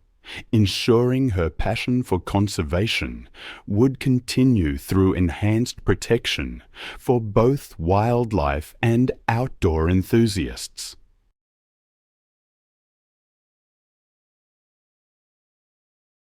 ensuring her passion for conservation would continue through enhanced protection for both wildlife and outdoor enthusiasts.